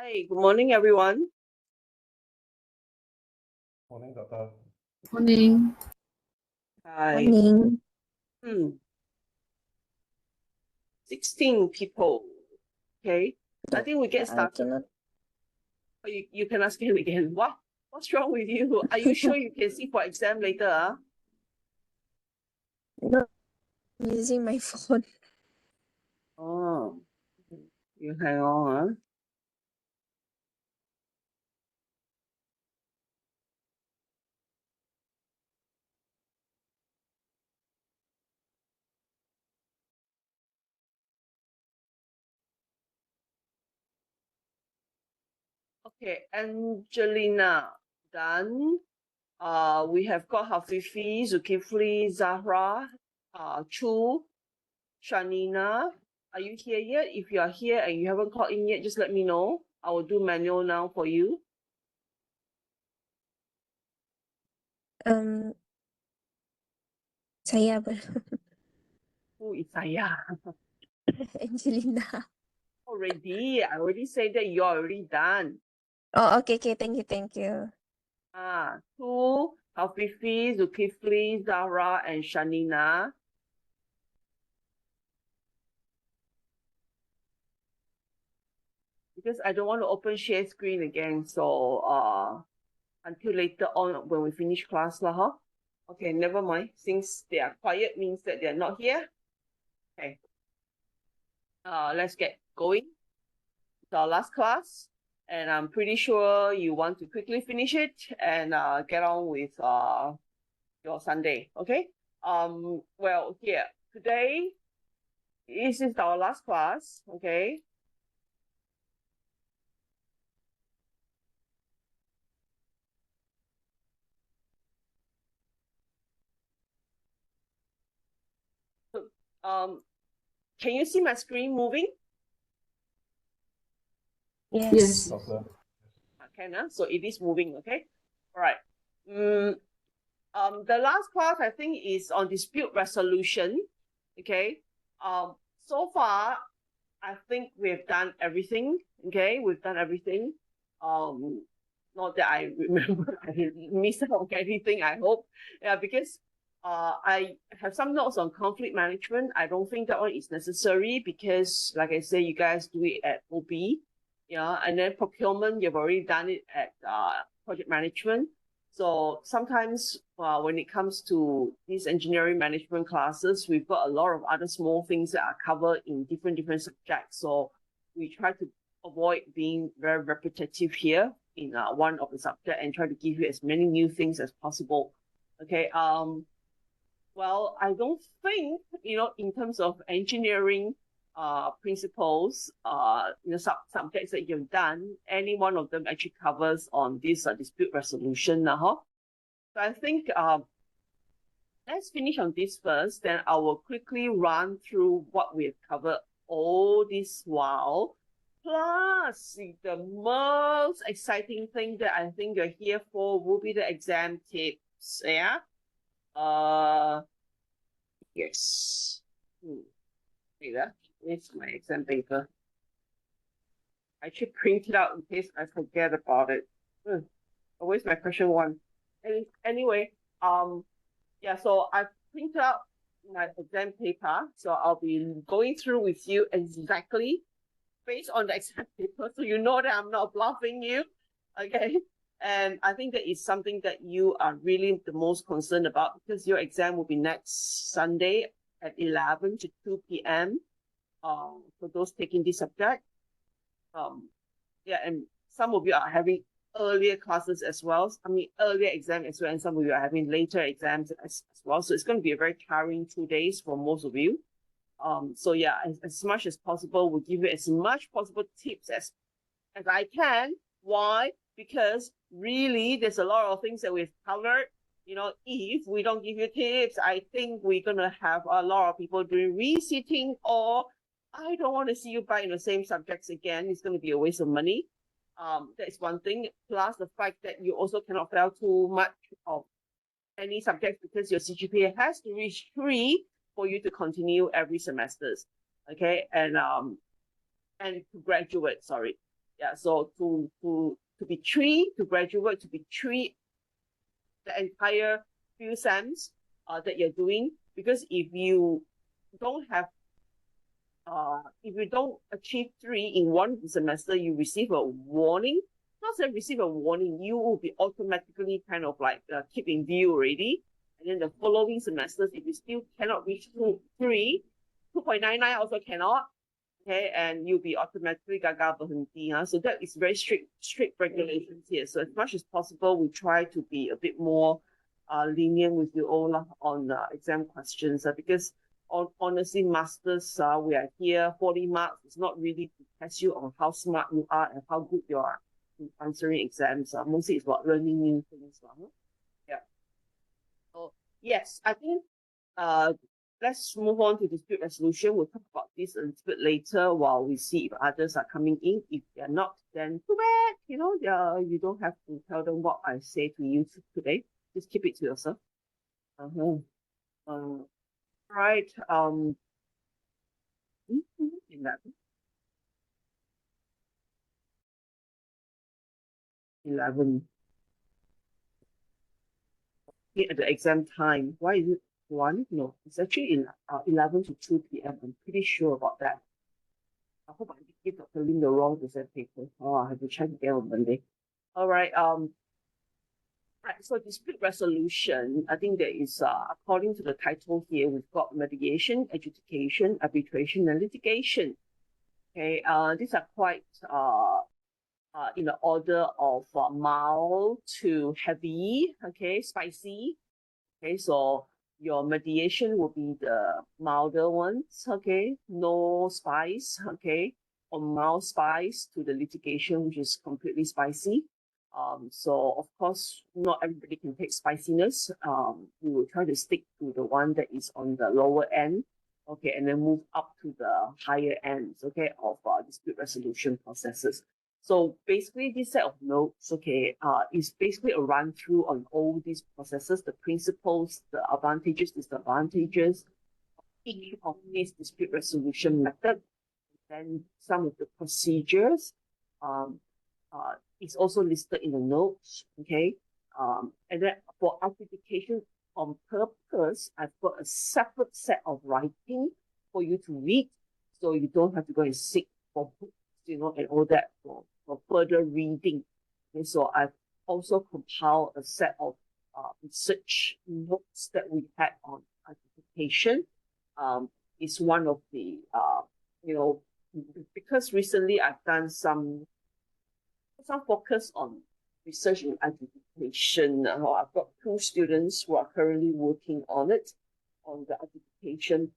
Hi, good morning, everyone. Morning, Doctor. Morning. Hi. Morning. 16 people. Okay. I think we get I started. cannot. Oh, you can ask him again. What's wrong with you? Are you sure you can see for exam later? No, I'm using my phone. Oh, you hang on. Okay, Angelina, done. We have got Hafifi, Zulkifli, Zahra, Chu, Shanina. Are you here yet? If you are here and you haven't called in yet, just let me know. I will do manual now for you. Saya apa? Who is Saya? Angelina. Already. I already said that you're already done. Oh, okay. Thank you. Two, Hafifi, Zulkifli, Zahra, and Shanina. Because I don't want to open share screen again, so until later on when we finish class lah, huh? Okay, never mind. Since they are quiet means that they're not here. Okay. Let's get going. It's our last class, and I'm pretty sure you want to quickly finish it and get on with your Sunday. Okay. Well, here today, this is our last class. Okay. So, can you see my screen moving? Yes. Doctor. Can, so it is moving, okay? All right. The last class I think is on dispute resolution, okay? So far, I think we've done everything, okay? We've done everything. Not that I remember I missed out anything, I hope. Yeah, because I have some notes on conflict management. I don't think that one is necessary because, like I say, you guys do it at OB. Yeah, and then procurement, you've already done it at project management. So sometimes when it comes to these engineering management classes, we've got a lot of other small things that are covered in different subjects. So we try to avoid being very repetitive here in one of the subject and try to give you as many new things as possible. Okay. Well, I don't think, in terms of engineering principles, subjects that you've done, any one of them actually covers on this dispute resolution. So I think let's finish on this first, then I will quickly run through what we've covered all this while. Plus, the most exciting thing that I think you're here for will be the exam tips. Yeah. Yes. Wait, it's my exam paper. I should print it out in case I forget about it. Where's my question one? Anyway, yeah, so I printed out my exam paper. So I'll be going through with you exactly based on the exam paper. So you know that I'm not bluffing you. Okay. And I think that is something that you are really the most concerned about because your exam will be next Sunday at 11 to 2 p.m. For those taking this subject. Yeah, and some of you are having earlier classes as well. Earlier exam as well, and some of you are having later exams as well. So it's going to be a very tiring 2 days for most of you. So yeah, as much as possible, we'll give you as much possible tips as I can. Why? Because really, there's a lot of things that we've covered. If we don't give you tips, I think we're going to have a lot of people doing resitting, or I don't want to see you back in the same subjects again. It's going to be a waste of money. That is one thing. Plus the fact that you also cannot fail too much of any subject because your CGPA has to reach 3 for you to continue every semester. Okay, and to graduate, sorry. Yeah, so to be three, to graduate, to be three, the entire few SEMs that you're doing, because if you don't achieve three in one semester, you receive a warning. Not say receive a warning, you will be automatically kind of like keep in view already. And then the following semesters, if you still cannot reach three, 2.99 also cannot. Okay, and you'll be automatically gaga berhenti. So that is very strict regulations here. So as much as possible, we try to be a bit more lenient with you all on exam questions because honestly, masters, we are here, 40 marks. It's not really to test you on how smart you are and how good you are in answering exams. Mostly it's about learning new things. Yeah. So yes, I think let's move on to dispute resolution. We'll talk about this a little bit later while we see if others are coming in. If they're not, then too bad. You don't have to tell them what I say to you today. Just keep it to yourself. Right. 11. 11. At the exam time. Why is it 1? No, it's actually in 11 to 2 p.m. I'm pretty sure about that. I hope I didn't give Dr. Lin the wrong exam paper. Oh, I have to check again on Monday. All right. Right. So dispute resolution, I think there is, according to the title here, we've got mediation, adjudication, arbitration, and litigation. Okay. These are quite in the order of mild to heavy. Okay, spicy. Okay, so your mediation will be the milder ones, okay, no spice, okay, or mild spice to the litigation, which is completely spicy. So of course, not everybody can take spiciness. We will try to stick to the one that is on the lower end, okay, and then move up to the higher ends, okay, of dispute resolution processes. So basically, this set of notes, okay, is basically a run through on all these processes, the principles, the advantages, disadvantages, each of these dispute resolution method, then some of the procedures is also listed in the notes, okay. And then for application on purpose, I've got a separate set of writing for you to read, so you don't have to go and seek for books, and all that for further reading. Okay, so I've also compiled a set of research notes that we had on identification. It's one of the, because recently I've done some focus on research in identification. I've got 2 students who are currently working on it, on the identification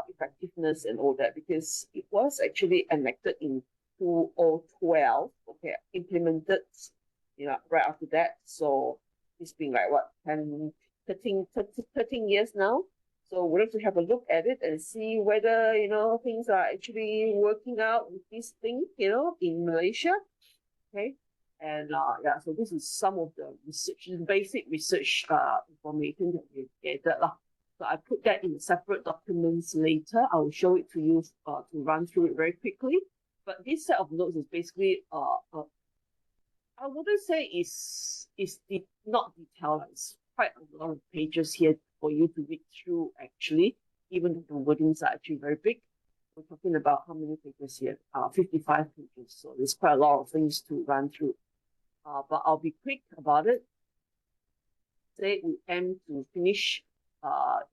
effectiveness and all that, because it was actually enacted in 2012, okay, implemented, right after that. So it's been like what, 13 years now. So we'll have to have a look at it and see whether, things are actually working out with this thing, in Malaysia. Okay. And yeah, so this is some of the research, basic research information that we've gathered. So I put that in separate documents later. I will show it to you to run through it very quickly. But this set of notes is basically, I wouldn't say is not detailed. It's quite a lot of pages here for you to read through, actually, even though the wordings are actually very big. We're talking about how many pages here? 55 pages. So there's quite a lot of things to run through. But I'll be quick about it. Say we aim to finish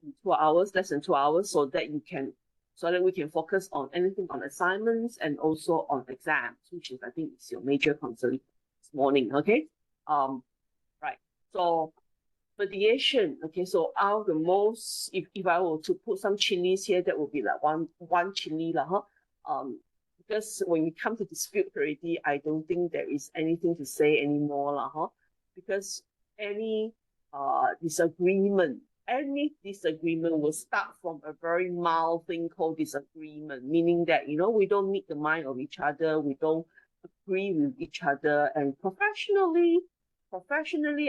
in 2 hours, less than 2 hours, so that we can focus on anything on assignments and also on exams, which is, I think, is your major concern this morning. Okay. Right. So mediation. Okay. So out of the most, if I were to put some chilies here, that would be like one chili lah. Because when you come to dispute already, I don't think there is anything to say anymore lah. Because any disagreement will start from a very mild thing called disagreement, meaning that, we don't meet the mind of each other, we don't agree with each other. And professionally,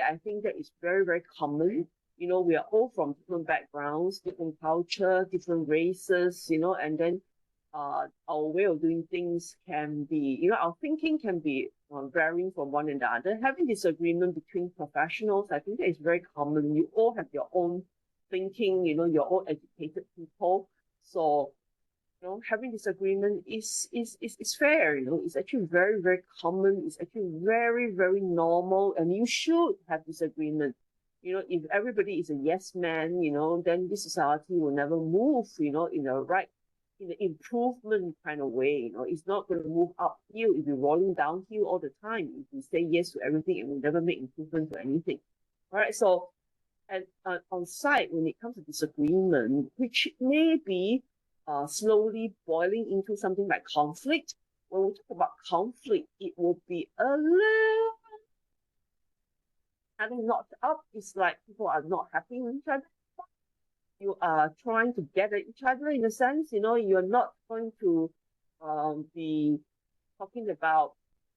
I think that is very, very common. We are all from different backgrounds, different culture, different races, and then our way of doing things can be, our thinking can be varying from one another. Having disagreement between professionals, I think that is very common. You all have your own thinking, you're all educated people. So, having disagreement is fair, it's actually very, very common. It's actually very, very normal, and you should have disagreement. If everybody is a yes man, then this society will never move, in the improvement kind of way. It's not going to move uphill if you're rolling downhill all the time. If you say yes to everything and will never make improvement to anything. All right, so and on site, when it comes to disagreement, which may be slowly boiling into something like conflict. When we talk about conflict, it will be a little knocked up. It's like people are not happy with each other. You are trying to get at each other in a sense. You're not going to be talking about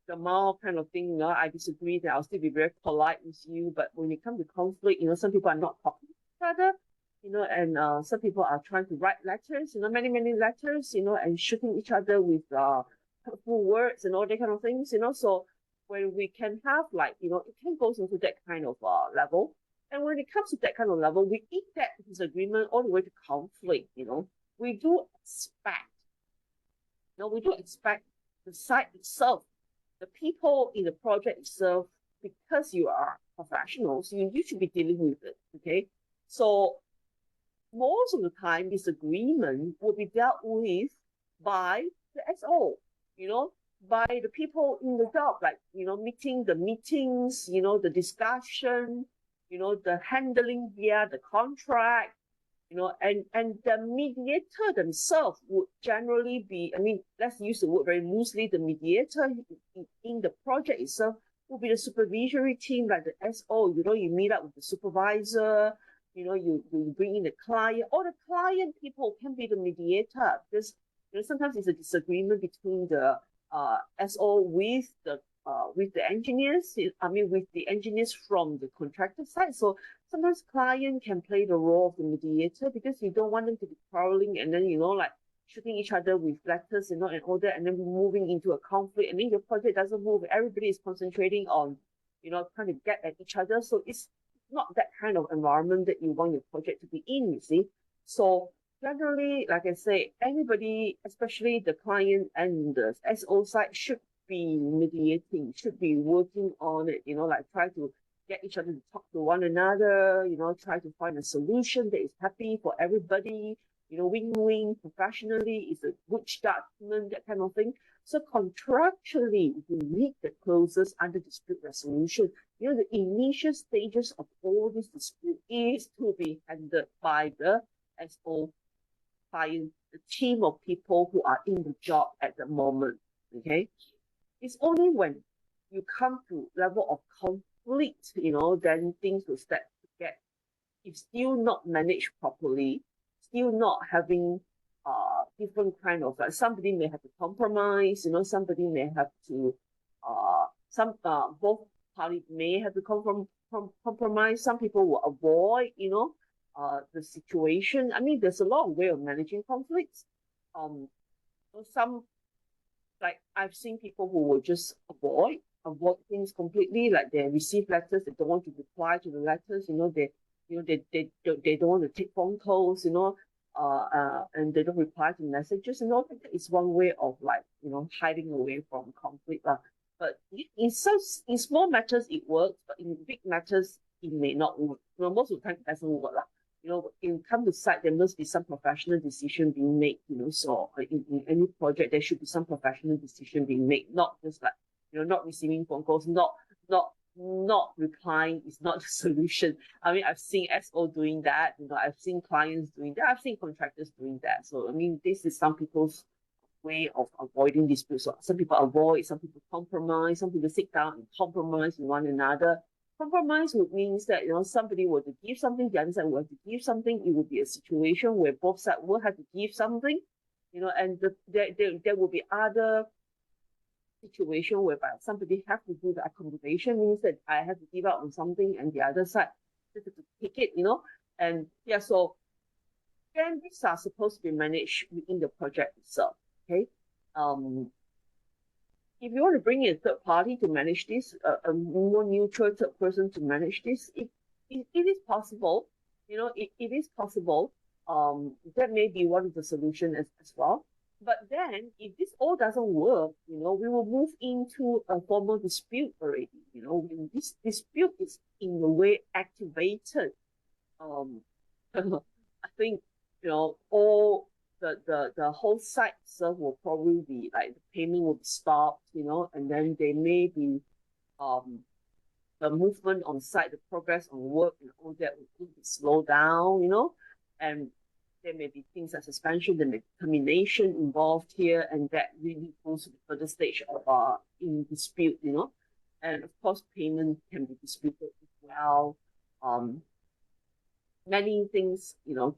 the mouth kind of thing. I disagree, that I'll still be very polite with you. But when it comes to conflict, some people are not talking to each other. And some people are trying to write letters, many, many letters, and shooting each other with hurtful words and all that kind of things, So when we can have it can go into that kind of level. And when it comes to that kind of level, we eat that disagreement all the way to conflict, We do expect, the site itself, the people in the project itself, because you are professionals, you should be dealing with it, okay? So most of the time, disagreement will be dealt with by the SO, by the people in the job, like, meetings, the discussion, the handling via the contract, and the mediator themselves would generally be, let's use the word very loosely, the mediator in the project itself will be the supervisory team, like the SO, you meet up with the supervisor, you bring in the client, or the client people can be the mediator, because sometimes it's a disagreement between the SO with the engineers. With the engineers from the contractor side. So sometimes client can play the role of the mediator, because you don't want them to be quarreling and then shooting each other with letters, and all that, and then moving into a conflict, and then your project doesn't move. Everybody is concentrating on trying to get at each other. So it's not that kind of environment that you want your project to be in, you see. So generally, like I say, anybody, especially the client and the SO side, should be mediating, should be working on it, try to get each other to talk to one another, try to find a solution that is happy for everybody, win-win professionally, is a good judgment, that kind of thing. So contractually, you need the clauses under dispute resolution. The initial stages of all this dispute is to be handled by the SO client, the team of people who are in the job at the moment. Okay, it's only when you come to level of conflict, then things will start to get, if still not managed properly, still not having different kind of, somebody may have to compromise, somebody may have to both parties may have to compromise. Some people will avoid, the situation. There's a lot of way of managing conflicts. Some, like, I've seen people who will just avoid things completely. Like, they receive letters, they don't want to reply to the letters. They don't want to take phone calls. And they don't reply to messages. That is one way of hiding away from conflict. But in small matters it works, but in big matters it may not work. Most of the time it doesn't work. In come to site, there must be some professional decision being made. So in any project there should be some professional decision being made, not just not receiving phone calls, not replying is not the solution. I've seen SO doing that, I've seen clients doing that, I've seen contractors doing that. So this is some people's way of avoiding disputes. So some people avoid, some people compromise, some people sit down and compromise with one another. Compromise would means that somebody were to give something, the other side will have to give something. It will be a situation where both sides will have to give something, and there will be other situation whereby somebody have to do the accommodation, means that I have to give up on something and the other side has to take it, and yeah, so then these are supposed to be managed within the project itself. Okay. If you want to bring in a third party to manage this, a more neutral third person to manage this, it is possible. It is possible. That may be one of the solutions as well. But then, if this all doesn't work, we will move into a formal dispute already. When this dispute is in a way activated, I think all the whole site itself will probably be like the payment will be stopped, and then there may be the movement on site, the progress on work and all that will be slowed down, and there may be things like suspension, there may be termination involved here, and that really goes to the further stage of in dispute, and of course payment can be disputed as well. Many things,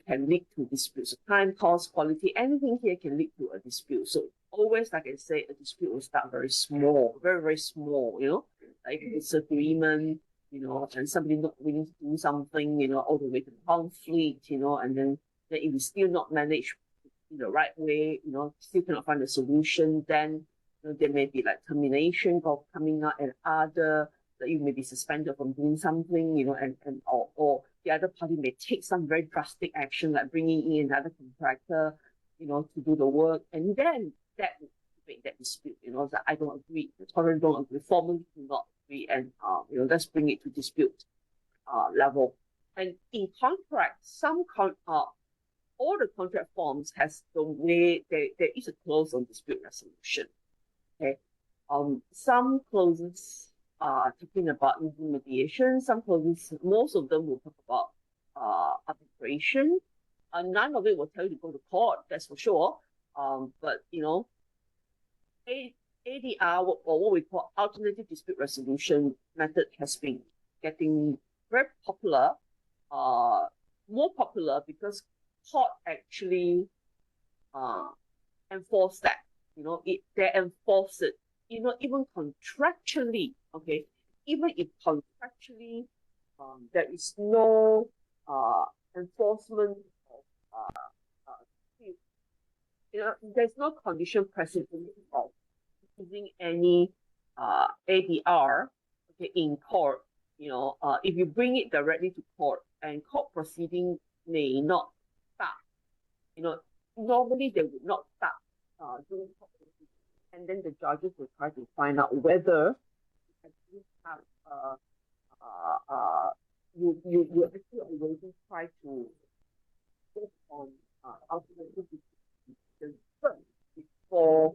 can lead to disputes. So time, cost, quality, anything here can lead to a dispute. So always, like I say, a dispute will start very small, very, very small, like disagreement, and somebody not willing to do something, all the way to conflict, and then if it's still not managed in the right way, still cannot find a solution, then there may be like termination of coming out and other that you may be suspended from doing something, or the other party may take some very drastic action, like bringing in another contractor, to do the work, and then that would make that dispute, that I don't agree, the tolerant don't agree, formally do not agree, and let's bring it to dispute level. And in contract, all the contract forms has the way there is a clause on dispute resolution. Okay, some clauses are talking about mediation. Some clauses, most of them will talk about arbitration. None of it will tell you to go to court, that's for sure. But ADR, or what we call alternative dispute resolution method, has been getting very popular, more popular because court actually enforce that. They enforce it. Even contractually, okay, even if contractually there is no enforcement of there's no condition precedent of using any ADR, okay, in court. If you bring it directly to court and court proceeding may not start, normally they would not start doing court proceedings, and then the judges will try to find out whether you have you actually already try to work on alternative decisions first before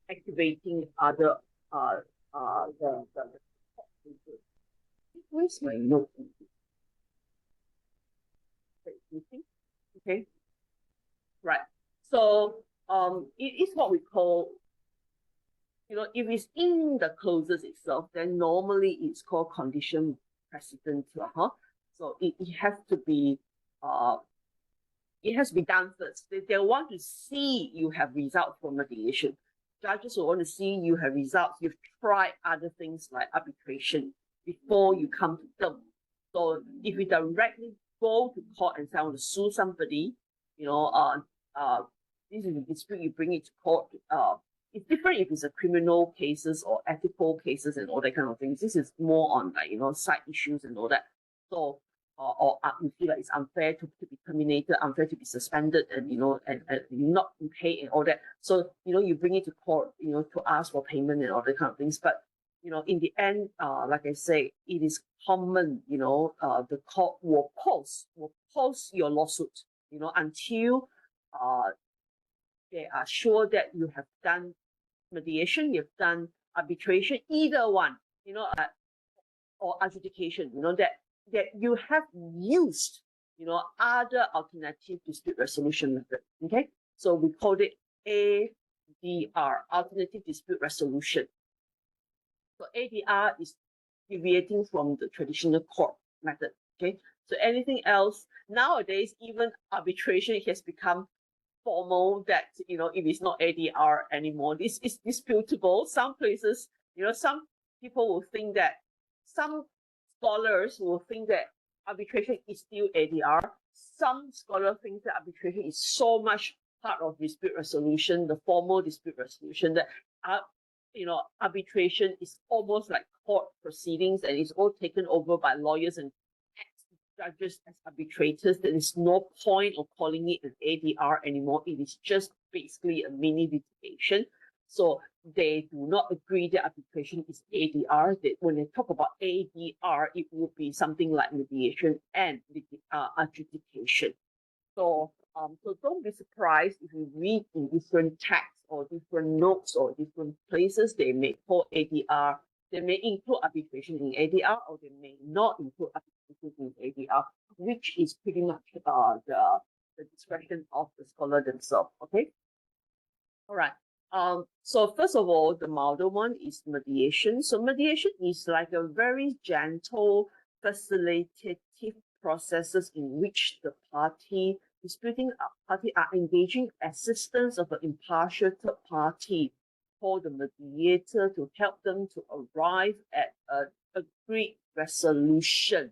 activating other the where's my note? Okay, right. So it is what we call, if it's in the clauses itself, then normally it's called condition precedent. So it has to be done first. They want to see you have results from mediation. Judges will want to see you have results. You've tried other things like arbitration before you come to them. So if you directly go to court and say I want to sue somebody, this is a dispute, you bring it to court. It's different if it's a criminal cases or ethical cases and all that kind of things. This is more on side issues and all that. So or you feel like it's unfair to be terminated, unfair to be suspended, and and not pay and all that. So you bring it to court, to ask for payment and all that kind of things. But in the end, like I say, it is common. The court will pause your lawsuit. Until they are sure that you have done mediation, you've done arbitration, either one, or adjudication. That you have used, other alternative dispute resolution method. Okay, so we called it ADR, alternative dispute resolution. So ADR is deviating from the traditional court method. Okay, so anything else nowadays, even arbitration has become formal. That if it's not ADR anymore, this is disputable. Some places, some people will think that some scholars will think that arbitration is still ADR. Some scholars think that arbitration is so much part of dispute resolution, the formal dispute resolution, that arbitration is almost like court proceedings and it's all taken over by lawyers and judges as arbitrators. There is no point of calling it an ADR anymore. It is just basically a mini litigation. So they do not agree that arbitration is ADR. When they talk about ADR, it would be something like mediation and adjudication. So don't be surprised if you read in different texts or different notes or different places they may call ADR. They may include arbitration in ADR or they may not include arbitration in ADR, which is pretty much the discretion of the scholar themselves. Okay. All right. So first of all, the milder one is mediation. So mediation is like a very gentle, facilitative processes in which the disputing party are engaging assistance of an impartial third party called the mediator to help them to arrive at an agreed resolution.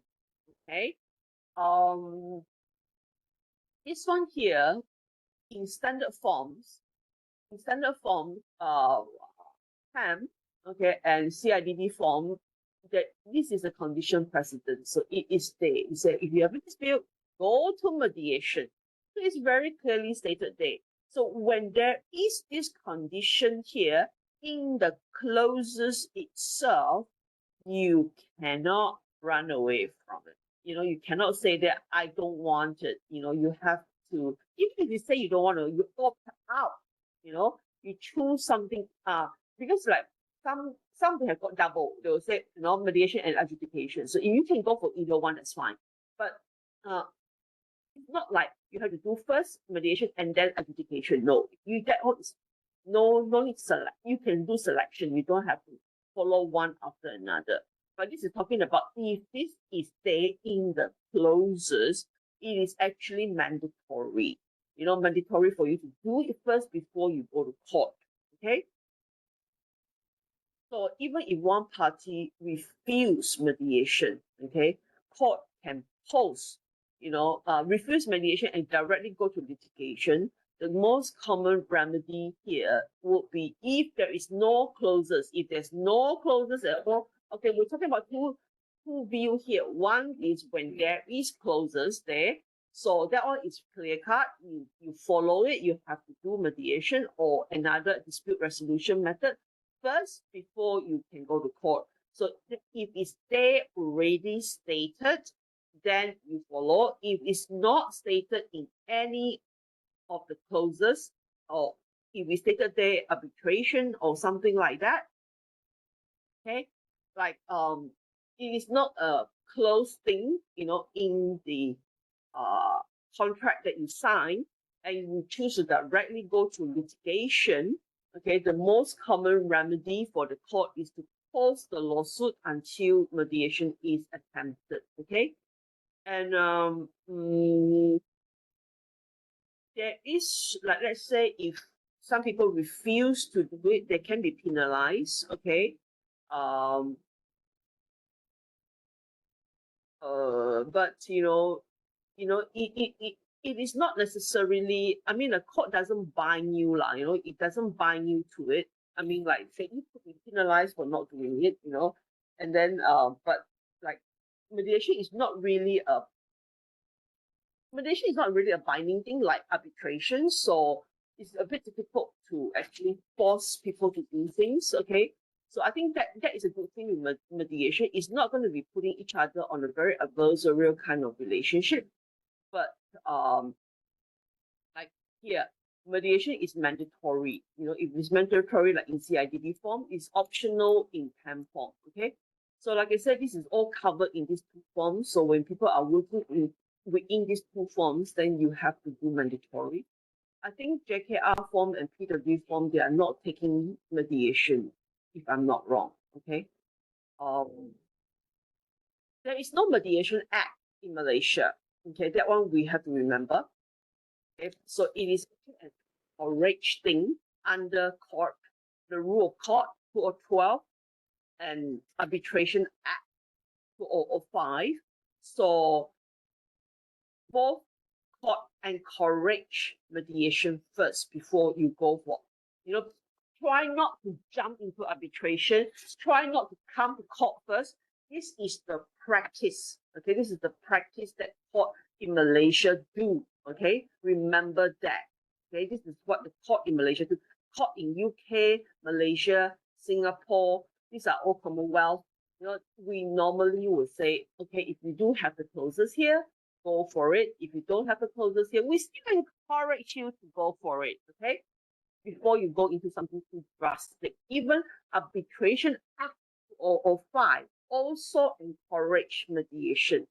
Okay. This one here in standard forms, PAM, okay, and CIDD form, that this is a condition precedent. So it is there. It said if you have a dispute, go to mediation. So it's very clearly stated there. So when there is this condition here in the clauses itself, you cannot run away from it. You cannot say that I don't want it. You have to, even if you say you don't want to, you opt out. You choose something, because like some have got double. They will say, mediation and adjudication. So if you can go for either one, that's fine. But it's not like you have to do first mediation and then adjudication. No, that one is no need to select. You can do selection. You don't have to follow one after another. But this is talking about if this is there in the clauses, it is actually mandatory. Mandatory for you to do it first before you go to court. Okay. So even if one party refuse mediation, okay, court can refuse mediation and directly go to litigation. The most common remedy here would be if there is no clauses. If there's no clauses at all, okay, we're talking about two views here. One is when there is clauses there. So that one is clear cut. You follow it, you have to do mediation or another dispute resolution method first before you can go to court. So if it's there already stated, then you follow. If it's not stated in any of the clauses, or if it's stated there arbitration or something like that, okay, like it is not a closed thing, in the contract that you sign, and you choose to directly go to litigation, okay, the most common remedy for the court is to pause the lawsuit until mediation is attempted. Okay. And there is, like, let's say if some people refuse to do it, they can be penalized. Okay. But it is not necessarily, I mean, the court doesn't bind you, it doesn't bind you to it. I mean, like, say you could be penalized for not doing it, and then but like mediation is not really a binding thing like arbitration, so it's a bit difficult to actually force people to do things. Okay. So I think that is a good thing with mediation. It's not going to be putting each other on a very adversarial kind of relationship. But like here, mediation is mandatory. If it's mandatory, like in CIDB form, it's optional in PAM form. Okay. So like I said, this is all covered in these two forms. So when people are working within these two forms, then you have to do mandatory. I think JKR form and PW form, they are not taking mediation, if I'm not wrong. Okay. There is no mediation act in Malaysia. Okay, that one we have to remember. Okay, so it is an orange thing under court, the rule of court 2012 and Arbitration Act 2005. So both court encourage mediation first before you go for, try not to jump into arbitration, try not to come to court first. This is the practice, okay? This is the practice that court in Malaysia do, okay? Remember that, okay? This is what the court in Malaysia do. Court in UK, Malaysia, Singapore, these are all Commonwealth. We normally would say, okay, if you do have the clauses here, go for it. If you don't have the clauses here, we still encourage you to go for it, okay? Before you go into something too drastic. Even Arbitration Act 405 also encourage mediation,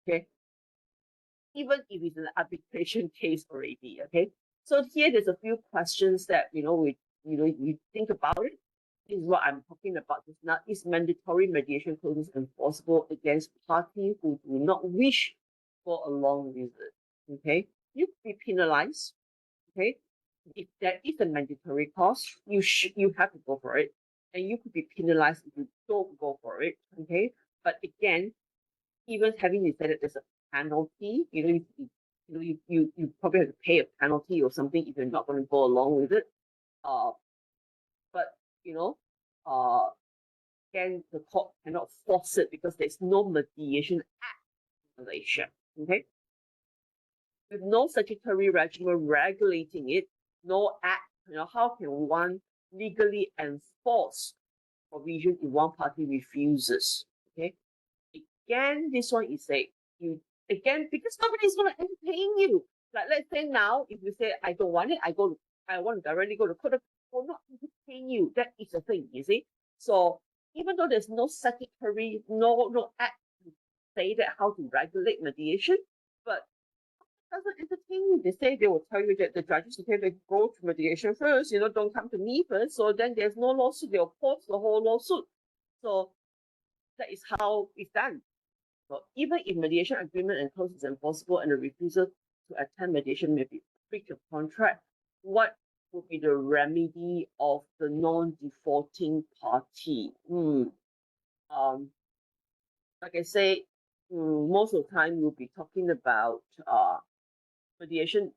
okay? Even if it's an arbitration case already, okay? So here there's a few questions that, you think about it. This is what I'm talking about just now. Is mandatory mediation clauses enforceable against parties who do not wish to go along with it? Okay, you could be penalized. Okay, if there is a mandatory clause, you have to go for it, and you could be penalized if you don't go for it. Okay, but again, even having decided there's a penalty, you probably have to pay a penalty or something if you're not going to go along with it. But again, the court cannot force it because there's no mediation act in Malaysia. Okay, with no statutory regimen regulating it, no act. How can one legally enforce provision if one party refuses? Okay, again, this one is because nobody's going to entertain you. Like, let's say now, if you say I don't want it, I want to directly go to court. Will not entertain you. That is the thing, you see. So even though there's no statutory, no act to say that how to regulate mediation, but it doesn't entertain you. They will tell you that the judges will say they go to mediation first, don't come to me first. So then there's no lawsuit, they'll pause the whole lawsuit. So that is how it's done. So even if mediation agreement and clause is enforceable and the refusal to attend mediation may be breach of contract, what would be the remedy of the non-defaulting party? Like I say, most of the time we'll be talking about mediation.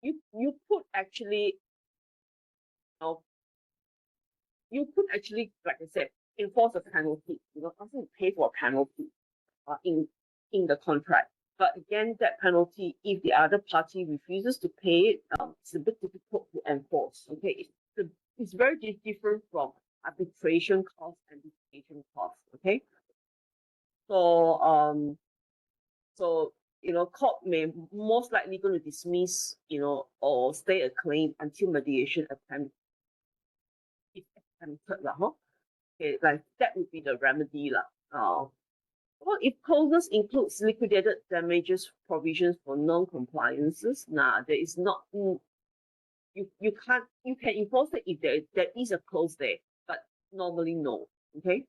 You could actually, like I said, enforce a penalty. Asking to pay for a penalty in the contract. But again, that penalty, if the other party refuses to pay it, it's a bit difficult to enforce. Okay, it's very different from arbitration costs and litigation costs. Okay, so court may most likely going to dismiss, or stay a claim until mediation attempt is attempted, huh? Okay, like that would be the remedy, lah. Well, if clauses includes liquidated damages provisions for non-compliances, there is not. You can enforce it if there is a clause there, but normally no. Okay.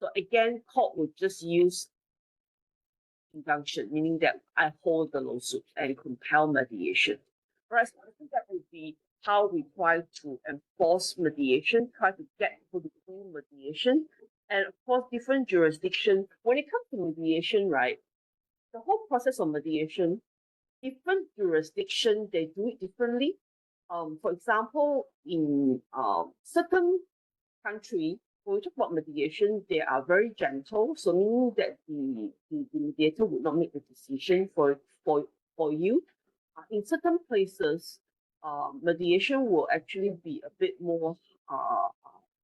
So again, court would just use injunction, meaning that I hold the lawsuit and compel mediation. Right. So I think that would be how we try to enforce mediation, try to get people to do mediation. And of course, different jurisdictions, when it comes to mediation, right, the whole process of mediation, different jurisdictions, they do it differently. For example, in certain country, when we talk about mediation, they are very gentle. So meaning that the mediator would not make the decision for you. In certain places, mediation will actually be a bit more,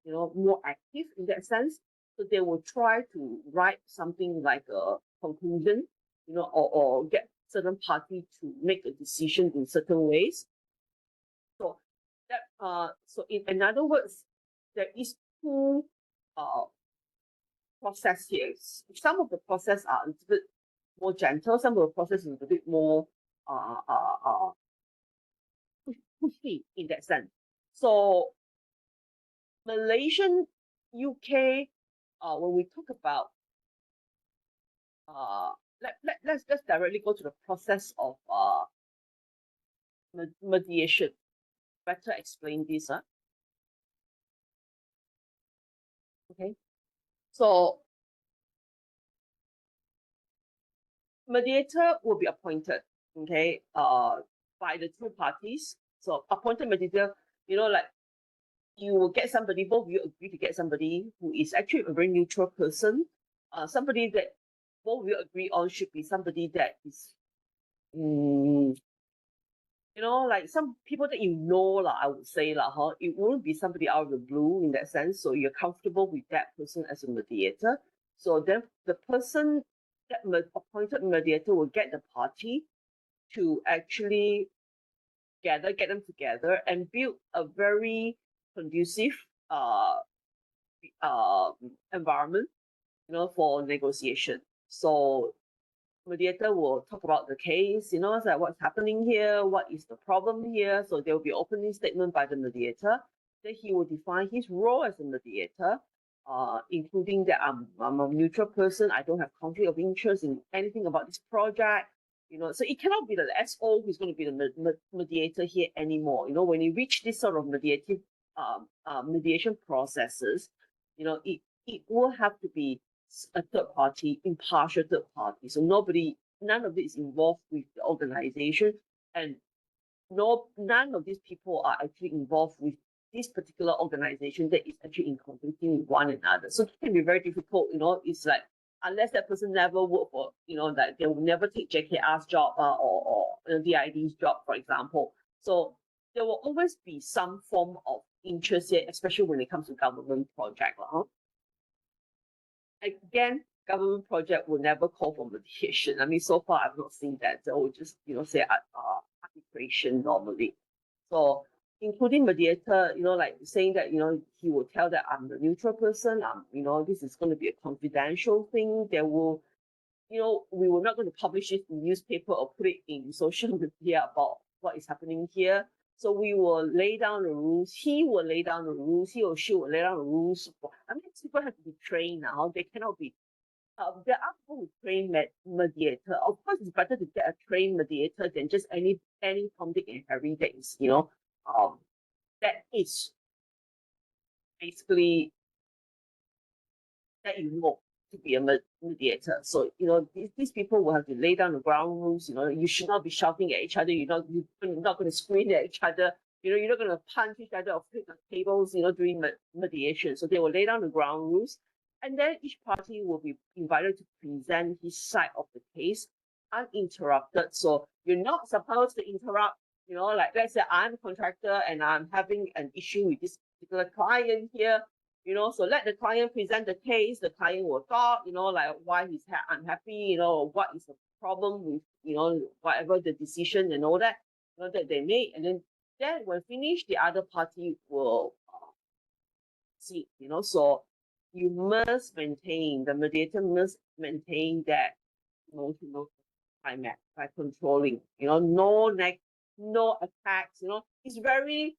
more active in that sense. So they will try to write something like a conclusion, or get certain party to make a decision in certain ways. So in other words, there is two process here. Some of the process are a little bit more gentle, some of the process is a bit more pushy in that sense. So Malaysian, UK, when we talk about let's directly go to the process of mediation. Better explain this. Okay. So mediator will be appointed, okay, by the two parties. So appointed mediator, like you will get somebody, both of you agree to get somebody who is actually a very neutral person, somebody that both of you agree on should be somebody that is, like some people that I would say it won't be somebody out of the blue in that sense. So you're comfortable with that person as a mediator. So then the person that appointed mediator will get the party to actually get them together and build a very conducive environment, for negotiation. So mediator will talk about the case, it's like what's happening here, what is the problem here. So there will be opening statement by the mediator. Then he will define his role as a mediator, including that I'm a neutral person, I don't have conflict of interest in anything about this project. So it cannot be the SO who's going to be the mediator here anymore. When you reach this sort of mediation processes, it will have to be a third party, impartial third party. So none of it is involved with the organization, and none of these people are actually involved with this particular organization that is actually in competing with one another. So it can be very difficult, it's like, unless that person never worked for, that they will never take JKR's job or DID's job, for example. So there will always be some form of interest here, especially when it comes to government project. Again, government project will never call for mediation. I mean, so far I've not seen that. They will just, say arbitration normally. So including mediator, like saying that, he will tell that I'm the neutral person. This is going to be a confidential thing. There will, we were not going to publish it in newspaper or put it in social media about what is happening here. So we will lay down the rules. He will lay down the rules. He or she will lay down the rules. I mean, people have to be trained now. They cannot be. There are people who train mediator. Of course, it's better to get a trained mediator than just any Tom, Dick, and Harry that is, that is basically that to be a mediator. So, these people will have to lay down the ground rules. You should not be shouting at each other. You're not going to scream at each other. You're not going to punch each other or flip the tables, during mediation. So they will lay down the ground rules. And then each party will be invited to present his side of the case uninterrupted. So you're not supposed to interrupt, like let's say I'm a contractor and I'm having an issue with this particular client here. So let the client present the case. The client will talk, like why he's unhappy, what is the problem with, whatever the decision and all that, that they made. And then when finished, the other party will see, so you must maintain, the mediator must maintain that emotional climax by controlling, no attacks, it's very,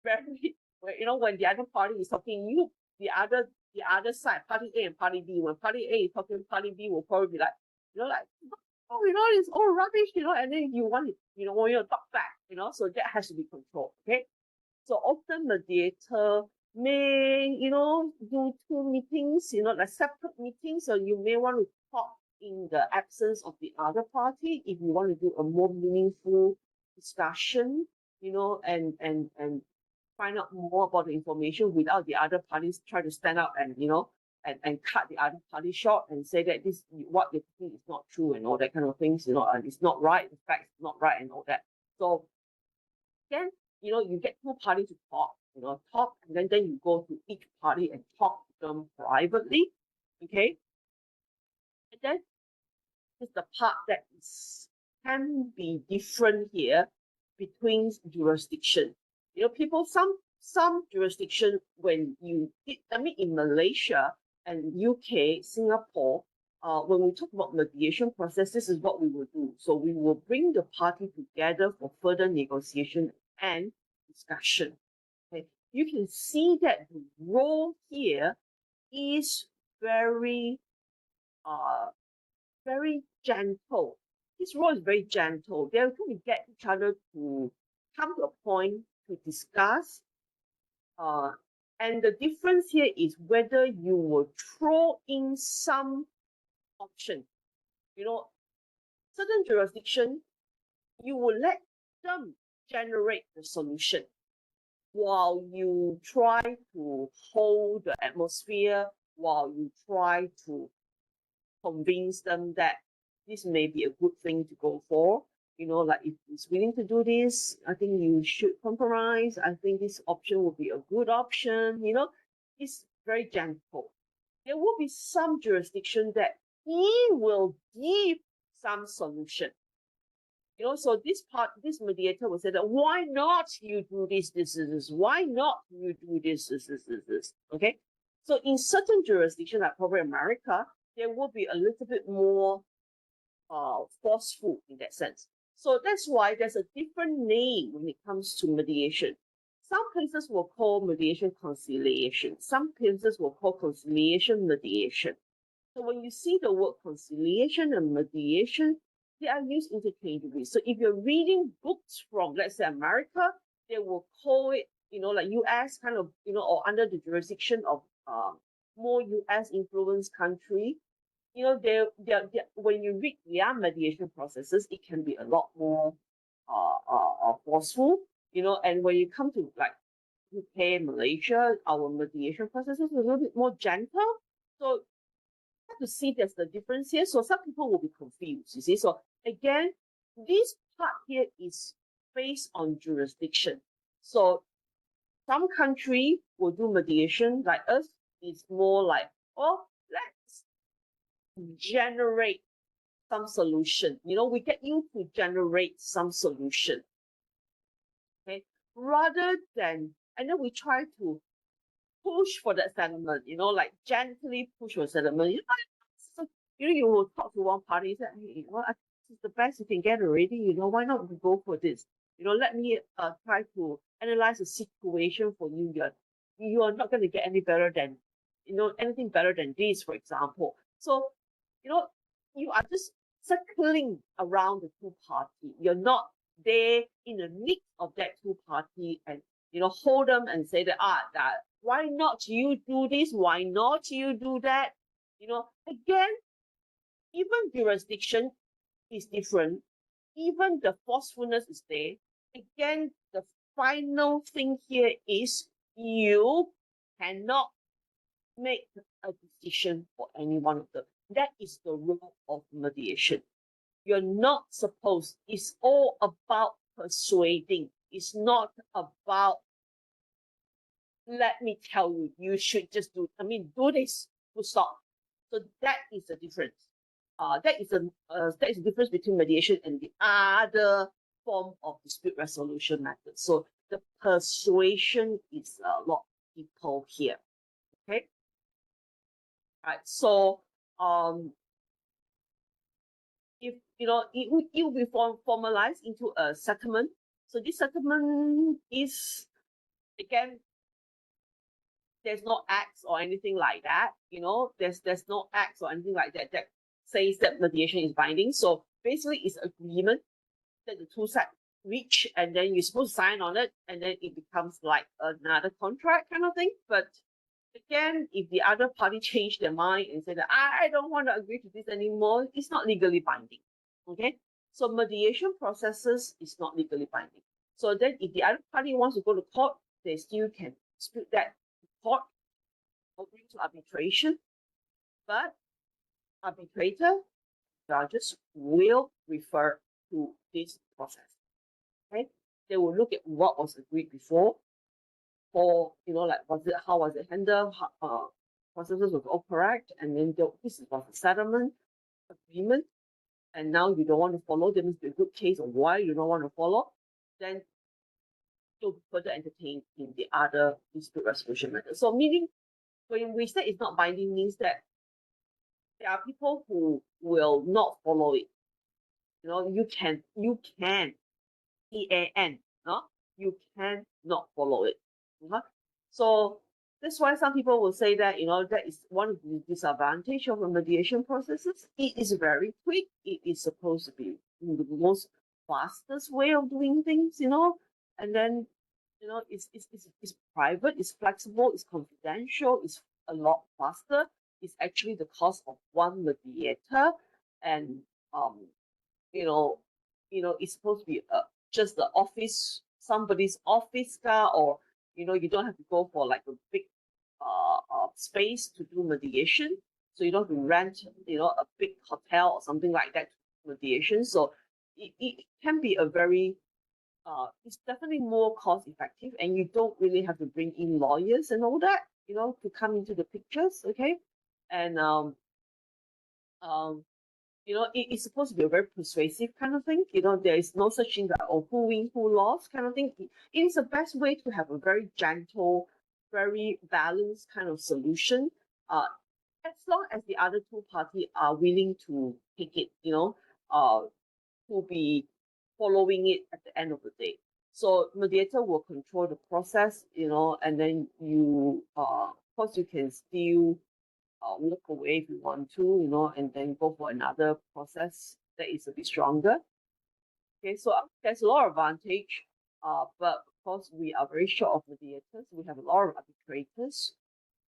very, when the other party is talking, the other side, party A and party B, when party A is talking, party B will probably be like, oh, it's all rubbish, and then you want to talk back, so that has to be controlled, okay? So often mediator may, do two meetings, like separate meetings, so you may want to talk in the absence of the other party if you want to do a more meaningful discussion, and find out more about the information without the other parties try to stand up and, and cut the other party short and say that what you're thinking is not true and all that kind of things, and it's not right, the facts not right and all that. So then, you get two parties to talk, and then you go to each party and talk to them privately, okay? And then is the part that can be different here between jurisdiction. People, some jurisdiction, when in Malaysia and UK, Singapore, when we talk about mediation process, this is what we will do. So we will bring the party together for further negotiation and discussion. Okay, you can see that the role here is very gentle. His role is very gentle. They're going to get each other to come to a point to discuss. And the difference here is whether you will throw in some option. certain jurisdiction, you will let them generate the solution while you try to hold the atmosphere, while you try to convince them that this may be a good thing to go for. Like if he's willing to do this, I think you should compromise. I think this option will be a good option. It's very gentle. There will be some jurisdiction that he will give some solution. So this mediator will say that, why not you do this, why not you do this. Okay. So in certain jurisdiction, like probably America, there will be a little bit more forceful in that sense. So that's why there's a different name when it comes to mediation. Some places will call mediation conciliation. Some places will call conciliation mediation. So when you see the word conciliation and mediation, they are used interchangeably. So if you're reading books from, let's say, America, they will call it, like US kind of, or under the jurisdiction of more US influenced country. They're, when you read their mediation processes, it can be a lot more forceful, and when you come to like UK, Malaysia, our mediation processes are a little bit more gentle. So to see there's the difference here. So some people will be confused, you see. So again, this part here is based on jurisdiction. So some country will do mediation, like us, it's more like, let's generate some solution. We get you to generate some solution. Okay, rather than, and then we try to push for that settlement, like gently push for settlement. You will talk to one party, say, hey, I think this is the best you can get already, why not we go for this? Let me try to analyze the situation for you. You are not going to get any better than, anything better than this, for example. So, you are just circling around the two party. You're not there in the midst of that two party and, hold them and say that, why not you do this? Why not you do that? Again, even jurisdiction is different. Even the forcefulness is there. Again, the final thing here is you cannot make a decision for any one of them. That is the rule of mediation. You're not supposed, it's all about persuading. It's not about, let me tell you, you should just do this to stop. So that is the difference. That is the difference between mediation and the other form of dispute resolution method. So the persuasion is a lot people here. Okay. Right. So if it will be formalized into a settlement. So this settlement is, again, there's no acts or anything like that. There's no acts or anything like that that says that mediation is binding. So basically, it's agreement that the two sides reach, and then you're supposed to sign on it, and then it becomes like another contract kind of thing. But again, if the other party change their mind and say that I don't want to agree to this anymore, it's not legally binding. Okay, so mediation processes is not legally binding. So then, if the other party wants to go to court, they still can dispute that court or bring to arbitration, but arbitrator judges will refer to this process. Okay, they will look at what was agreed before, or like how was it handled, processes was all correct, and then this was a settlement agreement, and now you don't want to follow. There must be a good case of why you don't want to follow. Then you'll further entertain in the other dispute resolution method. So meaning, when we say it's not binding, means that there are people who will not follow it. You can, EAN, no? You can not follow it. So that's why some people will say that, that is one of the disadvantages of the mediation processes. It is very quick. It is supposed to be the most fastest way of doing things, and then, it's private, it's flexible, it's confidential, it's a lot faster. It's actually the cost of one mediator, and it's supposed to be just the office, somebody's office car, or you don't have to go for like a big space to do mediation. So you don't have to rent, a big hotel or something like that to do mediation. So it can be a very it's definitely more cost effective, and you don't really have to bring in lawyers and all that, to come into the pictures, okay? And it's supposed to be a very persuasive kind of thing. There is no such thing that who win, who lost kind of thing. It is the best way to have a very gentle, very balanced kind of solution. As long as the other two parties are willing to take it, to be following it at the end of the day. So mediator will control the process, and then of course, you can still walk away if you want to, and then go for another process that is a bit stronger. Okay, so there's a lot of advantage, but of course we are very short of mediators. We have a lot of arbitrators.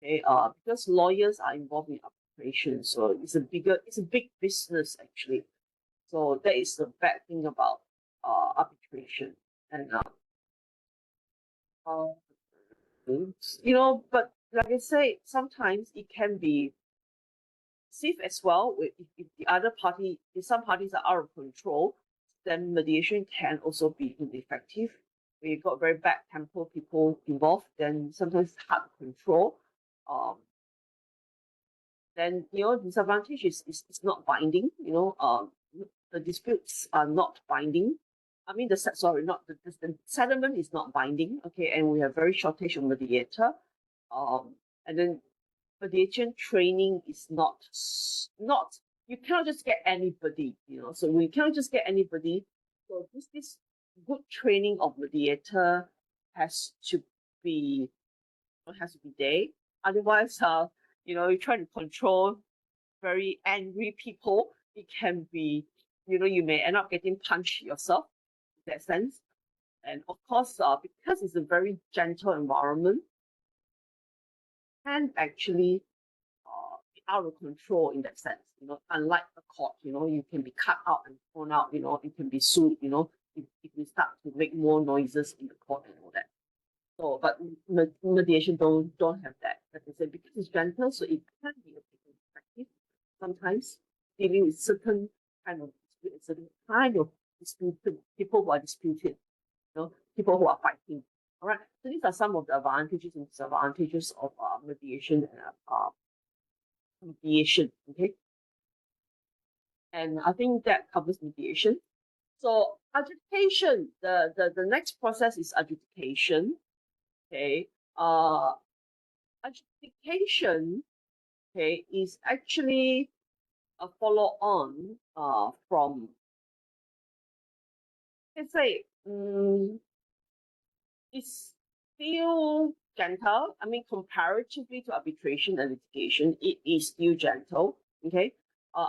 Okay, because lawyers are involved in arbitration, so it's a big business actually. So that is the bad thing about arbitration, and but like I say, sometimes it can be safe as well. If the other party, if some parties are out of control, then mediation can also be ineffective. When you've got very bad temper people involved, then sometimes it's hard to control. Then disadvantage is not binding. The disputes are not binding. I mean, the settlement is not binding. Okay, and we have very shortage of mediator. And then mediation training is not you cannot just get anybody. So we cannot just get anybody. So this good training of mediator has to be there. Otherwise, you try to control very angry people. It can be, you may end up getting punched yourself in that sense. And of course, because it's a very gentle environment, can actually be out of control in that sense. Unlike a court, you can be cut out and thrown out. You can be sued. If you start to make more noises in the court and all that. So, but mediation don't have that. Like I said, because it's gentle, so it can be a bit effective sometimes, dealing with certain kind of disputed people who are disputed, people who are fighting. All right. So these are some of the advantages and disadvantages of mediation and mediation. Okay. And I think that covers mediation. So adjudication, the next process is adjudication. Okay. Adjudication, okay, is actually a follow-on from, let's say, it's still gentle. I mean, comparatively to arbitration and litigation, it is still gentle. Okay.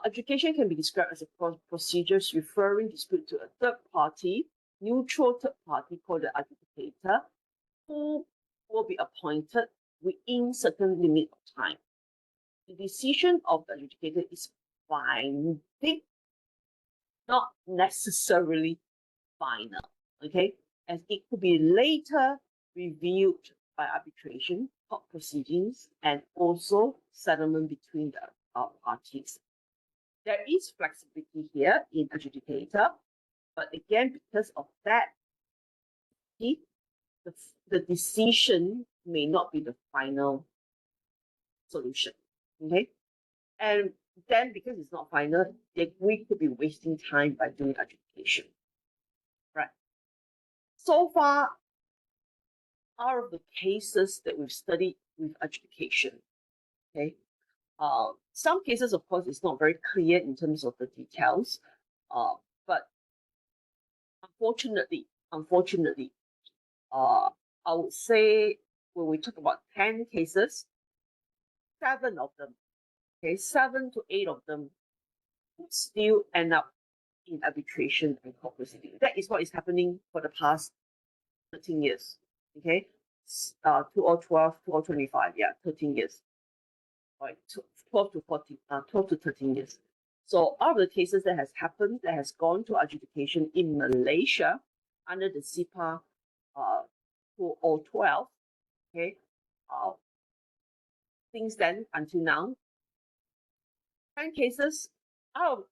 Adjudication can be described as a procedure referring dispute to a third party, neutral third party called the adjudicator, who will be appointed within certain limit of time. The decision of the adjudicator is binding, not necessarily final. Okay, as it could be later reviewed by arbitration, court proceedings, and also settlement between the parties. There is flexibility here in adjudicator, but again, because of that, the decision may not be the final solution. Okay, and then because it's not final, we could be wasting time by doing adjudication. Right. So far, out of the cases that we've studied with adjudication, okay, some cases, of course, it's not very clear in terms of the details, but unfortunately, I would say when we talk about 10 cases, 7 of them, okay, 7 to 8 of them would still end up in arbitration and court proceeding. That is what is happening for the past 13 years. Okay, 2012, 2025, yeah, 13 years. Right, 12 to 13 years. So all of the cases that has happened, that has gone to adjudication in Malaysia under the CIPA 2012, okay, since then until now, 10 cases out,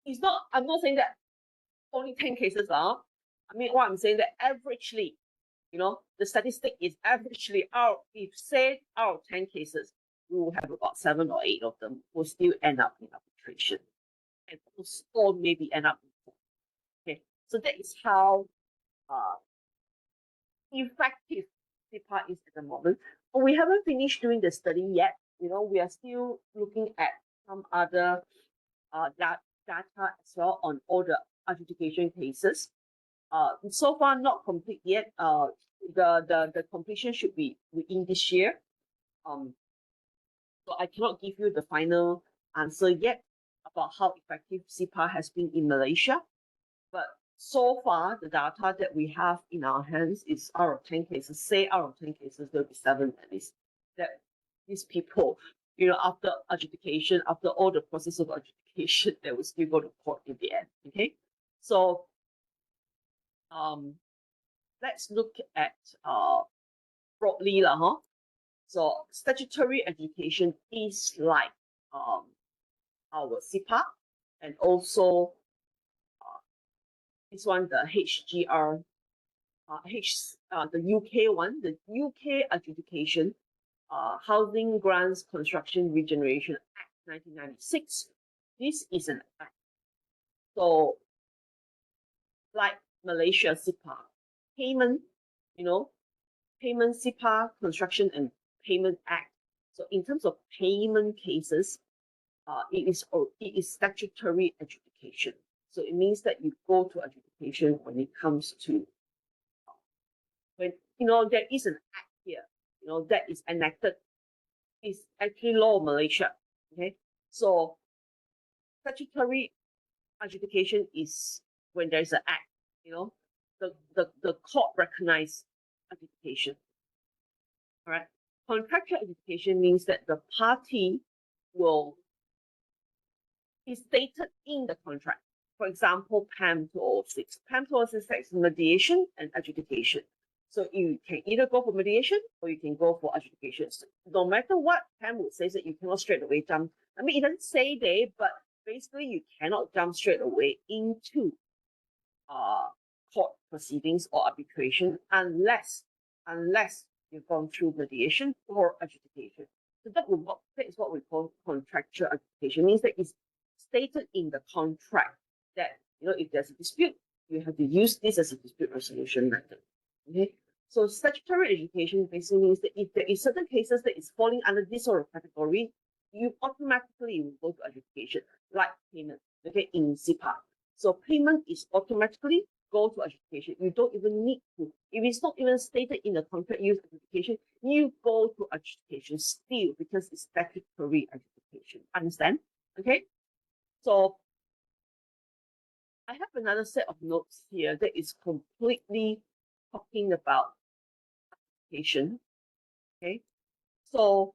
it's not, I'm not saying that only 10 cases are. I mean, what I'm saying that averagely, the statistic is averagely if say out of 10 cases, we will have about 7 or 8 of them will still end up in arbitration. And or maybe end up in court. Okay. So that is how effective CIPA is at the moment. But we haven't finished doing the study yet. We are still looking at some other data as well on all the adjudication cases. So far not complete yet. The completion should be within this year. So I cannot give you the final answer yet about how effective CIPA has been in Malaysia. But so far, the data that we have in our hands is out of 10 cases. Say out of 10 cases, there'll be 7 at least. That these people, after adjudication, after all the process of adjudication, they will still go to court in the end. Okay, so let's look at broadly lah. So statutory education is like our CIPA, and also this one, the HGR, the UK one, the UK adjudication, Housing Grants Construction Regeneration Act 1996. This is an act. So, like Malaysia CIPA, payment, payment CIPA, Construction and Payment Act. So in terms of payment cases, it is statutory adjudication. So it means that you go to adjudication when it comes to when there is an act here, that is enacted. It's actually law of Malaysia. Okay, so statutory adjudication is when there's an act. The court recognized adjudication. All right. Contractual adjudication means that the party will be stated in the contract. For example, PAM 206. PAM 206 is mediation and adjudication. So you can either go for mediation or you can go for adjudication. So no matter what, PAM would say that you cannot straight away jump. I mean, it doesn't say there, but basically you cannot jump straight away into court proceedings or arbitration unless you've gone through mediation or adjudication. So that is what we call contractual adjudication. It means that it's stated in the contract that if there's a dispute, you have to use this as a dispute resolution method. Okay. So statutory adjudication basically means that if there is certain cases that is falling under this sort of category, you automatically will go to adjudication, like payment. Okay, in CIPA. So payment is automatically go to adjudication. You don't even need to. If it's not even stated in the contract use adjudication, you go to adjudication still because it's statutory adjudication. Understand? Okay. So I have another set of notes here that is completely talking about application. Okay. So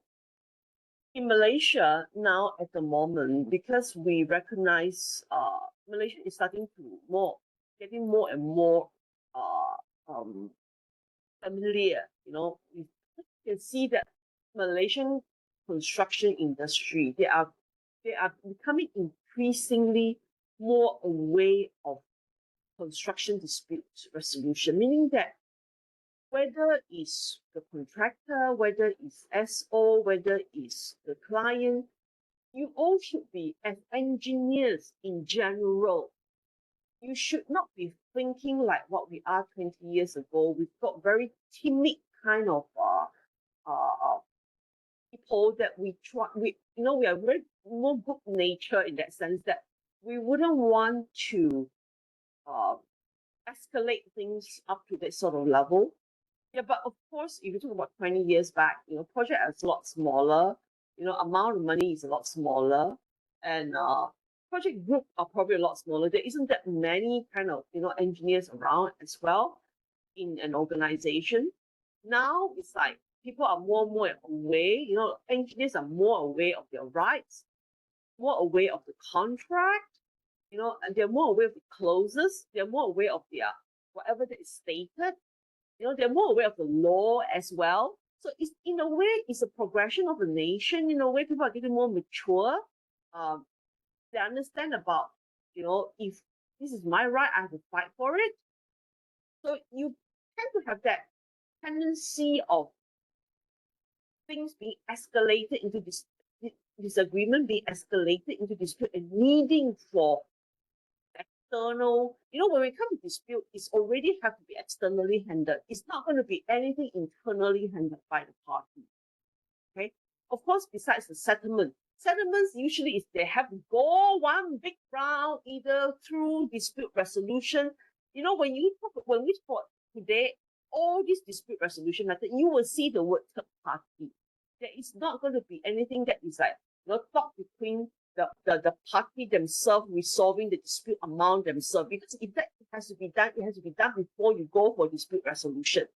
in Malaysia now at the moment, because we recognize Malaysia is starting to getting more and more familiar. You can see that Malaysian construction industry, they are becoming increasingly more aware of construction dispute resolution, meaning that whether it's the contractor, whether it's SO, whether it's the client, you all should be, as engineers in general, you should not be thinking like what we are 20 years ago. We've got very timid kind of people that we are very more good nature in that sense that we wouldn't want to escalate things up to that sort of level. Yeah, but of course, if you talk about 20 years back, project is a lot smaller, amount of money is a lot smaller, and project group are probably a lot smaller. There isn't that many kind of, engineers around as well in an organization. Now it's like people are more and more aware, engineers are more aware of their rights. more aware of the contract, you know, and they're more aware of the clauses, they're more aware of their whatever that is stated, you know, they're more aware of the law as well. So it's in a way, it's a progression of the nation. In a way, people are getting more mature. Um, they understand about, you know, if this is my right, I have to fight for it. So you tend to have that tendency of things being escalated into this disagreement, being escalated into dispute, and needing for external, you know, when we come to dispute, it's already have to be externally handled. It's not going to be anything internally handled by the party. Okay. Of course, besides the settlements usually is they have to go one big round, either through dispute resolution. You know, when we talk today, all this dispute resolution method, you will see the word third party. There is not going to be anything that is like, you know, talk between the party themselves resolving the dispute among themselves. Because if that has to be done, it has to be done before you go for dispute resolution.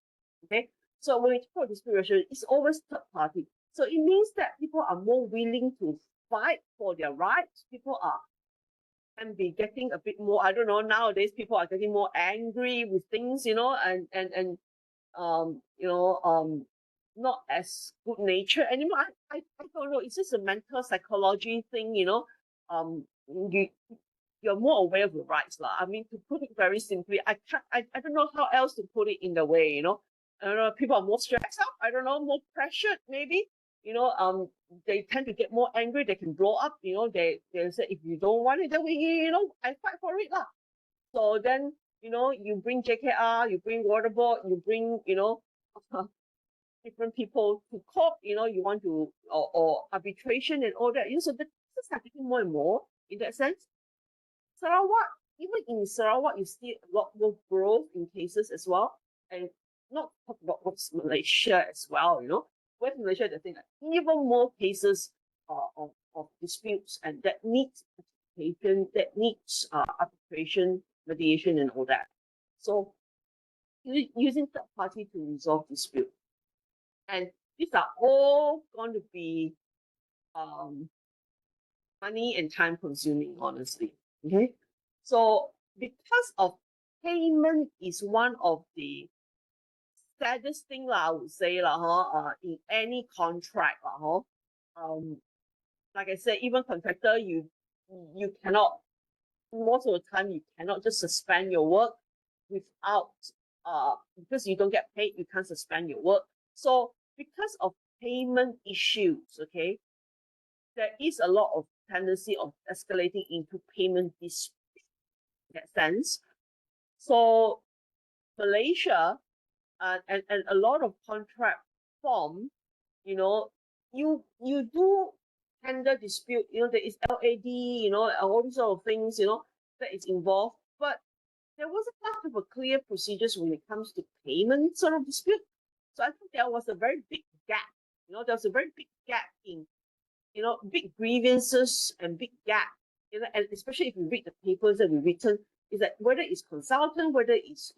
Okay. So when we talk about dispute resolution, it's always third party. So it means that people are more willing to fight for their rights. People can be getting a bit more, I don't know, nowadays people are getting more angry with things, you know, and not as good nature anymore. I don't know. It's just a mental psychology thing, you know. You you're more aware of your rights, lah. I mean, to put it very simply, I don't know how else to put it in the way, you know. I don't know, people are more stressed out, I don't know, more pressured maybe. You know, they tend to get more angry, they can blow up, you know, they say if you don't want it, then I fight for it, lah. So then, you know, you bring JKR, you bring water board, you bring, you know, different people to court, you know, you want to, or arbitration and all that. You know, so the cases are getting more and more in that sense. Sarawak, even in Sarawak, you see a lot more growth in cases as well. And not talk about West Malaysia as well, you know. West Malaysia, the thing, like, even more cases of disputes and that needs participation, that needs arbitration, mediation, and all that. So using third party to resolve dispute. And these are all going to be money and time consuming, honestly. Okay. So because of payment is one of the saddest thing lah, I would say lah, in any contract lah, like I said, even contractor, you cannot, most of the time you cannot just suspend your work without because you don't get paid, you can't suspend your work. So because of payment issues, okay, there is a lot of tendency of escalating into payment dispute in that sense. So Malaysia and a lot of contract form, you know, you do tender dispute, you know, there is LAD, you know, all these sort of things, you know, that is involved. But there wasn't much of a clear procedures when it comes to payment sort of dispute. So I think there was a very big gap. You know, there was a very big gap in, you know, big grievances and big gap. You know, and especially if you read the papers that we've written, is that whether it's consultant, whether it's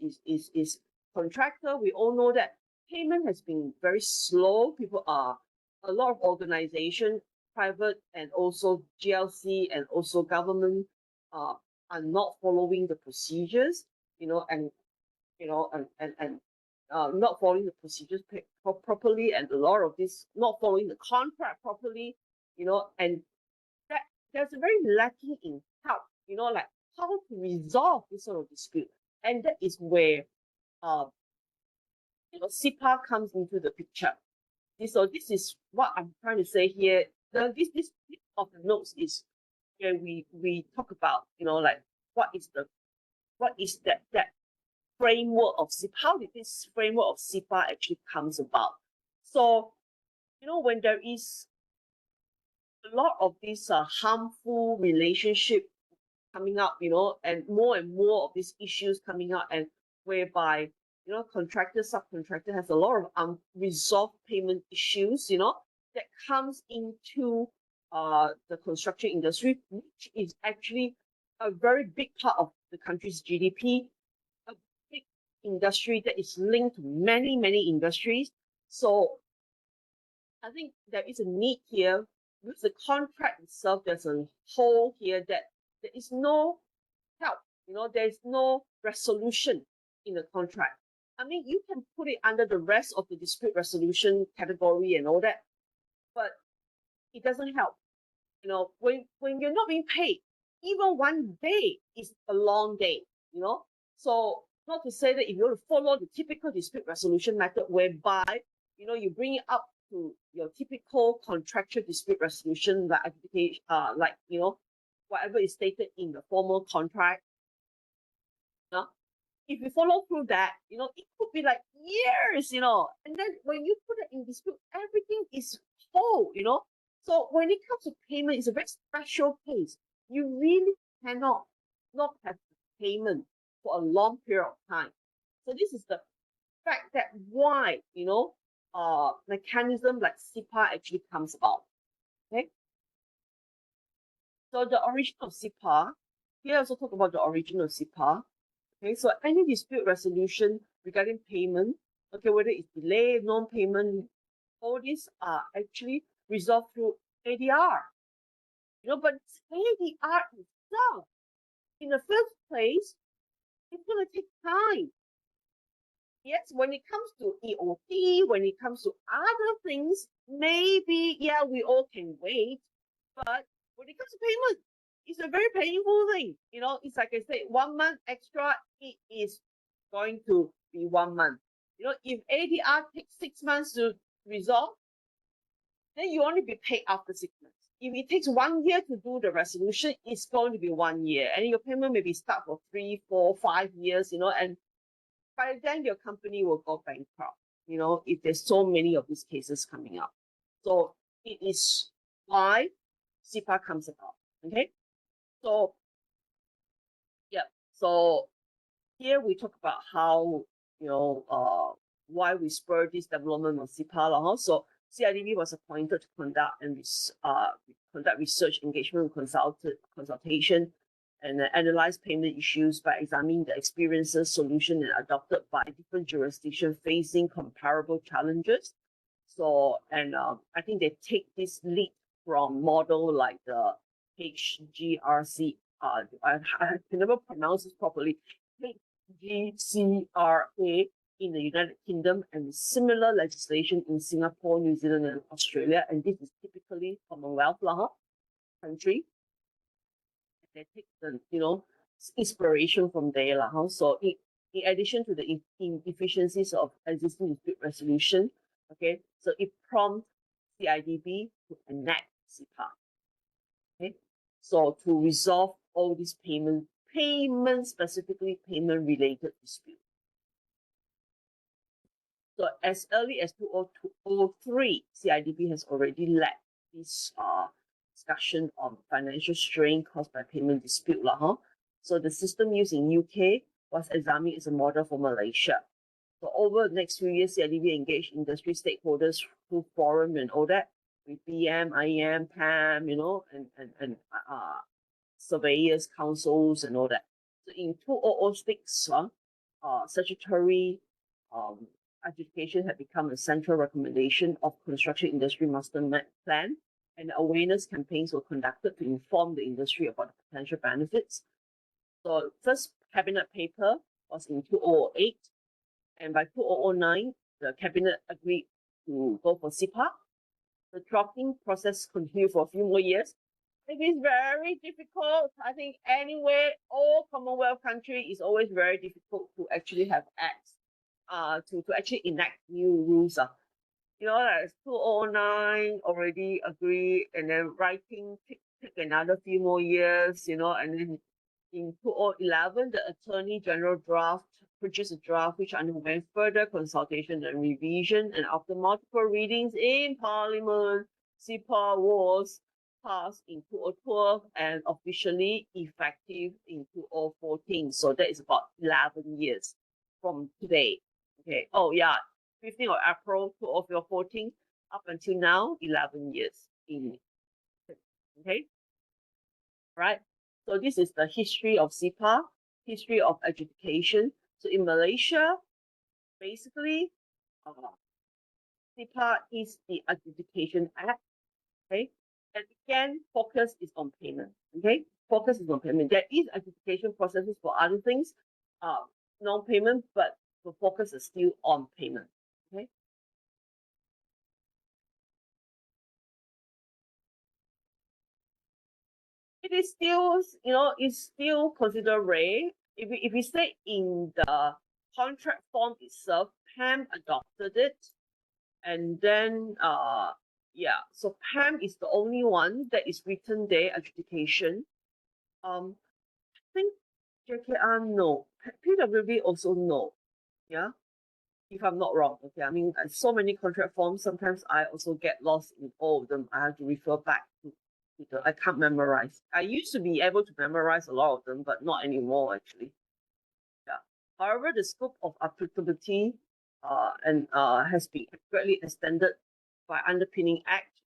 contractor, we all know that payment has been very slow. People are, a lot of organizations, private and also GLC and also government are not following the procedures, you know, and not following the procedures properly, and a lot of this not following the contract properly, you know, and that there's a very lacking in help, you know, like how to resolve this sort of dispute. And that is where you know, SIPA comes into the picture. So this is what I'm trying to say here. This of the notes is where we talk about, you know, like what is that framework of SIPA? How did this framework of SIPA actually comes about? So, you know, when there is a lot of this harmful relationship coming up, you know, and more of these issues coming up, and whereby, you know, contractor, subcontractor has a lot of unresolved payment issues, you know, that comes into the construction industry, which is actually a very big part of the country's GDP, a big industry that is linked to many industries. So I think there is a need here with the contract itself, there's a hole here that there is no help. There's no resolution in the contract. I mean, you can put it under the rest of the dispute resolution category and all that, but it doesn't help. When you're not being paid, even one day is a long day. So not to say that if you want to follow the typical dispute resolution method whereby you bring it up to your typical contractual dispute resolution whatever is stated in the formal contract. If you follow through that, it could be like years, and then when you put it in dispute, everything is whole. So when it comes to payment, it's a very special case. You really cannot not have payment for a long period of time. So this is the fact that why, mechanism like SIPA actually comes about. Okay. So the origin of SIPA, here I also talk about the origin of SIPA. Okay, so any dispute resolution regarding payment, okay, whether it's delay, non-payment, all these are actually resolved through ADR. But ADR itself, in the first place, it's going to take time. Yes, when it comes to EOT, when it comes to other things, maybe, yeah, we all can wait. But when it comes to payment, it's a very painful thing. It's like I said, 1 month extra, it is going to be 1 month. If ADR takes 6 months to resolve, then you only be paid after 6 months. If it takes 1 year to do the resolution, it's going to be 1 year. And your payment may be stuck for 3, 4, 5 years, and by then your company will go bankrupt, if there's so many of these cases coming up. So it is why SIPA comes about. Okay. So yeah. So here we talk about how why we spurred this development of SIPA. So CIDB was appointed to conduct research, engagement, consultation, and analyze payment issues by examining the experiences, solutions, and adopted by different jurisdictions facing comparable challenges. So, and I think they take this lead from model like the HGRC. I can never pronounce this properly. HGCRA in the United Kingdom, and similar legislation in Singapore, New Zealand, and Australia. And this is typically Commonwealth country. They take the inspiration from there. So in addition to the inefficiencies of existing dispute resolution, okay, so it prompts CIDB to enact SIPA. Okay, so to resolve all these specifically payment related disputes. So as early as 2003, CIDB has already led this discussion on financial strain caused by payment dispute. So the system used in UK was examined as a model for Malaysia. So over the next few years, CIDB engaged industry stakeholders through forum and all that, with BM, IEM, PAM, and surveyors, councils, and all that. So in 2006, statutory adjudication had become a central recommendation of construction industry master plan, and awareness campaigns were conducted to inform the industry about the potential benefits. So first cabinet paper was in 2008, and by 2009, the cabinet agreed to go for SIPA. The drafting process continued for a few more years. It is very difficult. I think anyway, all Commonwealth country is always very difficult to actually have acts, to actually enact new rules. Like 2009 already agreed, and then writing take another few more years, and then in 2011, the Attorney General produced a draft which underwent further consultation and revision, and after multiple readings in Parliament, SIPA was passed in 2012 and officially effective in 2014. So that is about 11 years from today. Okay. Oh yeah, 15th of April 2014 up until now, 11 years in. Okay. Right. So this is the history of SIPA, history of adjudication. So in Malaysia, basically, SIPA is the Adjudication Act. Okay. And again, focus is on payment. Okay, focus is on payment. There is adjudication processes for other things, non-payment, but the focus is still on payment. Okay. It is still, it's still considered rare. If we say in the contract form itself, PAM adopted it, and then so PAM is the only one that is written there, adjudication. I think JKR no, PWB also no, yeah, if I'm not wrong. Okay, I mean, so many contract forms, sometimes I also get lost in all of them. I have to refer back to I can't memorize. I used to be able to memorize a lot of them, but not anymore actually. Yeah. However, the scope of applicability has been greatly extended by Underpinning Act,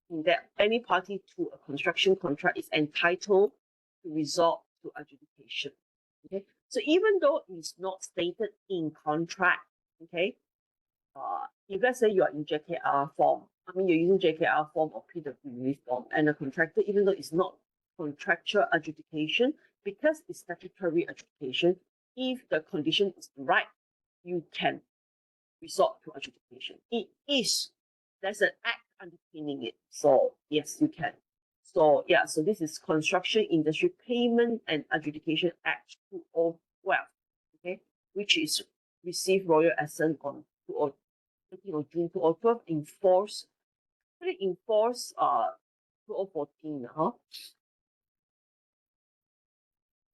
in that any party to a construction contract is entitled to resort to adjudication. Okay, so even though it's not stated in contract, okay, if let's say you are in JKR form, I mean you're using JKR form or PWB form, and a contractor, even though it's not contractual adjudication, because it's statutory adjudication, if the condition is right, you can resort to adjudication. It is, there's an act underpinning it. So yes, you can. So yeah, so this is Construction Industry Payment and Adjudication Act 2012, okay, which is received royal assent on 13th of June 2012, enforced 2014,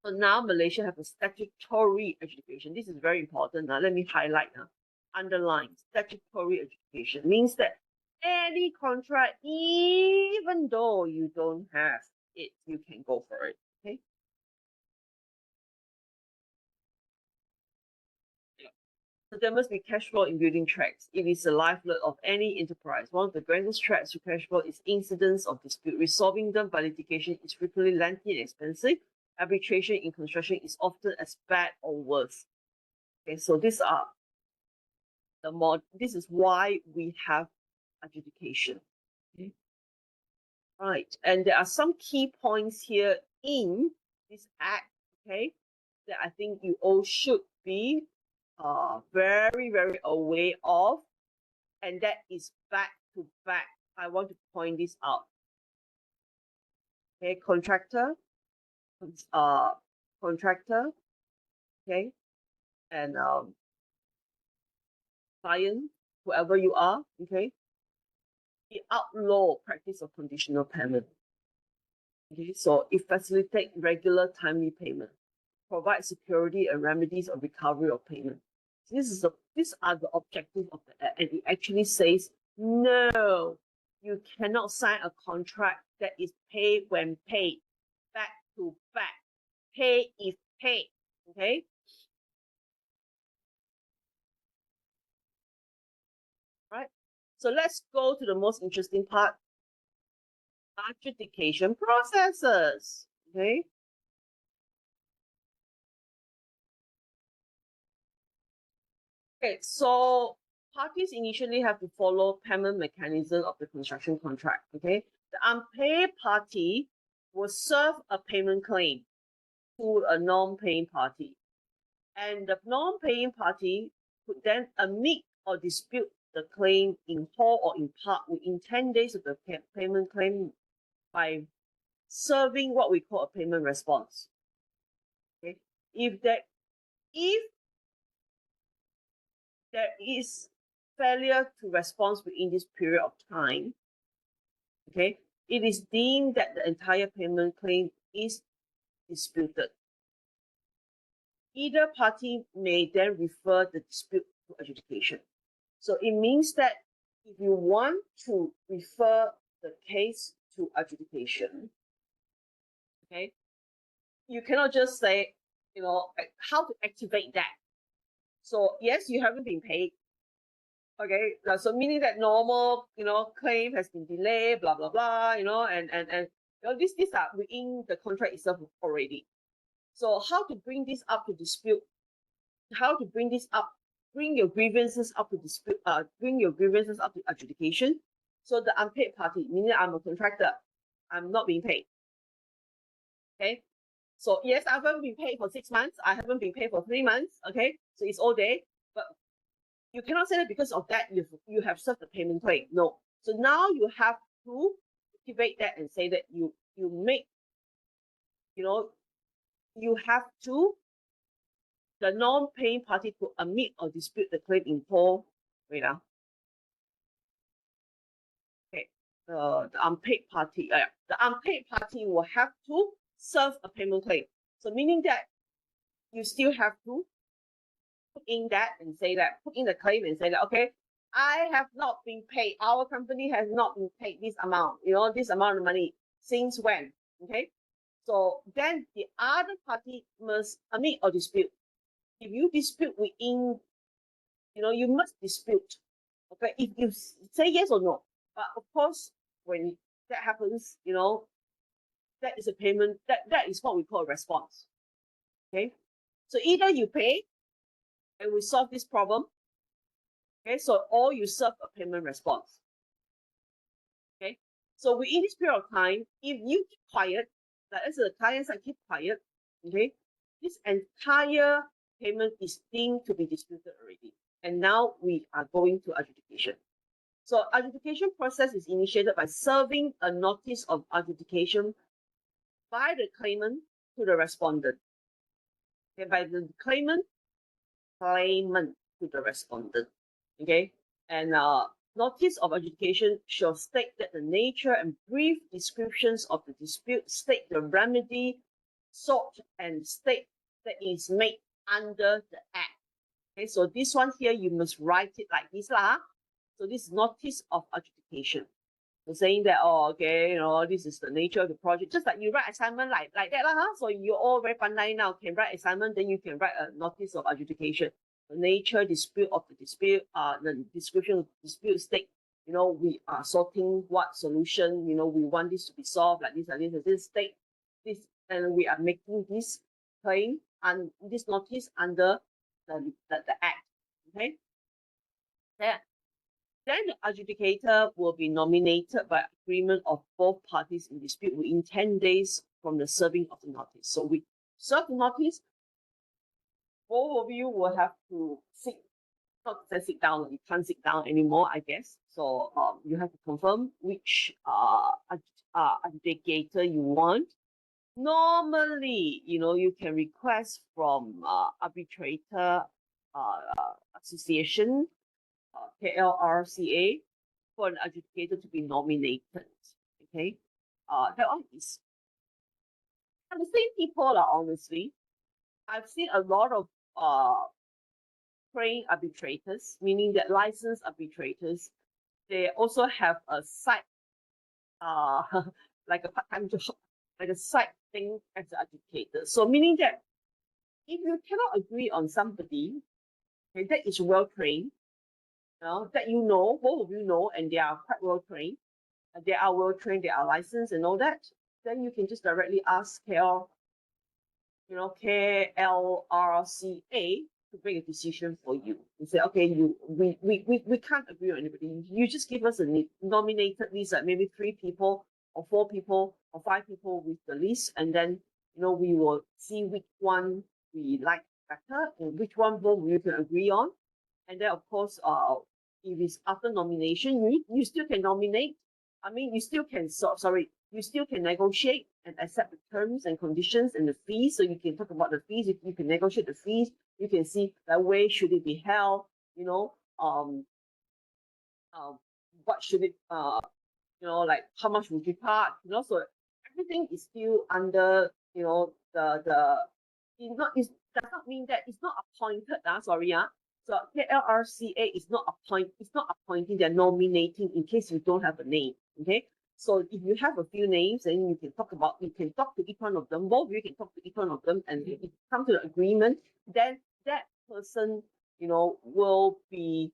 So now Malaysia have a statutory adjudication. This is very important. Now let me highlight underline statutory adjudication means that any contract, even though you don't have it, you can go for it. Okay. So there must be cash flow in building tracts. It is the lifeblood of any enterprise. One of the greatest threats to cash flow is incidents of dispute. Resolving them by litigation is frequently lengthy and expensive. Arbitration in construction is often as bad or worse. Okay, so these are this is why we have adjudication. Okay. Right, and there are some key points here in this act, okay, that I think you all should be very, very aware of, and that is back to back. I want to point this out. Okay, contractor, okay, and client, whoever you are, okay, it outlaw practice of conditional payment. Okay, so it facilitates regular timely payment, provide security and remedies of recovery of payment. These are the objectives of the act, and it actually says no, you cannot sign a contract that is pay when paid, back to back, pay if paid. Okay. Right. So let's go to the most interesting part: adjudication processes. Okay. Okay, so parties initially have to follow payment mechanism of the construction contract. Okay, the unpaid party will serve a payment claim to a non-paying party, and the non-paying party could then admit or dispute the claim in whole or in part within 10 days of the payment claim by serving what we call a payment response. Okay, if there is failure to respond within this period of time, okay, it is deemed that the entire payment claim is disputed. Either party may then refer the dispute to adjudication. So it means that if you want to refer the case to adjudication, okay, you cannot just say, how to activate that. So yes, you haven't been paid. Okay, so meaning that normal, claim has been delayed, blah blah blah, and these are within the contract itself already. So how to bring this up to dispute? How to bring this up? Bring your grievances up to dispute. Bring your grievances up to adjudication. So the unpaid party, meaning I'm a contractor, I'm not being paid. Okay. So yes, I haven't been paid for 6 months. I haven't been paid for 3 months. Okay. So it's all day. But you cannot say that because of that you have served the payment claim. No. So now you have to activate that and say that you make, you have to, the non-paying party, to admit or dispute the claim in full. Wait now. Okay. The unpaid party, will have to serve a payment claim. So meaning that you still have to put in that and say that, put in the claim and say that, okay, I have not been paid. Our company has not been paid this amount, this amount of money since when? Okay. So then the other party must admit or dispute. If you dispute within, you must dispute. Okay. If you say yes or no, but of course, when that happens, that is a payment, that is what we call a response. Okay. So either you pay and we solve this problem. Okay, so or you serve a payment response. Okay, so within this period of time, if you keep quiet, that is the client side keep quiet, okay, this entire payment is deemed to be disputed already. And now we are going to adjudication. So adjudication process is initiated by serving a notice of adjudication by the claimant to the respondent. Okay, by the claimant to the respondent. Okay, and notice of adjudication shall state that the nature and brief descriptions of the dispute, state the remedy sought, and state that it is made under the Act. Okay, so this one here, you must write it like this lah. So this is notice of adjudication. So saying that, oh, okay, this is the nature of the project. Just like you write assignment like that lah. So you're all very pandai now, can write assignment, then you can write a notice of adjudication. The nature, dispute of the dispute, the description of the dispute state, we are sorting what solution, we want this to be solved like this and this and this state, this, and we are making this claim and this notice under the Act. Okay. Then the adjudicator will be nominated by agreement of both parties in dispute within 10 days from the serving of the notice. So we serve the notice, both of you will have to not to sit down, you can't sit down anymore, I guess. So you have to confirm which adjudicator you want. Normally, you can request from arbitrator association, KLRCA, for an adjudicator to be nominated. Okay, that one is. And the same people are, honestly, I've seen a lot of trained arbitrators, meaning that licensed arbitrators. They also have a side, like a part-time job, like a side thing as an adjudicator. So meaning that if you cannot agree on somebody, okay, that is well trained, that both of you know, and they are quite well trained, they are well trained, they are licensed and all that, then you can just directly ask KLRCA to make a decision for you and say, okay, we can't agree on anybody. You just give us a nominated list, like maybe 3 people or 4 people or 5 people with the list, and then we will see which one we like better and which one both you can agree on. And then of course, if it's after nomination, you still can nominate. I mean, you still can you still can negotiate and accept the terms and conditions and the fees. So you can talk about the fees. You can negotiate the fees. You can see that way should it be held. What should it like how much would you charge? So everything is still under it does not mean that it's not appointed. So KLRCA is not appointing, they're nominating in case you don't have a name. Okay. So if you have a few names, then you can talk to each one of them, both of you can talk to each one of them, and if you come to an agreement, then that person, will be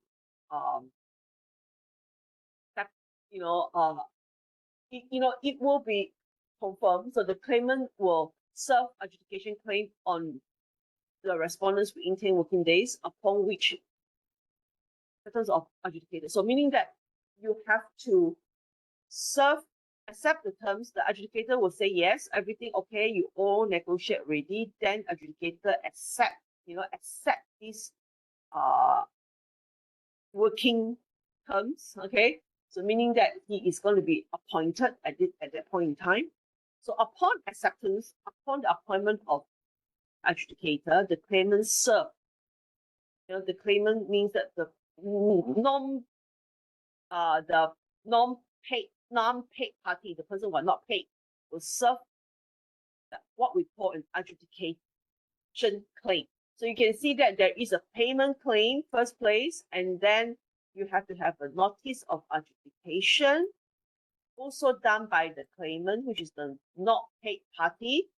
it will be confirmed. So the claimant will serve adjudication claim on the respondents within 10 working days, upon which terms of adjudicated. So meaning that you have to serve accept the terms, the adjudicator will say yes, everything okay, you all negotiate ready, then adjudicator accept these working terms, okay? So meaning that he is going to be appointed at that point in time. So upon acceptance, upon the appointment of adjudicator, the claimant serve. The claimant means that the non-paid party, the person who are not paid, will serve what we call an adjudication claim. So you can see that there is a payment claim first place, and then you have to have a notice of adjudication also done by the claimant, which is the not paid party,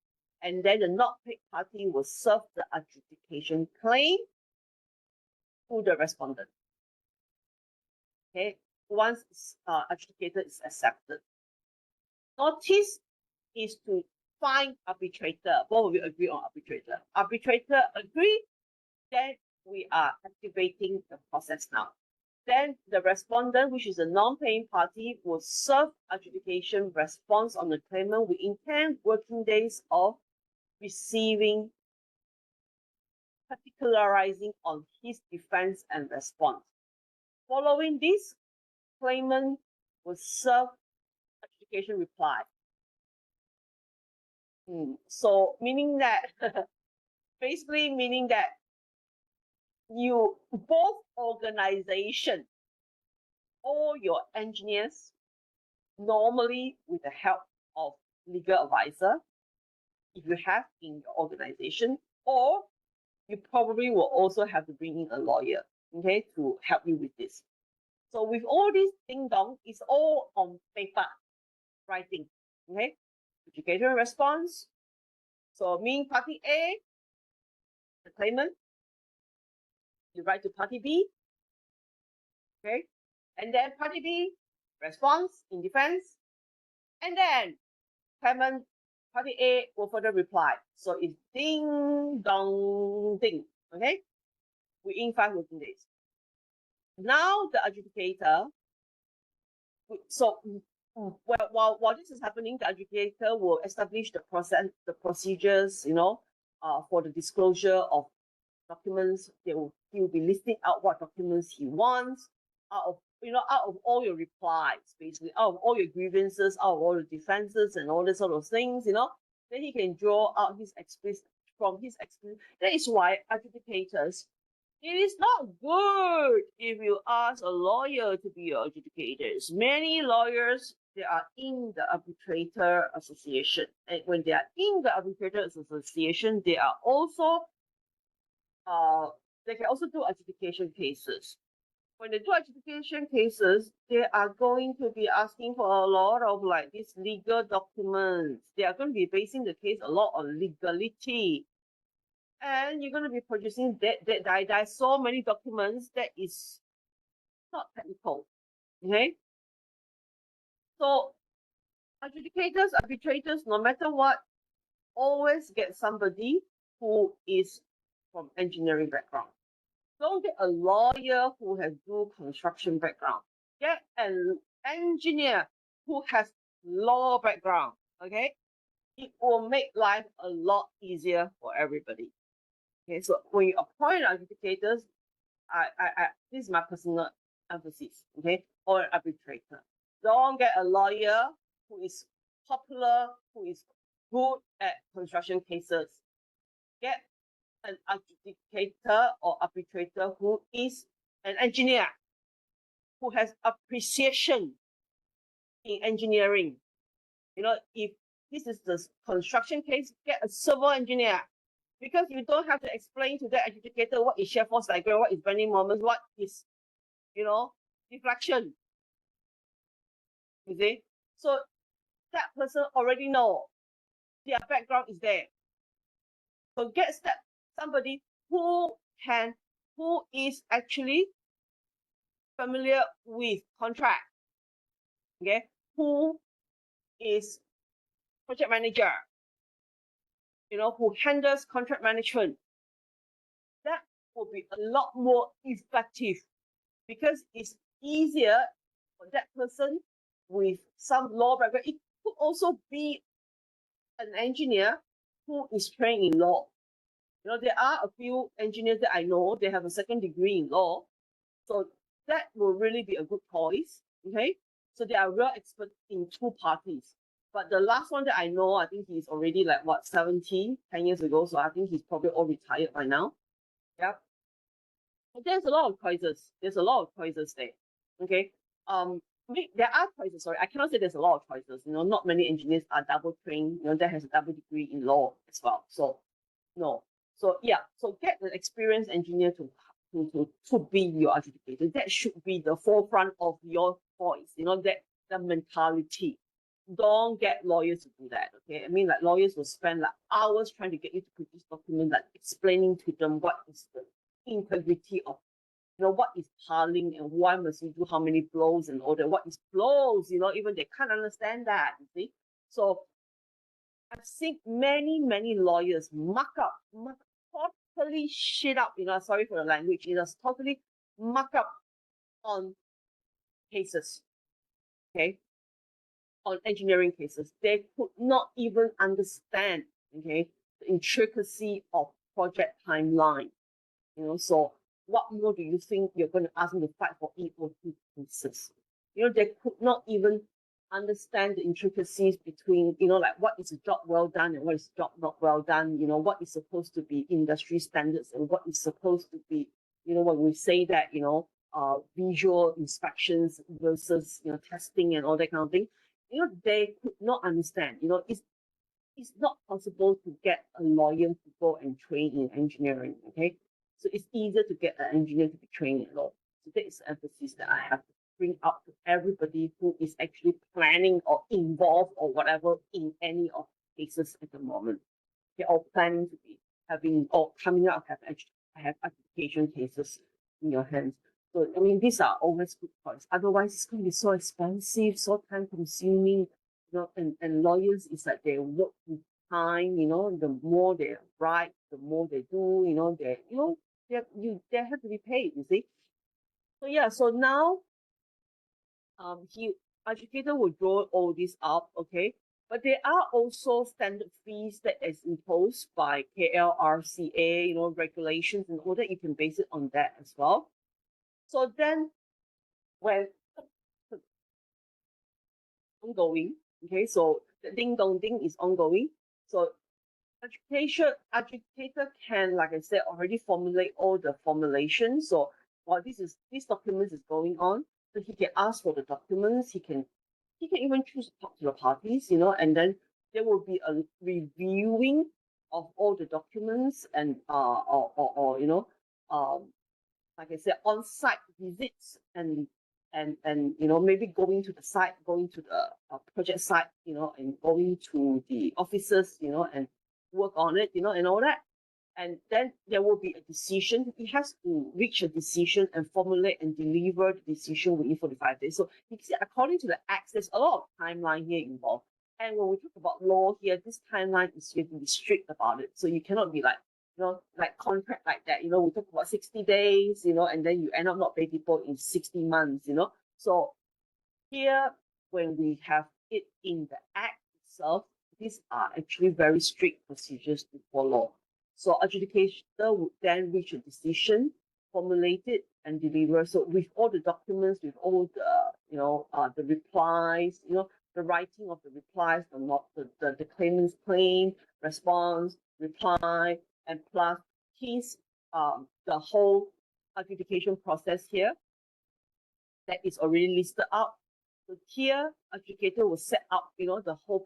and then the not paid party will serve the adjudication claim to the respondent. Okay, once adjudicator is accepted. Notice is to find arbitrator. Both of you agree on arbitrator. Arbitrator agree, then we are activating the process now. Then the respondent, which is a non-paying party, will serve adjudication response on the claimant within 10 working days of receiving, particularizing on his defense and response. Following this, claimant will serve adjudication reply. So meaning that, basically meaning that both organization, all your engineers, normally with the help of legal advisor, if you have in your organization, or you probably will also have to bring in a lawyer, okay, to help you with this. So with all these ding dong, it's all on paper writing, okay? Adjudication response. So meaning party A, the claimant, you write to party B, okay? And then party B, response in defense, and then claimant, party A will further reply. So it's ding dong ding, okay? Within 5 working days. Now the adjudicator, so while this is happening, the adjudicator will establish the process, the procedures, for the disclosure of documents. He will be listing out what documents he wants out of all your replies, basically, out of all your grievances, out of all the defenses and all this sort of things, then he can draw out his experience from his experience. That is why adjudicators, it is not good if you ask a lawyer to be your adjudicators. Many lawyers, they are in the arbitrator association, and when they are in the arbitrator association, they are also they can also do adjudication cases. When they do adjudication cases, they are going to be asking for a lot of these legal documents. They are going to be basing the case a lot on legality. And you're going to be producing so many documents that is not technical. Okay? So adjudicators, arbitrators, no matter what, always get somebody who is from engineering background. Don't get a lawyer who has do construction background. Get an engineer who has law background. Okay? It will make life a lot easier for everybody. Okay, so when you appoint adjudicators, this is my personal emphasis, okay, or an arbitrator. Don't get a lawyer who is popular, who is good at construction cases. Get an adjudicator or arbitrator who is an engineer, who has appreciation in engineering. If this is the construction case, get a civil engineer, because you don't have to explain to the adjudicator what is shear force diagram, what is bending moment, what is, deflection. You see? So that person already know their background is there. So get somebody who is actually familiar with contract, okay, who is project manager, who handles contract management. That will be a lot more effective, because it's easier for that person with some law background. It could also be an engineer who is trained in law. You know, there are a few engineers that I know, they have a second degree in law. So that will really be a good choice. Okay. So they are real experts in two parties. But the last one that I know, I think he's already like what, 70, 10 years ago. So I think he's probably all retired by now. Yeah. But there's a lot of choices. There's a lot of choices there. Okay. There are choices. Sorry, I cannot say there's a lot of choices. You know, not many engineers are double trained. You know, that has a double degree in law as well. So no. So yeah. So get an experienced engineer to be your adjudicator. That should be the forefront of your voice. You know, that the mentality. Don't get lawyers to do that. Okay. I mean, like lawyers will spend like hours trying to get you to produce documents, like explaining to them what is the integrity of, you know, what is piling and why must you do how many blows and all that. What is blows? You know, even they can't understand that. You see, so I've seen many lawyers muck totally shit up. You know, sorry for the language. It is totally muck up on cases. Okay, on engineering cases, they could not even understand. Okay, the intricacy of project timeline. You know, so what more do you think you're going to ask them to fight for EOT cases? You know, they could not even understand the intricacies between, you know, like what is a job well done and what is a job not well done, you know, what is supposed to be industry standards and what is supposed to be, you know, when we say that, you know, visual inspections versus, you know, testing and all that kind of thing, you know, they could not understand, you know, it's not possible to get a lawyer to go and train in engineering, okay? So it's easier to get an engineer to be trained in law. So that is the emphasis that I have to bring up to everybody who is actually planning or involved or whatever in any of the cases at the moment. They're all planning to be having or coming out have application cases in your hands. So I mean, these are always good points. Otherwise, it's going to be so expensive, so time consuming. You know, and lawyers is like they work with time. You know, the more they write, the more they do. You know, they have to be paid. You see. So yeah. So now, he educator will draw all this up. Okay. But there are also standard fees that is imposed by KLRCA, you know, regulations and all that. You can base it on that as well. So then when ongoing, okay, so the ding dong ding is ongoing. So educator can, like I said, already formulate all the formulations. So while this document is going on, so he can ask for the documents, he can even choose to talk to the parties, you know, and then there will be a reviewing of all the documents and or you know, like I said, on-site visits and you know, maybe going to the site, going to the project site, you know, and going to the offices, you know, and work on it, you know, and all that. And then there will be a decision. He has to reach a decision and formulate and deliver the decision within 45 days. So you see, according to the Acts, there's a lot of timeline here involved. And when we talk about law here, this timeline is you have to be strict about it. So you cannot be like, you know, like contract like that. You know, we talk about 60 days, you know, and then you end up not paying people in 60 months, you know. So here, when we have it in the Act itself, these are actually very strict procedures to follow. So adjudicator would then reach a decision, formulate it, and deliver. So with all the documents, with all the, you know, the replies, you know, the writing of the replies, the claimant's claim, response, reply, and plus his the whole adjudication process here that is already listed out. So here, adjudicator will set up, you know, the whole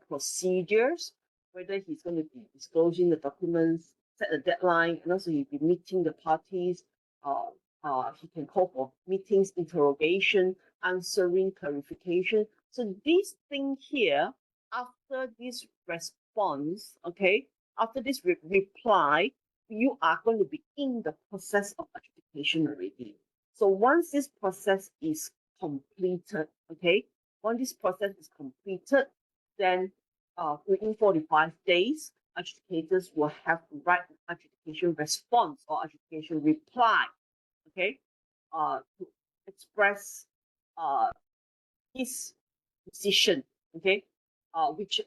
procedures, whether he's going to be disclosing the documents, set a deadline, and also he'll be meeting the parties. He can call for meetings, interrogation, answering, clarification. So this thing here, after this response, okay, after this reply, you are going to be in the process of adjudication already. So once this process is completed, okay, once this process is completed, then within 45 days, adjudicators will have to write an adjudication response or adjudication reply, okay, to express his decision, okay, which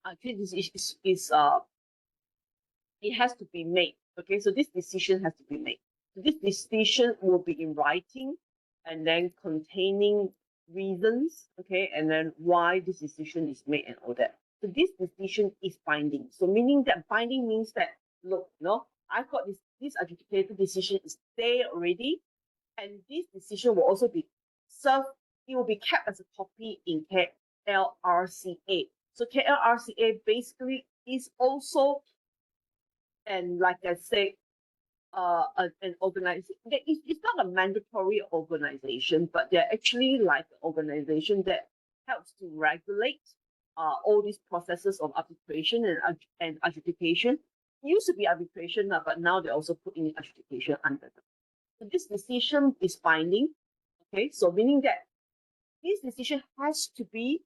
I think is it has to be made. Okay, so this decision has to be made. So this decision will be in writing and then containing reasons, okay, and then why this decision is made and all that. So this decision is binding. So meaning that binding means that, look, I've got this adjudicated decision is there already, and this decision will also be served, it will be kept as a copy in KLRCA. So KLRCA basically is also, and like I say, an organization. It's not a mandatory organization, but they're actually like an organization that helps to regulate all these processes of arbitration and adjudication. It used to be arbitration, but now they're also putting adjudication under them. So this decision is binding. Okay, so meaning that this decision has to be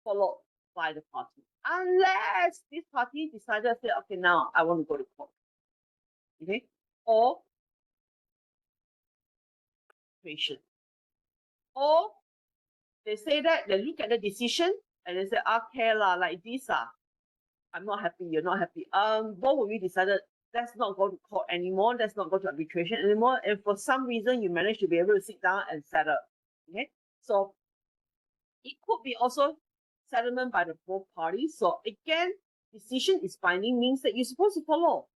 followed by the party, unless this party decided to say, okay, now I want to go to court. Okay, or arbitration. Or they say that they look at the decision and they say, okay, like this, I'm not happy, you're not happy. What will we decided? Let's not go to court anymore, let's not go to arbitration anymore. And for some reason you manage to be able to sit down and settle. Okay, so it could be also settlement by the both parties. So again, decision is binding means that you're supposed to follow.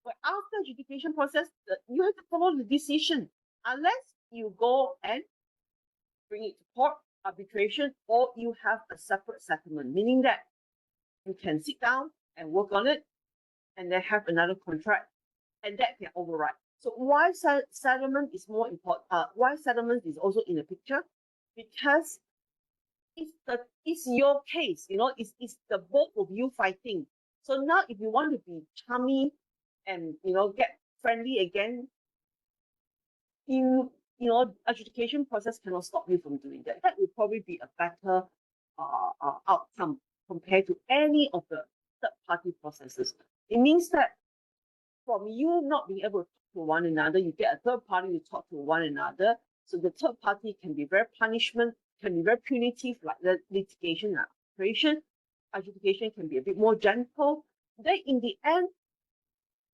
But after adjudication process, you have to follow the decision, unless you go and bring it to court, arbitration, or you have a separate settlement, meaning that you can sit down and work on it and then have another contract, and that can override. So why settlement is more important? Why settlement is also in the picture? Because it's your case, it's the both of you fighting. So now if you want to be chummy and get friendly again, adjudication process cannot stop you from doing that. That would probably be a better outcome compared to any of the third-party processes. It means that from you not being able to talk to one another, you get a third party to talk to one another. So the third party can be very punitive, like the litigation and arbitration. Adjudication can be a bit more gentle. Then in the end,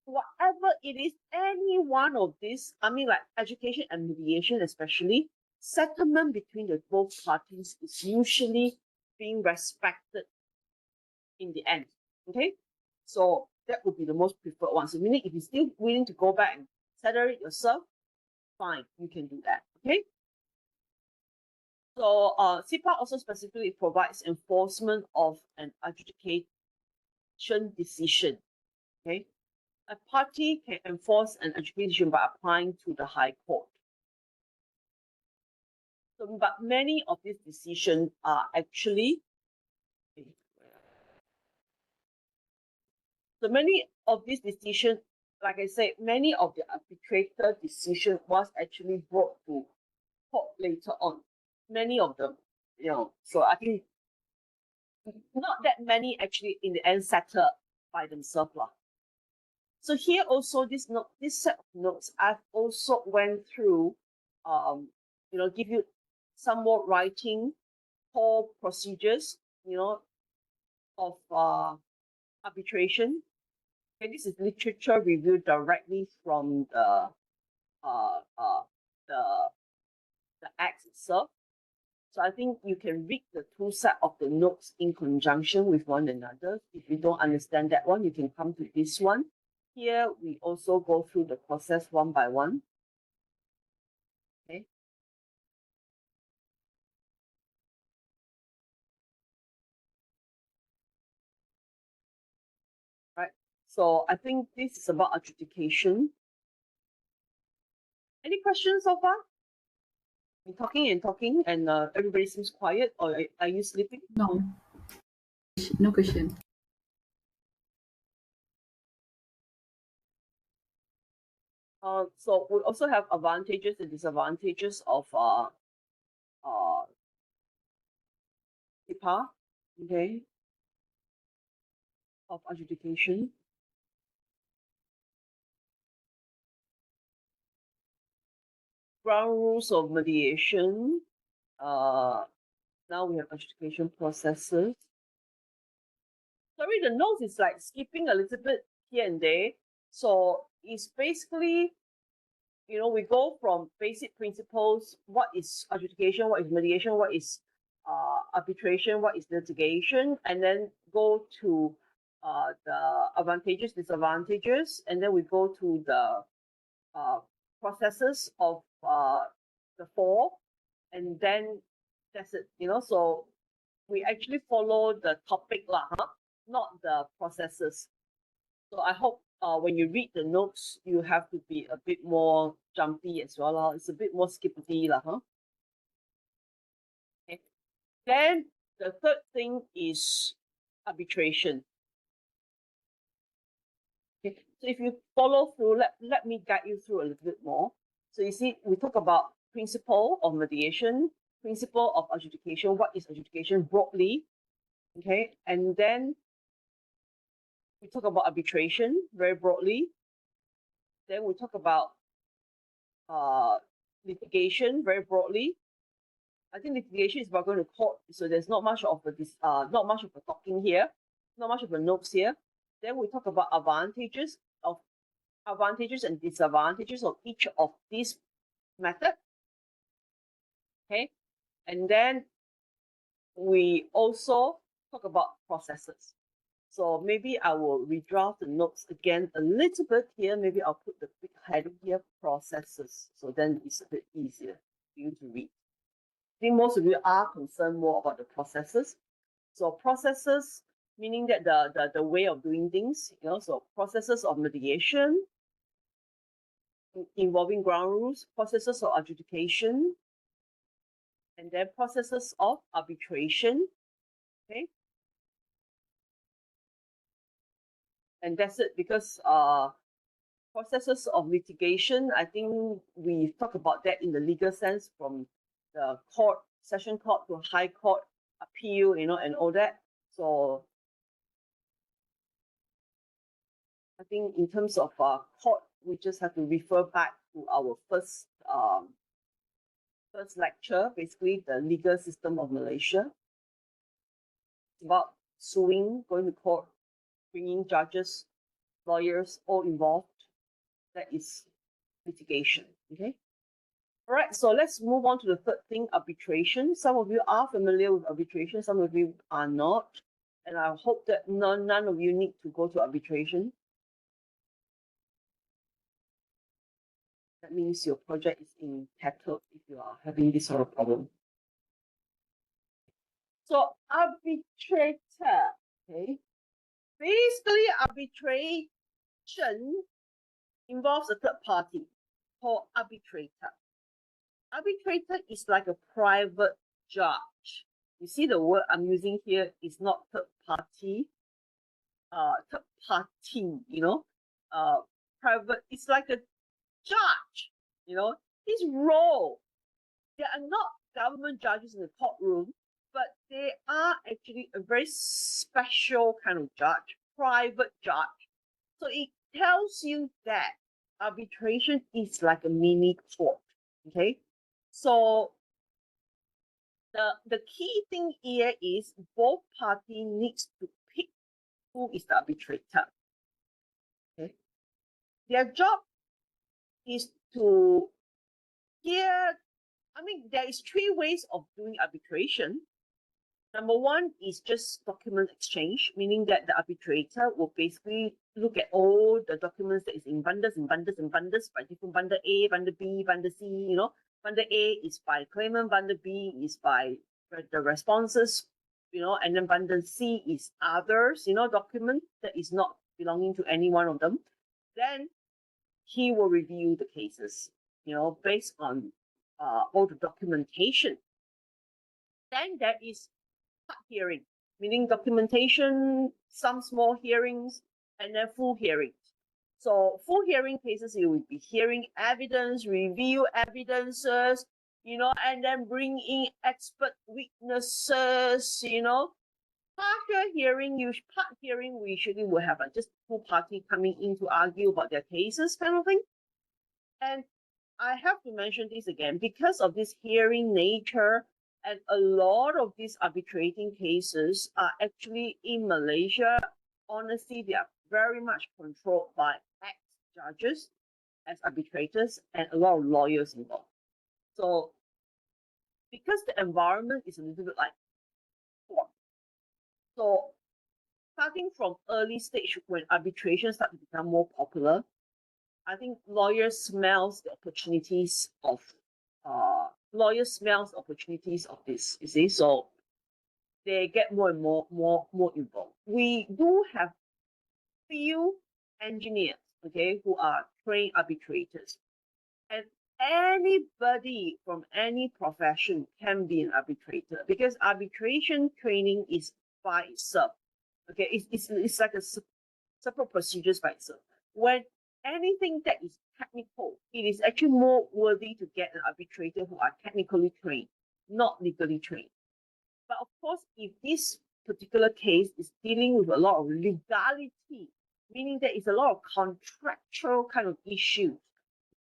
whatever it is, any one of these, like education and mediation especially, settlement between the both parties is usually being respected in the end. Okay, so that would be the most preferred one. So meaning if you're still willing to go back and settle it yourself, fine, you can do that. Okay. So CIPA also specifically provides enforcement of an adjudication decision. Okay. A party can enforce an adjudication by applying to the High Court. So, but many of these decisions are actually, so many of these decisions, like I said, many of the arbitrator decision was actually brought to court later on. Many of them, so I think not that many actually in the end settled by themselves. So here also this set of notes I've also went through, give you some more writing core procedures, of arbitration. Okay, this is literature reviewed directly from the act itself. So I think you can read the two set of the notes in conjunction with one another. If you don't understand that one, you can come to this one. Here, we also go through the process one by one. Okay. Right. So I think this is about adjudication. Any questions so far? I'm talking and talking, and everybody seems quiet, or are you sleeping? No. No question. So we also have advantages and disadvantages of CIPA, okay, of adjudication. ground rules of mediation. Now we have adjudication processes. Sorry, the notes is like skipping a little bit here and there. So it's basically, you know, we go from basic principles, what is adjudication, what is mediation, what is arbitration, what is litigation, and then go to the advantages, disadvantages, and then we go to the processes of the four, and then that's it, you know. So we actually follow the topic lah, huh? Not the processes. So I hope when you read the notes, you have to be a bit more jumpy as well. It's a bit more skippity lah, huh? Okay. Then the third thing is arbitration. Okay. So if you follow through, let me guide you through a little bit more. So you see, we talk about principle of mediation, principle of adjudication. What is adjudication broadly? Okay, and then we talk about arbitration very broadly. Then we talk about litigation very broadly. I think litigation is about going to court, so there's not much of a talking here, not much of a notes here. Then we talk about advantages and disadvantages of each of these methods. Okay, and then we also talk about processes. So maybe I will redraft the notes again a little bit here. Maybe I'll put the big heading here, processes. So then it's a bit easier for you to read. I think most of you are concerned more about the processes. So processes, meaning that the way of doing things, you know, so processes of mediation involving ground rules, processes of adjudication, and then processes of arbitration. Okay. And that's it, because processes of litigation, I think we talk about that in the legal sense, from the court, session court to high court, appeal, you know, and all that. So I think in terms of court, we just have to refer back to our first lecture, basically the legal system of Malaysia. It's about suing, going to court, bringing judges, lawyers, all involved. That is litigation. Okay. All right. So let's move on to the third thing, arbitration. Some of you are familiar with arbitration. Some of you are not. And I hope that none of you need to go to arbitration. That means your project is entitled if you are having this sort of problem. So arbitrator, okay. Basically, arbitration involves a third party called arbitrator. Arbitrator is like a private judge. You see the word I'm using here is not third party, you know, private. It's like a judge, you know. His role, there are not government judges in the courtroom, but they are actually a very special kind of judge, private judge. So it tells you that arbitration is like a mini court. Okay, so the key thing here is both parties needs to pick who is the arbitrator. Okay, their job is to hear. I mean, there is three ways of doing arbitration. Number one is just document exchange, meaning that the arbitrator will basically look at all the documents that is in bundles by different bundle A, bundle B, bundle C, you know. Bundle A is by claimant, bundle B is by the responses, you know, and then bundle C is others, you know, document that is not belonging to any one of them. Then he will review the cases, you know, based on all the documentation. Then there is part hearing, meaning documentation, some small hearings, and then full hearings. So full hearing cases, you will be hearing evidence, review evidences, you know, and then bring in expert witnesses, you know. Part hearing, we usually will have just two parties coming in to argue about their cases, kind of thing. And I have to mention this again because of this hearing nature, and a lot of these arbitrating cases are actually in Malaysia. Honestly, they are very much controlled by ex-judges as arbitrators and a lot of lawyers involved. So because the environment is a little bit like court, so starting from early stage when arbitration started to become more popular, I think lawyers smells the opportunities of this, you see, so they get more and more involved. We do have few engineers, okay, who are trained arbitrators, and anybody from any profession can be an arbitrator because arbitration training is by itself, okay, it's like a separate procedures by itself. When anything that is technical, it is actually more worthy to get an arbitrator who are technically trained, not legally trained. But of course, if this particular case is dealing with a lot of legality, meaning there is a lot of contractual kind of issues,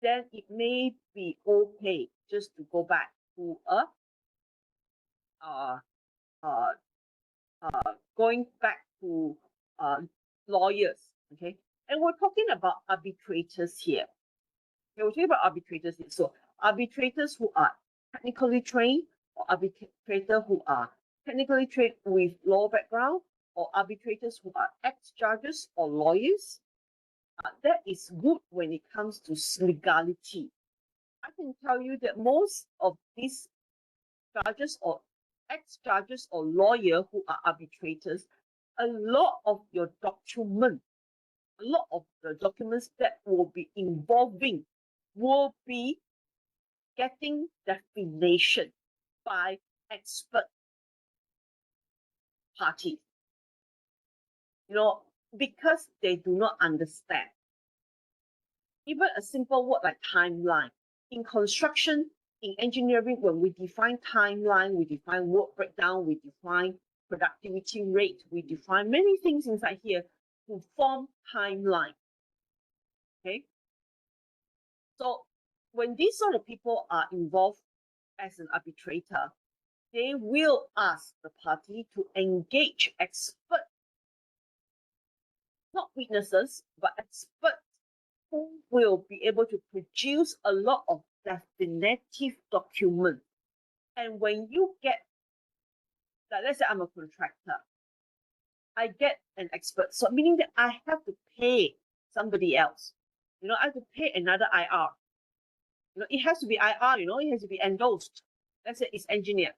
then it may be okay just to go back to a uh, uh, going back to lawyers, okay? And we're talking about arbitrators here. Okay, we're talking about arbitrators here. So arbitrators who are technically trained, or arbitrators who are technically trained with law background, or arbitrators who are ex-judges or lawyers. That is good when it comes to legality. I can tell you that most of these judges or ex-judges or lawyer who are arbitrators, a lot of your documents, a lot of the documents that will be involving will be getting definition by expert parties. You know, because they do not understand. Even a simple word like timeline. In construction, in engineering, when we define timeline, we define work breakdown, we define productivity rate, we define many things inside here to form timeline. Okay. So when these sort of people are involved as an arbitrator, they will ask the party to engage experts, not witnesses, but experts who will be able to produce a lot of definitive documents. And when you get, like, let's say I'm a contractor, I get an expert, so meaning that I have to pay somebody else. You know, I have to pay another IR. You know, it has to be IR, you know, it has to be endorsed. Let's say it's engineer,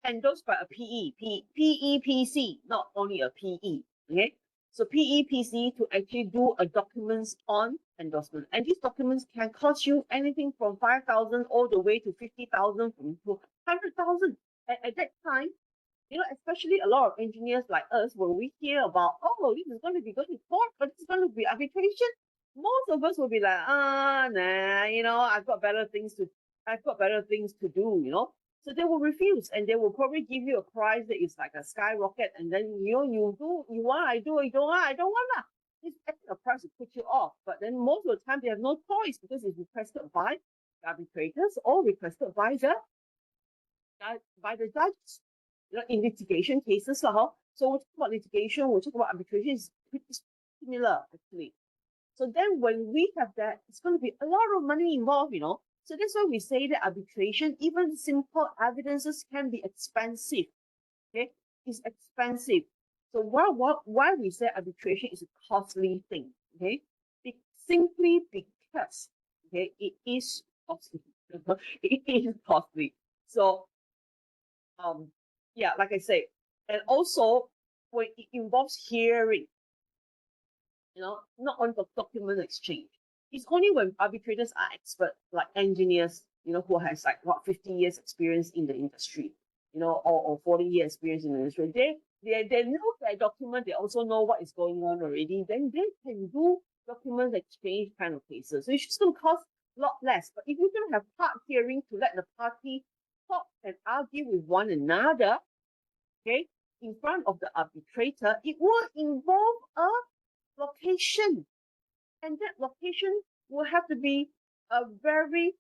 endorsed by a PEPC, not only a PE. Okay, so PEPC to actually do a documents on endorsement, and these documents can cost you anything from 5,000 all the way to 50,000 from 100,000. At that time, you know, especially a lot of engineers like us, when we hear about, oh, this is going to be going to court, but this is going to be arbitration, most of us will be like, nah, you know, I've got better things to do, you know. So they will refuse, and they will probably give you a price that is like a skyrocket, and then you know, you want, I do, you don't want, I don't want lah. It's actually a price to put you off, but then most of the time they have no choice because it's requested by the arbitrators or requested by the judges. You know, in litigation cases, so we'll talk about litigation, we'll talk about arbitration, is pretty similar actually. So then when we have that, it's going to be a lot of money involved, you know. So that's why we say that arbitration, even simple evidences, can be expensive. Okay, it's expensive. So why we say arbitration is a costly thing? Okay, simply because, okay, it is costly. It is costly. So yeah, like I say, and also when it involves hearing, you know, not on the document exchange. It's only when arbitrators are expert, like engineers, you know, who has like what 50 years experience in the industry, you know, or 40 years experience in the industry. They know their document, they also know what is going on already. Then they can do document exchange kind of cases. So it's just going to cost a lot less. But if you're going to have part hearing to let the party talk and argue with one another, okay, in front of the arbitrator, it will involve a location, and that location will have to be a very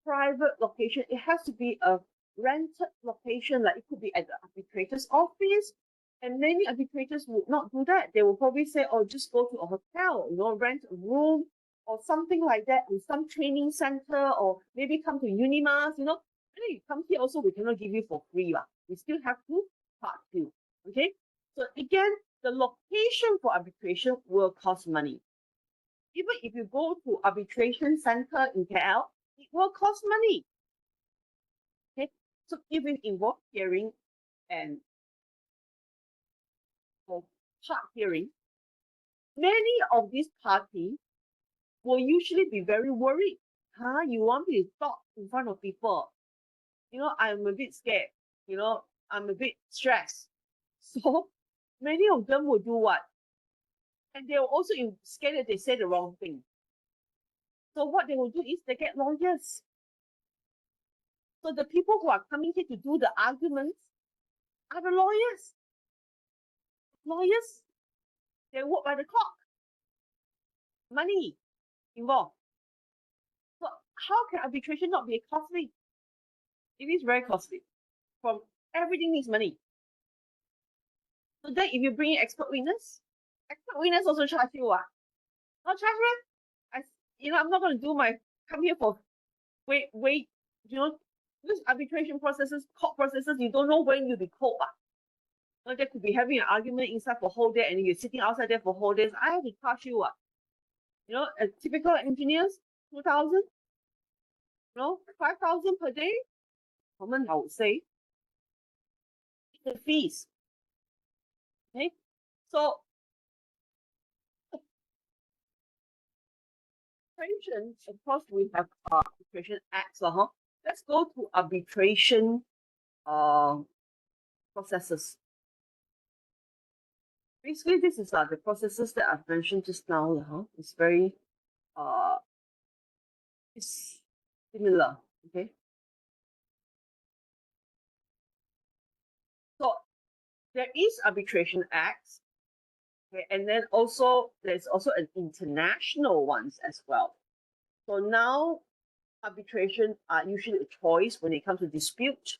private location. It has to be a rented location, like it could be at the arbitrator's office. And many arbitrators would not do that. They will probably say, oh, just go to a hotel, rent a room or something like that in some training center, or maybe come to Unimas, Hey, you come here also, we cannot give you for free. We still have to charge you. Okay? So again, the location for arbitration will cost money. Even if you go to arbitration center in KL, it will cost money. Okay? So if it involves hearing and part hearing, many of these parties will usually be very worried. You want me to talk in front of people? I'm a bit scared. I'm a bit stressed. So many of them will do what? And they will also scared that they say the wrong thing. So what they will do is they get lawyers. So the people who are coming here to do the arguments are the lawyers. Lawyers, they work by the clock. Money involved. So how can arbitration not be costly? It is very costly. From everything needs money. So then if you bring in expert witness also charge you. Not charge me? I'm not going to come here for wait, this arbitration processes, court processes, you don't know when you'll be called. They could be having an argument inside for a whole day and you're sitting outside there for whole days. I have to charge you. A typical engineers, 2,000, 5,000 per day. Common, I would say. The fees. Okay, so arbitration, of course, we have arbitration acts. Let's go to arbitration processes. Basically, this is the processes that I've mentioned just now. It's very it's similar. Okay. So there is arbitration acts. Okay, and then there's also an international ones as well. So now arbitration are usually a choice when it comes to dispute.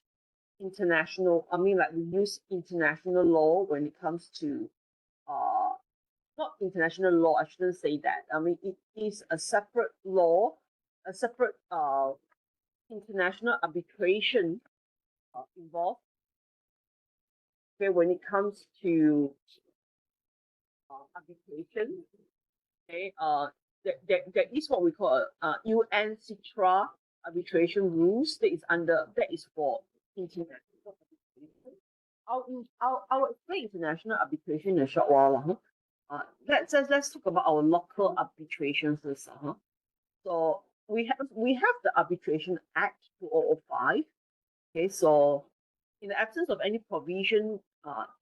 International, we use international law when it comes to not international law, I shouldn't say that. It is a separate law, a separate international arbitration involved. Okay, when it comes to arbitration, okay, there is what we call UN CITRA arbitration rules that is for international arbitration. I'll explain international arbitration in a short while. Let's talk about our local arbitration first. So we have the Arbitration Act 2005. Okay, so in the absence of any provision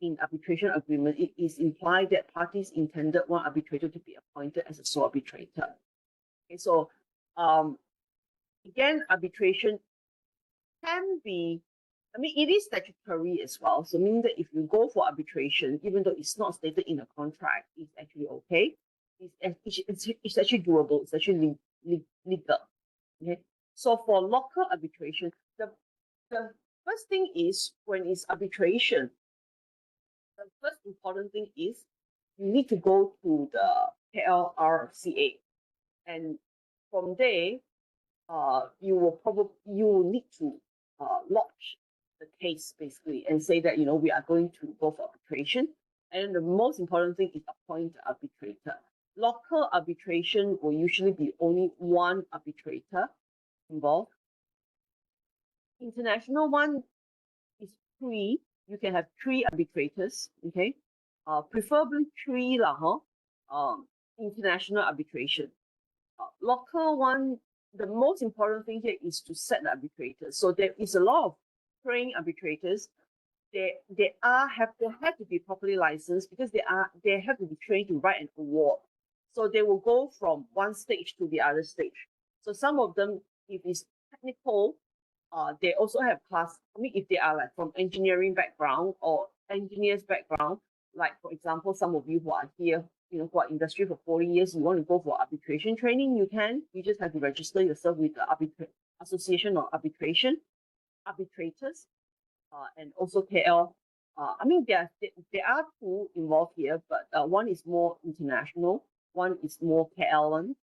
in arbitration agreement, it is implied that parties intended one arbitrator to be appointed as a sole arbitrator. Okay, so again, arbitration can be, it is statutory as well. So meaning that if you go for arbitration, even though it's not stated in a contract, it's actually okay. It's actually doable. It's actually legal. Okay. So for local arbitration, the first thing is when it's arbitration, the first important thing is you need to go to the KLRCA, and from there, you will need to lodge the case basically and say that we are going to go for arbitration. And the most important thing is appoint the arbitrator. Local arbitration will usually be only one arbitrator involved. International one is 3. You can have 3 arbitrators. Okay, preferably 3 international arbitration. Local one, the most important thing here is to set the arbitrators. So there is a lot of trained arbitrators. They have to be properly licensed because they have to be trained to write an award. So they will go from one stage to the other stage. So some of them, if it's technical, they also have class. If they are like from engineering background or engineers background, like for example, some of you who are here, for industry for 40 years, you want to go for arbitration training, you can. You just have to register yourself with the Association of Arbitrators, and also KL. I mean, there are two involved here, but one is more international, one is more KL1,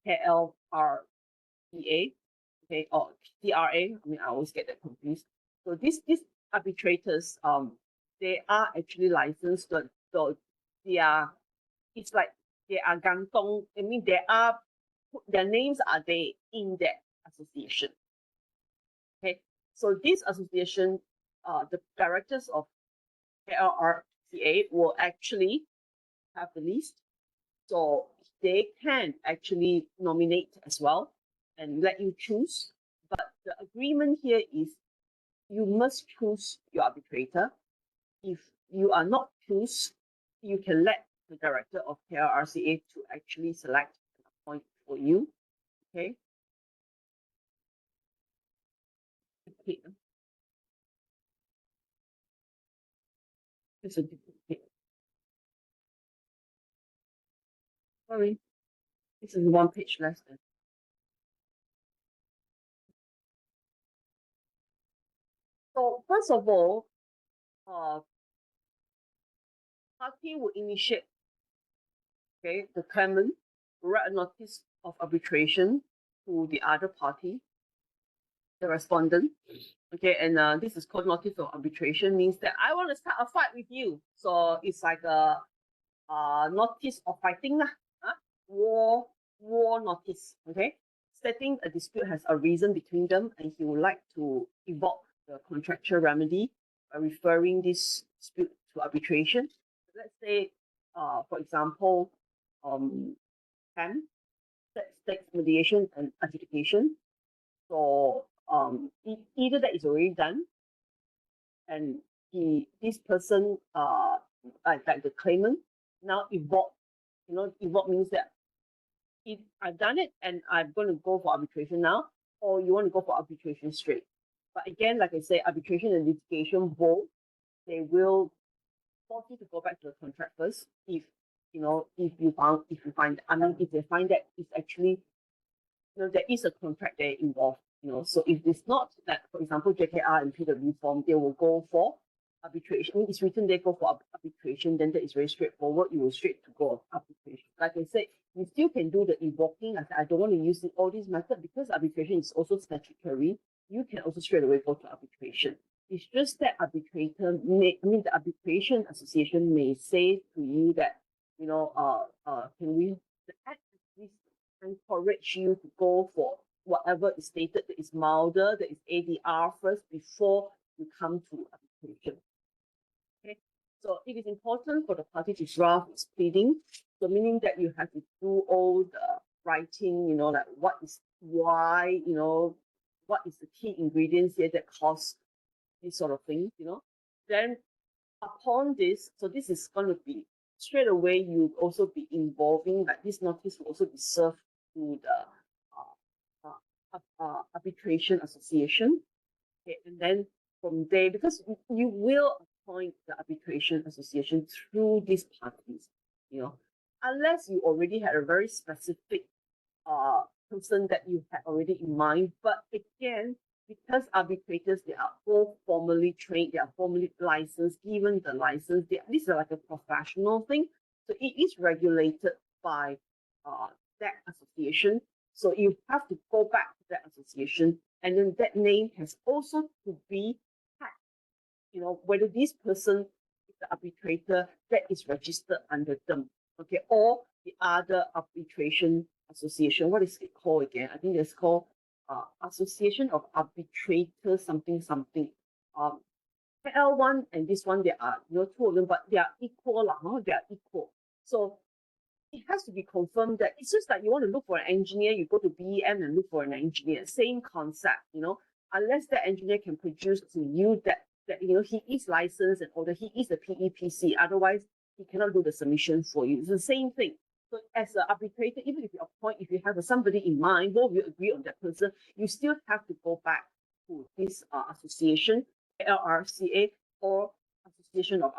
KLRCA, okay, or CRA. I mean, I always get that confused. So these arbitrators, they are actually licensed, so they are, it's like they are gangtong. I mean, their names are there in that association. Okay, so this association, the directors of KLRCA will actually have the list, so they can actually nominate as well and let you choose. But the agreement here is you must choose your arbitrator. If you are not choose, you can let the director of KLRCA to actually select an appoint for you. Okay. It's a duplicate. Sorry, this is one page less than. So first of all, party will initiate, okay, the claimant will write a notice of arbitration to the other party, the respondent. Okay, and this is called notice of arbitration, means that I want to start a fight with you. So it's like a notice of fighting lah, war notice. Okay, stating a dispute has arisen between them, and he would like to evoke the contractual remedy by referring this dispute to arbitration. Let's say, for example, PAM, sex mediation and adjudication. So either that is already done, and this person, like the claimant, now evoke. Evoke means that if I've done it and I'm going to go for arbitration now, or you want to go for arbitration straight. But again, like I say, arbitration and litigation both, they will force you to go back to the contract first if you find, I mean, if they find that it's actually, there is a contract there involved. So if it's not that, for example, JKR and PW form, they will go for arbitration. I mean, it's written there, go for arbitration, then that is very straightforward. You will straight to go arbitration. Like I said, you still can do the invoking. I don't want to use all these methods because arbitration is also statutory. You can also straight away go to arbitration. It's just that the arbitration association may say to you that, can we, the act at least encourage you to go for whatever is stated that is milder, that is ADR first before you come to arbitration. Okay, so it is important for the party to draft its pleading. So meaning that you have to do all the writing, like what is why, what is the key ingredients here that cause this sort of thing, Then upon this, so this is going to be straight away, you also be involving, like this notice will also be served to the arbitration association. Okay, and then from there, because you will appoint the arbitration association through these parties, unless you already had a very specific person that you had already in mind. But again, because arbitrators, they are all formally trained, they are formally licensed, given the license, this is like a professional thing. So it is regulated by that association. So you have to go back to that association, and then that name has also to be tagged, whether this person is the arbitrator that is registered under them, okay, or the other arbitration association. What is it called again? I think it's called Association of Arbitrators something. KL1 and this one, there are two of them, but they are equal. They are equal. So it has to be confirmed that it's just like you want to look for an engineer, you go to BEM and look for an engineer. Same concept, unless that engineer can produce to you that he is licensed and or that he is a PEPC, otherwise he cannot do the submission for you. It's the same thing. So as an arbitrator, even if you appoint, if you have somebody in mind, both of you agree on that person, you still have to go back to this association, LRCA or Association of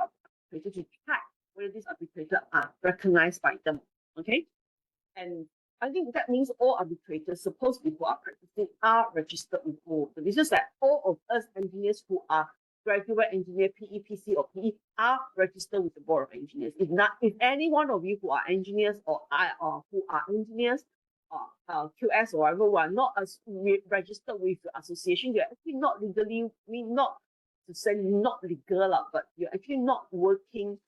Arbitrators, to check whether these arbitrators are recognized by them. Okay, and I think that means all arbitrators supposedly who are practicing are registered with both. So this is that all of us engineers who are graduate engineer, PE, PC, or PE are registered with the Board of Engineers. If any one of you who are engineers or who are engineers, QS or whatever, who are not as registered with the association, you're actually not legally, not to say not legal, but you're actually not working.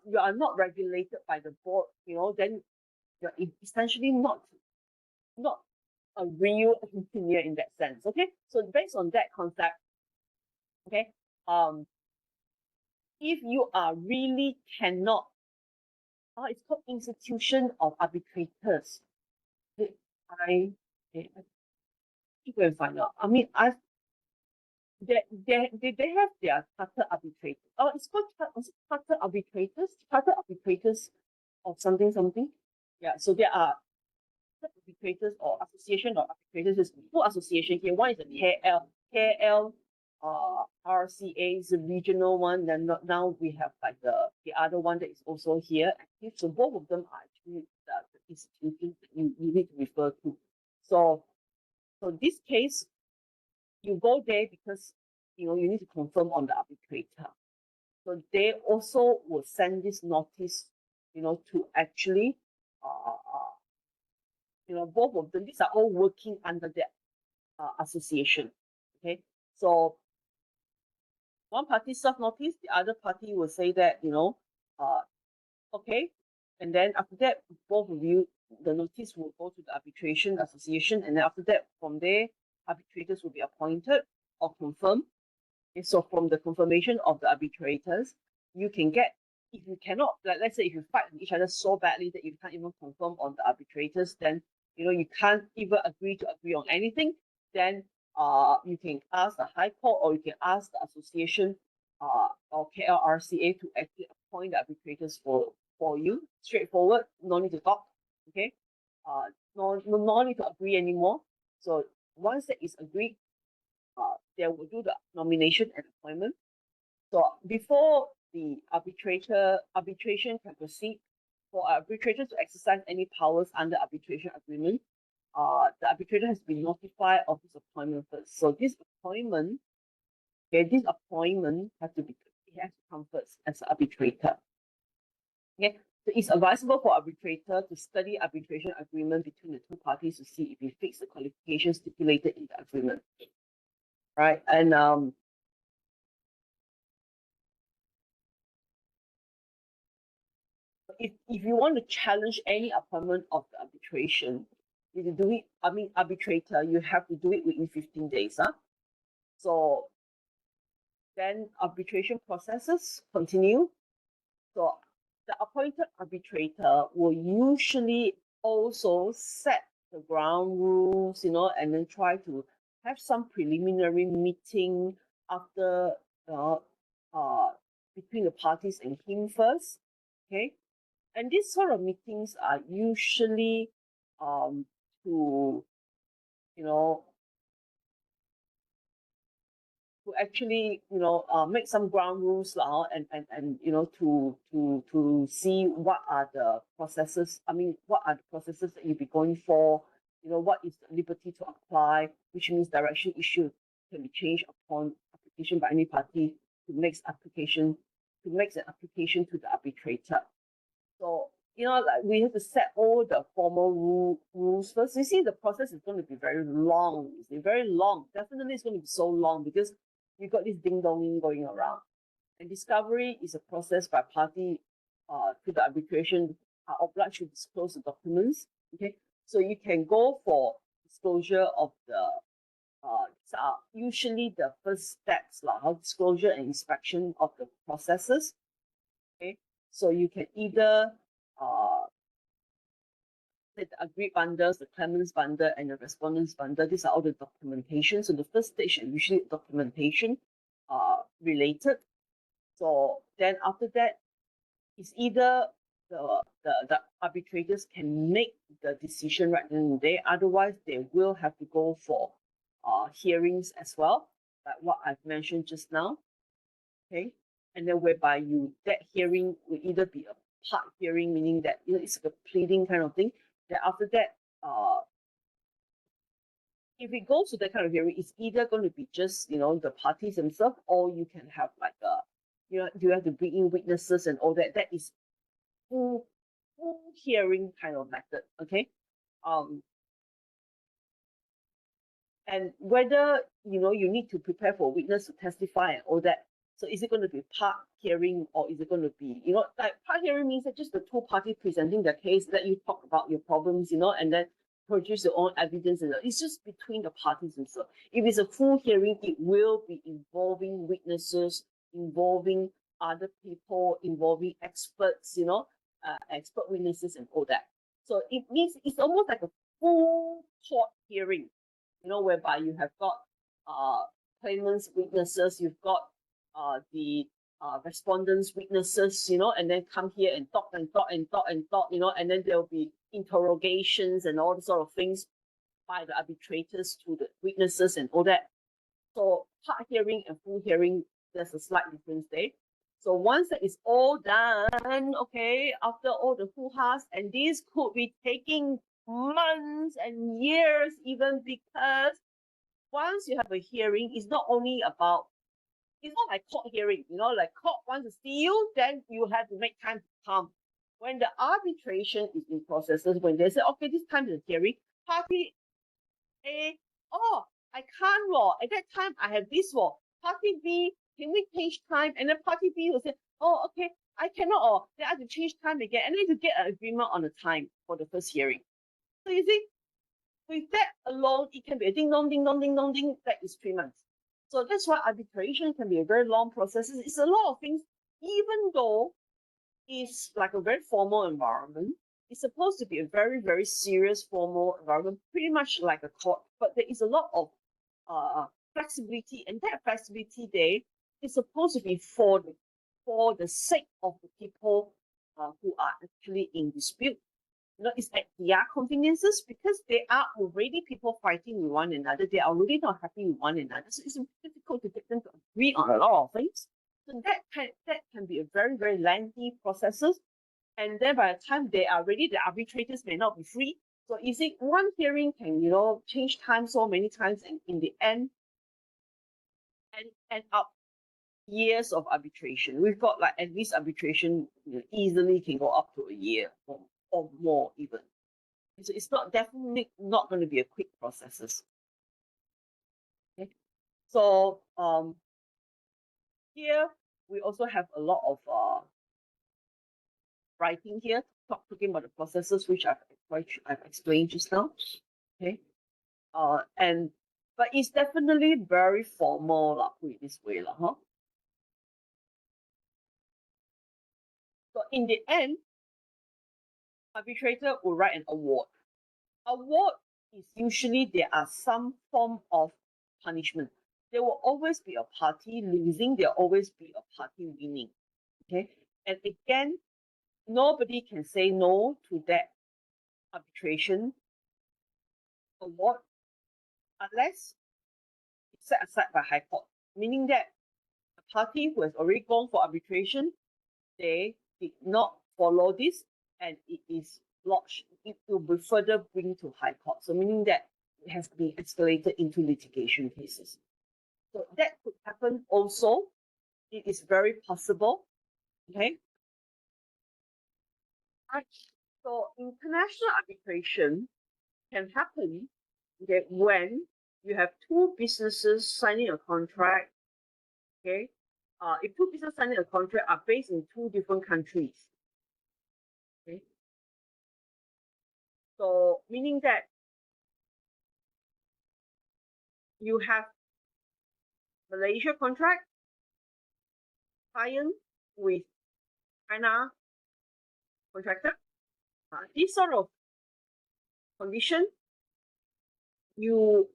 You are not regulated by the board. Then you're essentially not a real engineer in that sense. Okay, so based on that concept, okay, if you are really cannot, it's called Institution of Arbitrators. I go and find out. I mean, they have their charter arbitrators. Oh, it's called charter arbitrators of something. Yeah, so there are arbitrators or association of arbitrators. There's two associations here. One is the KL RCA is the regional one. Then now we have like the other one that is also here. So both of them are actually the institutions that you need to refer to. So this case, you go there because you need to confirm on the arbitrator. So they also will send this notice, to actually both of them, these are all working under the association. Okay, so one party serve notice, the other party will say that, okay, and then after that, both of you, the notice will go to the arbitration association, and then after that, from there, arbitrators will be appointed or confirmed. Okay, so from the confirmation of the arbitrators, you can get, if you cannot, like let's say if you fight with each other so badly that you can't even confirm on the arbitrators, then you can't even agree on anything, then you can ask the High Court or you can ask the association or KLRCA to actually appoint the arbitrators for you. Straightforward, no need to talk. Okay, no need to agree anymore. So once that is agreed, they will do the nomination and appointment. So before the arbitration can proceed, for arbitrator to exercise any powers under arbitration agreement, the arbitrator has been notified of his appointment first. So this appointment has to come first as an arbitrator. Okay, so it's advisable for arbitrator to study arbitration agreement between the two parties to see if it fits the qualifications stipulated in the agreement. Right, and if you want to challenge any appointment of the arbitration, you do it. Arbitrator, you have to do it within 15 days. So then arbitration processes continue. So the appointed arbitrator will usually also set the ground rules, and then try to have some preliminary meeting after between the parties and him first. Okay, and these sort of meetings are usually to actually make some ground rules and to see what are the processes. What are the processes that you'll be going for? What is the liberty to apply, which means direction issue can be changed upon application by any party to make an application to the arbitrator. So like we have to set all the formal rules first. You see, the process is going to be very long. It's very long. Definitely, it's going to be so long because you've got this ding-donging going around. And discovery is a process by party to the arbitration are obliged to disclose the documents. Okay, so you can go for disclosure of the these are usually the first steps, disclosure and inspection of the processes. Okay, so you can either the agreed bundles, the claimants bundle, and the respondents bundle. These are all the documentation. So the first stage is usually documentation related. So then after that, it's either the arbitrators can make the decision right then and there. Otherwise, they will have to go for hearings as well, like what I've mentioned just now. Okay, and then whereby that hearing will either be a part hearing, meaning that it's like a pleading kind of thing. Then after that, if it goes to that kind of hearing, it's either going to be just the parties themselves, or you can have like you have to bring in witnesses and all that. That is full hearing kind of method. Okay. And whether you need to prepare for a witness to testify and all that. So is it going to be part hearing, or is it going to be like part hearing means that just the two parties presenting the case, that you talk about your problems, and then produce your own evidence, and it's just between the parties themselves. If it's a full hearing, it will be involving witnesses, involving other people, involving experts, expert witnesses and all that. So it means it's almost like a full court hearing, whereby you have got claimants witnesses, you've got the respondents witnesses, and then come here and talk and talk and talk and talk, and then there'll be interrogations and all the sort of things by the arbitrators to the witnesses and all that. So part hearing and full hearing, there's a slight difference there. So once that is all done, okay, after all the hoo-has, and this could be taking months and years even, because once you have a hearing, it's not like court hearing, like court wants to see you, then you have to make time to come. When the arbitration is in processes, when they say, okay, this time is a hearing, party A, oh, I can't, at that time I have this, party B, can we change time? And then party B will say, oh, okay, I cannot, then I have to change time again, and then to get an agreement on the time for the first hearing. So you see, with that alone, it can be a ding dong, ding dong, ding dong, ding, that is 3 months. So that's why arbitration can be a very long process. It's a lot of things, even though it's like a very formal environment. It's supposed to be a very, very serious formal environment, pretty much like a court, but there is a lot of flexibility, and that flexibility there is supposed to be for the sake of the people who are actually in dispute. It's at their conveniences, because they are already people fighting with one another. They are already not happy with one another. So it's difficult to get them to agree on a lot of things. So that can be a very, very lengthy processes. And then by the time they are ready, the arbitrators may not be free. So you see, one hearing can, change time so many times, and in the end up years of arbitration. We've got like at least arbitration easily can go up to a year or more even. So it's definitely not going to be a quick processes. Okay. So here we also have a lot of writing here, talking about the processes which I've explained just now. Okay. But it's definitely very formal, put it this way, huh? So in the end, arbitrator will write an award. Award is usually there are some form of punishment. There will always be a party losing, there will always be a party winning. Okay. And again, nobody can say no to that arbitration award unless it's set aside by High Court, meaning that the party who has already gone for arbitration, they did not follow this, and it is lodged, it will be further bring to High Court. So meaning that it has been escalated into litigation cases. So that could happen also. It is very possible. Okay. Right. So international arbitration can happen, okay, when you have two businesses signing a contract. Okay. If two businesses signing a contract are based in two different countries. Okay. So meaning that you have Malaysia contract client with China contractor. This sort of condition, you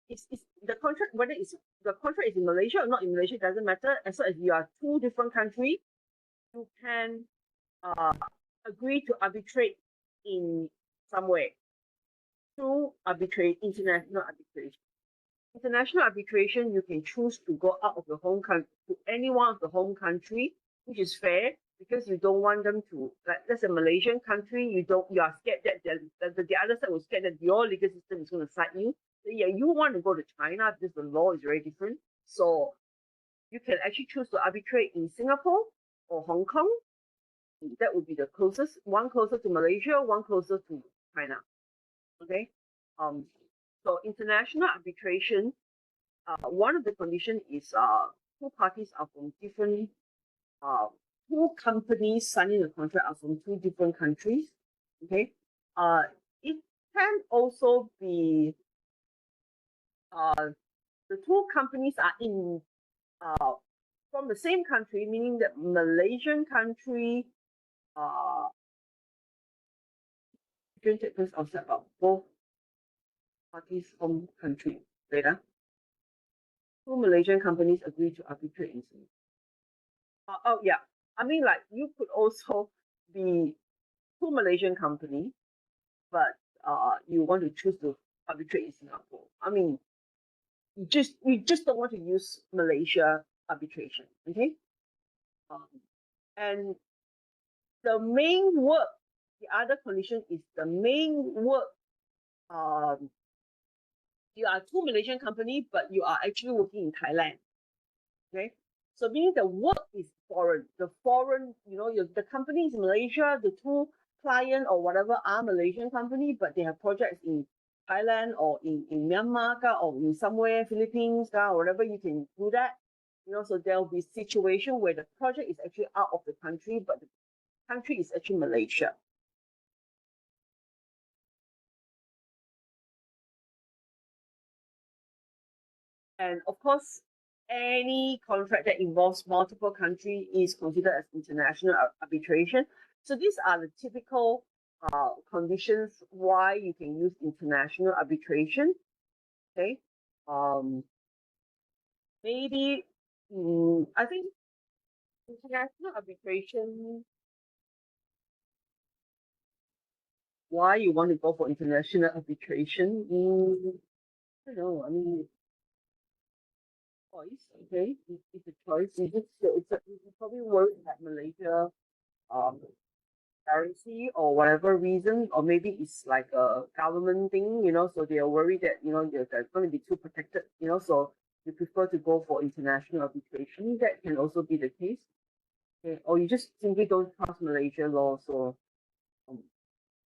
it's the contract, whether it's the contract is in Malaysia or not in Malaysia, doesn't matter. As long as you are two different countries, you can agree to arbitrate in some way through international arbitration. international arbitration, you can choose to go out of your home country to any one of the home country, which is fair because you don't want them to, like, that's a Malaysian country, you are scared that the other side was scared that your legal system is going to cite you. So yeah, you want to go to China because the law is very different. So you can actually choose to arbitrate in Singapore or Hong Kong. That would be the closest, one closer to Malaysia, one closer to China. Okay. So international arbitration, one of the conditions is two parties are from different, two companies signing the contract are from two different countries. Okay. It can also be the two companies are in from the same country, meaning that Malaysian country take place outside of both parties' home country. Later, two Malaysian companies agree to arbitrate in Singapore. Oh yeah, I mean, like, you could also be two Malaysian company, but you want to choose to arbitrate in Singapore. I mean, you just don't want to use Malaysia arbitration. Okay. And the main work, the other condition is the main work. You are two Malaysian company, but you are actually working in Thailand. Okay. So meaning the work is foreign. The foreign, the company is Malaysia, the two client or whatever are Malaysian company, but they have projects in Thailand or in Myanmar or in somewhere, Philippines or whatever, you can do that. So there will be situation where the project is actually out of the country, but the country is actually Malaysia. And of course, any contract that involves multiple countries is considered as international arbitration. So these are the typical conditions why you can use international arbitration. Okay. Maybe I think international arbitration. Why you want to go for international arbitration? I don't know. I mean, choice. Okay, it's a choice. You probably worried that Malaysia currency or whatever reason, or maybe it's like a government thing, so they are worried that, they're going to be too protected, so you prefer to go for international arbitration. That can also be the case. Okay. Or you just simply don't trust Malaysia law, so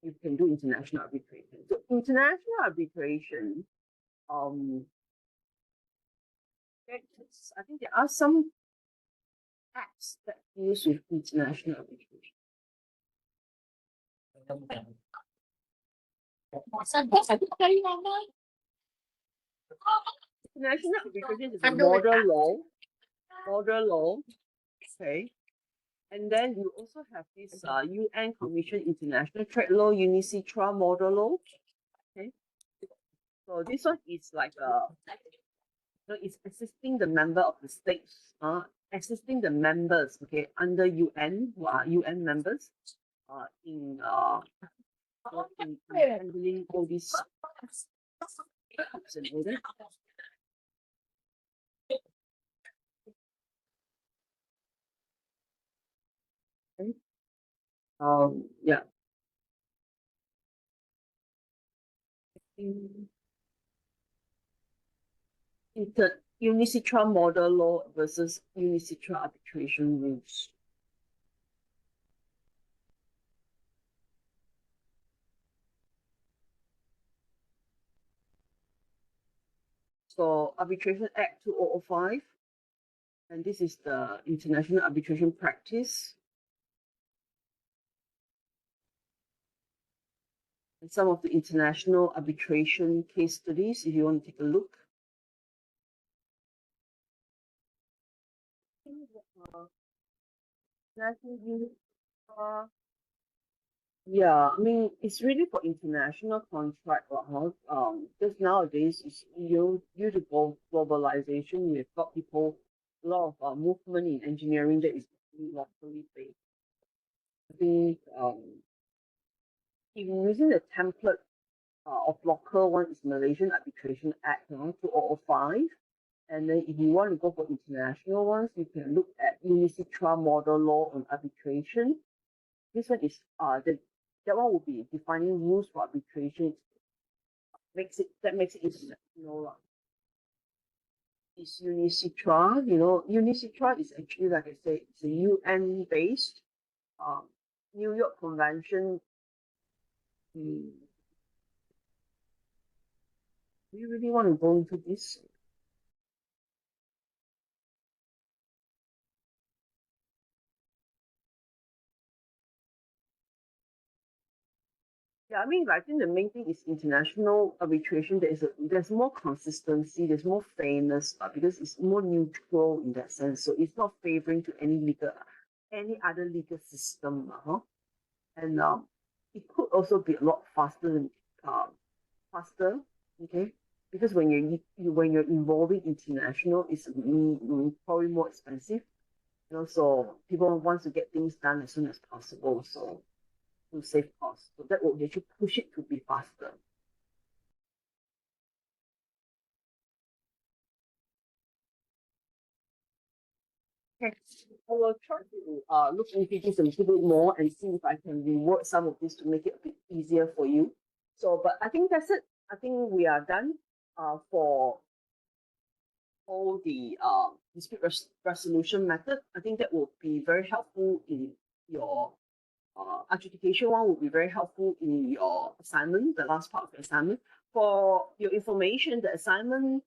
you can do international arbitration. So international arbitration, I think there are some acts that deals with international arbitration. International arbitration is a model law. Okay. And then you also have this UN Commission International Trade Law, UNICITRA model law. Okay. So this one is like it's assisting the member of the states, assisting the members, okay, under UN, who are UN members, in handling all these ups and all that. Okay. Yeah. UNICITRA model law versus UNICITRA arbitration rules. So Arbitration Act 2005, and this is the international arbitration practice. And some of the international arbitration case studies, if you want to take a look. Yeah, I mean, it's really for international contract. Because nowadays, it's due to globalization, we've got people, a lot of movement in engineering that is locally based. I think if you're using the template of local one is Malaysian Arbitration Act 2005. And then if you want to go for international ones, you can look at UNICITRA Model Law on Arbitration. This one is that one will be defining rules for arbitration. That makes it international. Is UNICITRA. UNICITRA is actually, like I say, it's a UN based New York Convention. Do you really want to go into this? Yeah, I mean, I think the main thing is international arbitration. There's more consistency, there's more fairness, because it's more neutral in that sense. So it's not favoring to any other legal system, and it could also be a lot faster, okay? Because when you're involving international, it's probably more expensive, So people want to get things done as soon as possible. So to save costs. So that will actually push it to be faster. Okay. I will try to look into this a little bit more and see if I can reword some of this to make it a bit easier for you. So, but I think that's it. I think we are done for all the dispute resolution method. I think that will be very helpful in your adjudication one will be very helpful in your assignment, the last part of the assignment. For your information, the assignment,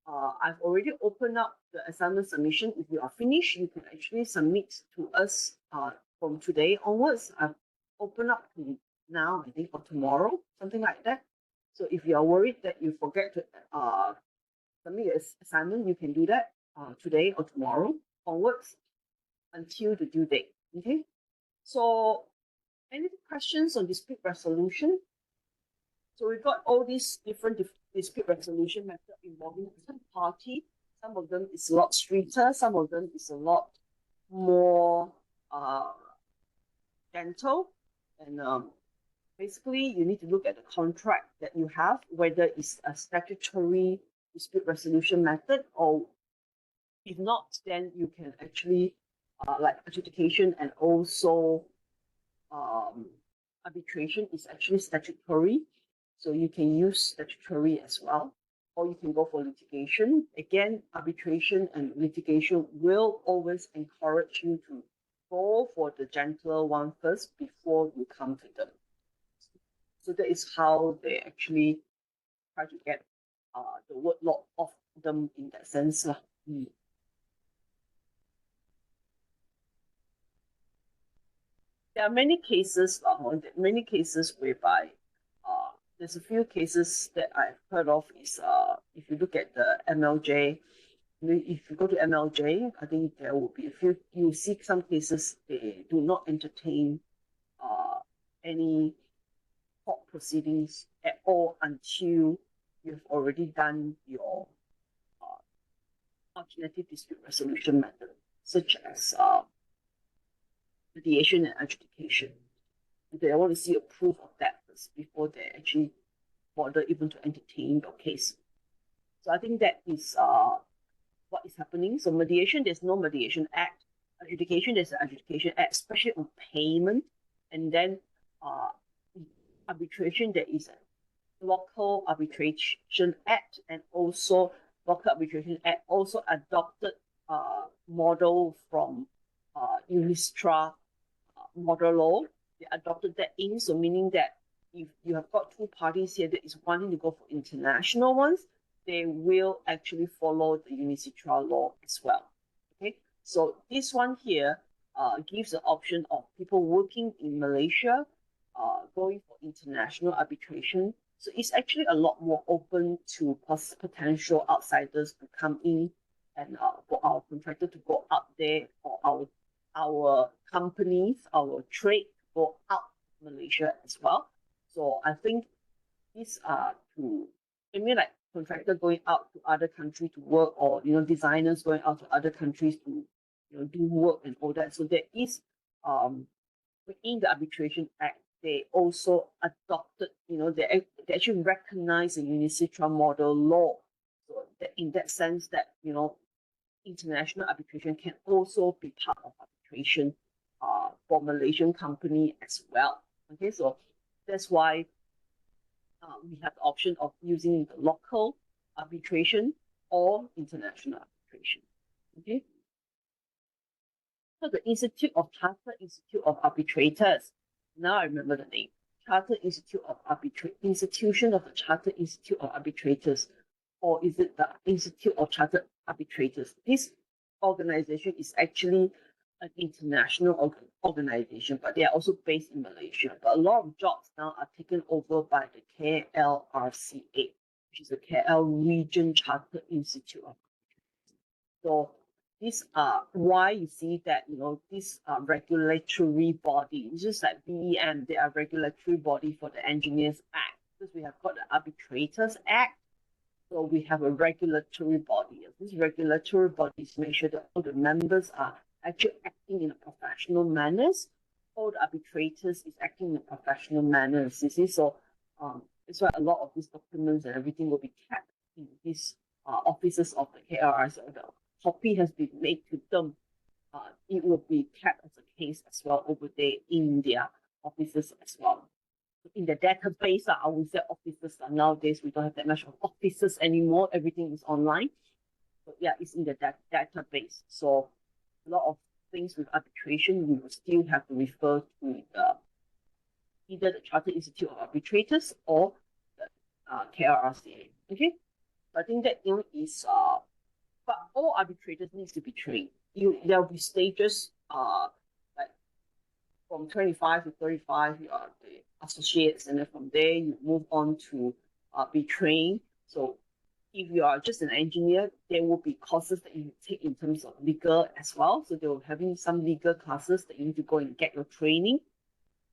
I've already opened up the assignment submission. If you are finished, you can actually submit to us from today onwards. I've opened up to now, I think, or tomorrow, something like that. So if you are worried that you forget to submit your assignment, you can do that today or tomorrow onwards until the due date. Okay. So any questions on dispute resolution? So we've got all these different dispute resolution methods involving different party. Some of them is a lot stricter, some of them is a lot more gentle. And basically, you need to look at the contract that you have, whether it's a statutory dispute resolution method, or if not, then you can actually like adjudication and also arbitration is actually statutory, so you can use statutory as well, or you can go for litigation. Again, arbitration and litigation will always encourage you to go for the gentler one first before you come to them. So that is how they actually try to get the workload off them in that sense. There are many cases, whereby there's a few cases that I've heard of is if you look at the MLJ, if you go to MLJ, I think there will be a few, you see some cases they do not entertain any court proceedings at all until you've already done your alternative dispute resolution method, such as mediation and adjudication. They want to see a proof of that first before they actually bother even to entertain your case. So I think that is what is happening. So mediation, there's no mediation act. Adjudication, there's an adjudication act, especially on payment. And then arbitration, there is a local arbitration act, and also local arbitration act also adopted model from UNISTRA model law. They adopted that in, so meaning that if you have got two parties here that is wanting to go for international ones, they will actually follow the UNICITRA law as well. Okay, so this one here gives the option of people working in Malaysia going for international arbitration. So it's actually a lot more open to potential outsiders to come in, and for our contractor to go out there, or our companies, our trade go out Malaysia as well. So I think these are like contractor going out to other countries to work, or designers going out to other countries to do work and all that. So there is within the arbitration act, they also adopted, they actually recognize the UNICITRA model law. So that in that sense that, international arbitration can also be part of arbitration for Malaysian company as well. Okay, so that's why we have the option of using the local arbitration or international arbitration. Okay. So the Chartered Institute of Arbitrators. Now I remember the name. Institution of the Chartered Institute of Arbitrators, or is it the Institute of Chartered Arbitrators? This organization is actually an international organization, but they are also based in Malaysia. But a lot of jobs now are taken over by the KLRCA, which is the KL Region Chartered Institute of Arbitrators. So these are why you see that, these are regulatory body, just like BEM, they are regulatory body for the Engineers Act, because we have got the Arbitrators Act. So we have a regulatory body. These regulatory bodies make sure that all the members are actually acting in a professional manners. All the arbitrators is acting in a professional manners. You see, so that's why a lot of these documents and everything will be kept in these offices of the KRS. The copy has been made to them. It will be kept as a case as well over there in their offices as well. In the database, I would say offices nowadays, we don't have that much of offices anymore. Everything is online. So yeah, it's in the database. So a lot of things with arbitration, we will still have to refer to either the Chartered Institute of Arbitrators or the KRRCA. Okay, I think that is but all arbitrators needs to be trained. There will be stages like from 25 to 35, you are the associates, and then from there you move on to be trained. So if you are just an engineer, there will be courses that you take in terms of legal as well. So they will having some legal classes that you need to go and get your training.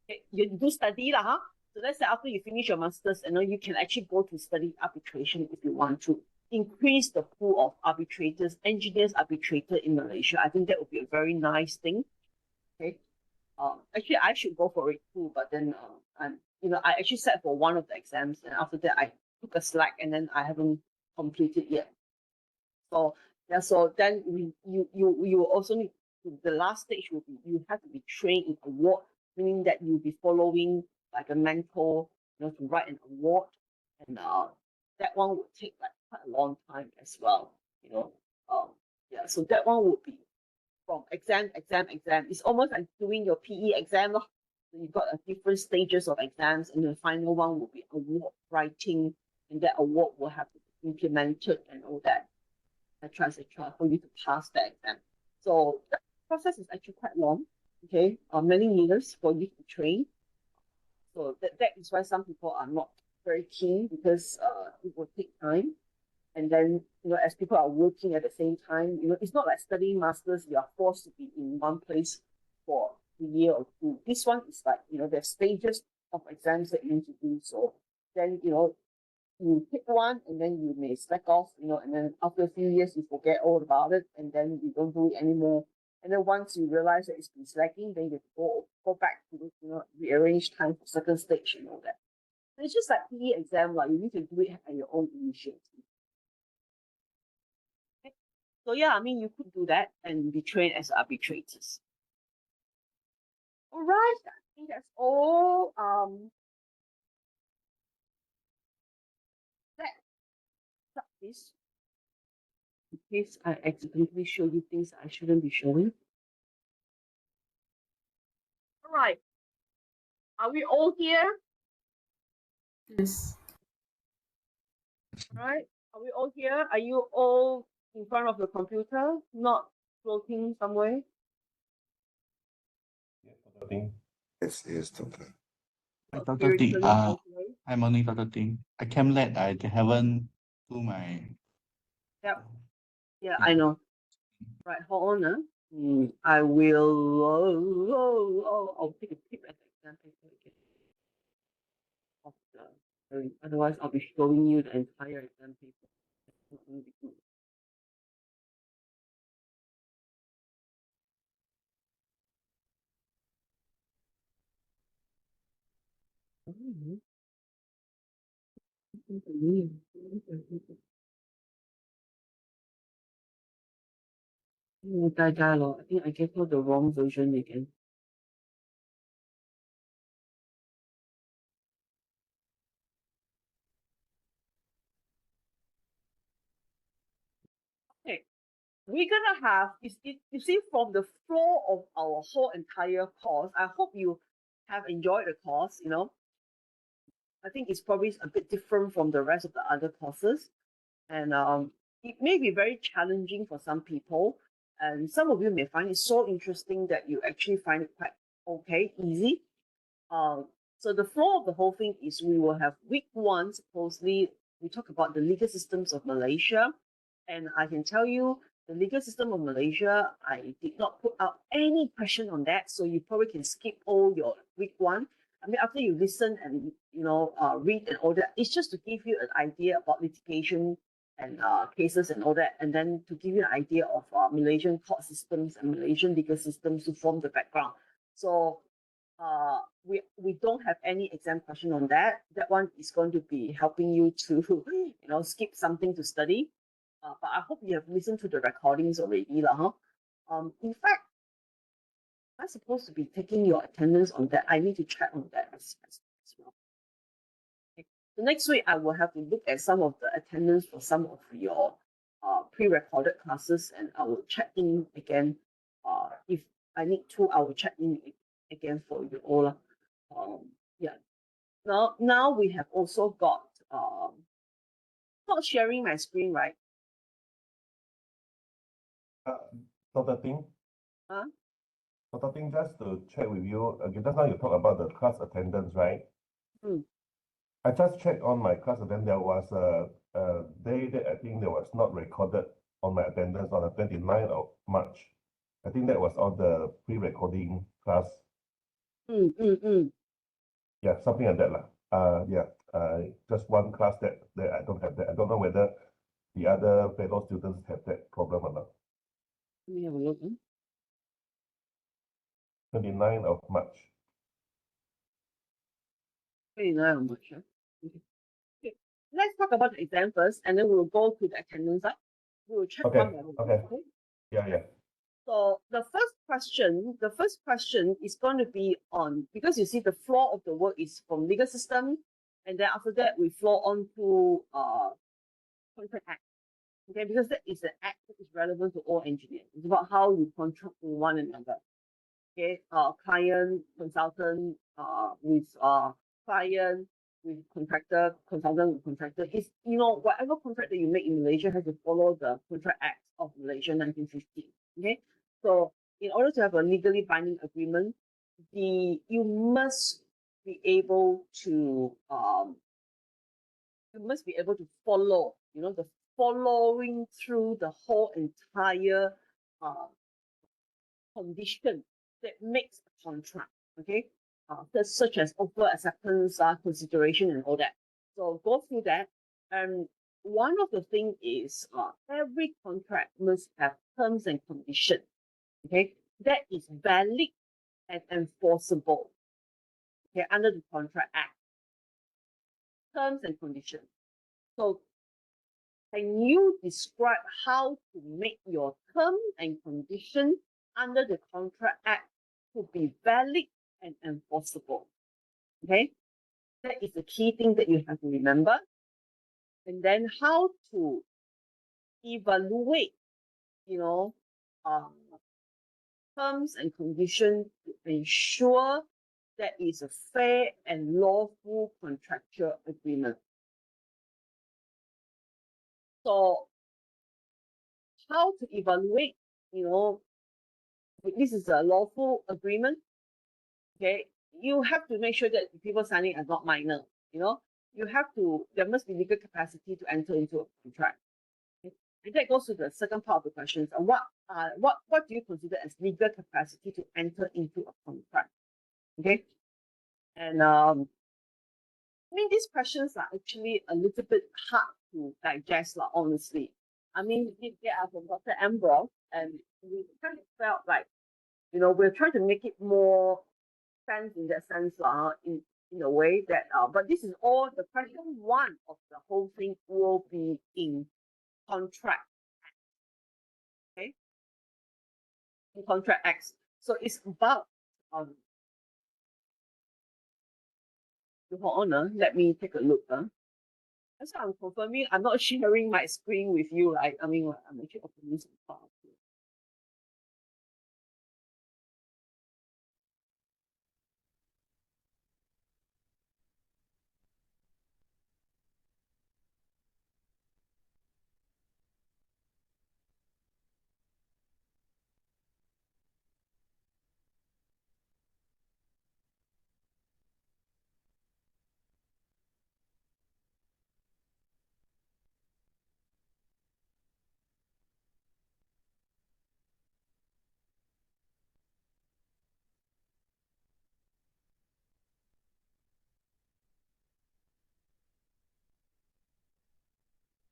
Okay, you do study lah, huh? So let's say after you finish your masters, you can actually go to study arbitration if you want to increase the pool of arbitrators, engineers arbitrator in Malaysia. I think that would be a very nice thing. Okay. Actually, I should go for it too, but then I actually sat for one of the exams, and after that I took a slack, and then I haven't completed yet. So yeah, so then you also need the last stage will be you have to be trained in award, meaning that you'll be following like a mentor, to write an award, and that one would take like quite a long time as well. Yeah, so that one would be from exam. It's almost like doing your PE exam. So you've got different stages of exams, and the final one will be award writing, and that award will have to be implemented and all that, etc., for you to pass the exam. So the process is actually quite long, okay, many years for you to train. So that is why some people are not very keen, because it will take time. And then, as people are working at the same time, it's not like studying masters, you are forced to be in one place for a year or two. This one is like, there's stages of exams that you need to do. So then, you pick one, and then you may slack off, and then after a few years, you forget all about it, and then you don't do it anymore. And then once you realize that it's been slacking, then you go back to, rearrange time for second stage and all that. So it's just like PE exam, like you need to do it at your own initiative. So yeah, I mean, you could do that and be trained as arbitrators. All right, I think that's all. Let's start this. In case I accidentally show you things I shouldn't be showing. All right. Are we all here? Yes. All right. Are we all here? Are you all in front of the computer, not floating somewhere? Yes, Dr. Ting. Yes, Doctor. Dr. Ting, Spiritually okay? hi, morning, Dr. Ting. I came late. I haven't do my. Yep. Yeah, I know. Right, hold on. I will. I'll take a peep at the exam paper again. Otherwise, I'll be showing you the entire exam paper. It's not gonna be good. I think I gave her the wrong version again. Okay, we're gonna have you see from the flow of our whole entire course. I hope you have enjoyed the course. I think it's probably a bit different from the rest of the other courses, and it may be very challenging for some people, and some of you may find it so interesting that you actually find it quite okay, easy. So the flow of the whole thing is we will have week one, supposedly, we talk about the legal systems of Malaysia. And I can tell you, the legal system of Malaysia, I did not put out any question on that. So you probably can skip all your week one. I mean, after you listen and, read and all that, it's just to give you an idea about litigation and cases and all that. And then to give you an idea of Malaysian court systems and Malaysian legal systems to form the background. So we don't have any exam question on that. That one is going to be helping you to skip something to study. But I hope you have listened to the recordings already, lah. In fact, I'm supposed to be taking your attendance on that. I need to check on that as well. Okay. So next week I will have to look at some of the attendance for some of your pre-recorded classes, and I will check in again. If I need to, I will check in again for you all. Yeah. Now we have also got not sharing my screen, right? Dr. Ting, Huh? Dr. Ting, just to check with you, okay, just now you talk about the class attendance, right? Mm. I just checked on my class attendance. There was a day that I think there was not recorded on my attendance on the 29th of March. I think that was on the pre-recording class. Yeah, something like that. Just one class that I don't have that. I don't know whether the other fellow students have that problem or not. Let me have a look. 29th of March. 29 of March. Okay. Let's talk about the exam first, and then we'll go to the attendance side. We will check Okay, one by one. okay. Yeah. So the first question is going to be on, because you see the flow of the work is from legal system, and then after that we flow on to contract act. Okay, because that is an act that is relevant to all engineers. It's about how you contract with one another. Okay, client, consultant, with client, with contractor, consultant with contractor. Is whatever contract that you make in Malaysia has to follow the Contract Act of Malaysia 1950. Okay, so in order to have a legally binding agreement, you must be able to follow, the following through the whole entire condition that makes a contract. Okay, such as offer, acceptance, consideration, and all that. So go through that. And one of the things is every contract must have terms and conditions. Okay, that is valid and enforceable. Okay, under the Contract Act. Terms and conditions. So can you describe how to make your term and condition under the Contract Act to be valid and enforceable? Okay, that is the key thing that you have to remember. And then how to evaluate, terms and conditions to ensure that is a fair and lawful contractual agreement. So how to evaluate, this is a lawful agreement. Okay, you have to make sure that the people signing are not minor. There must be legal capacity to enter into a contract. Okay? And that goes to the second part of the questions. And what do you consider as legal capacity to enter into a contract? Okay, and these questions are actually a little bit hard to digest, honestly. They are from Dr. Ambrose, and we kind of felt like, we're trying to make it more sense in that sense, in a way that, but this is all the question one of the whole thing will be in contract, okay? In contract X. So it's about, hold on, let me take a look. That's why I'm confirming, I'm not sharing my screen with you, right? I mean, I'm actually opening some files here.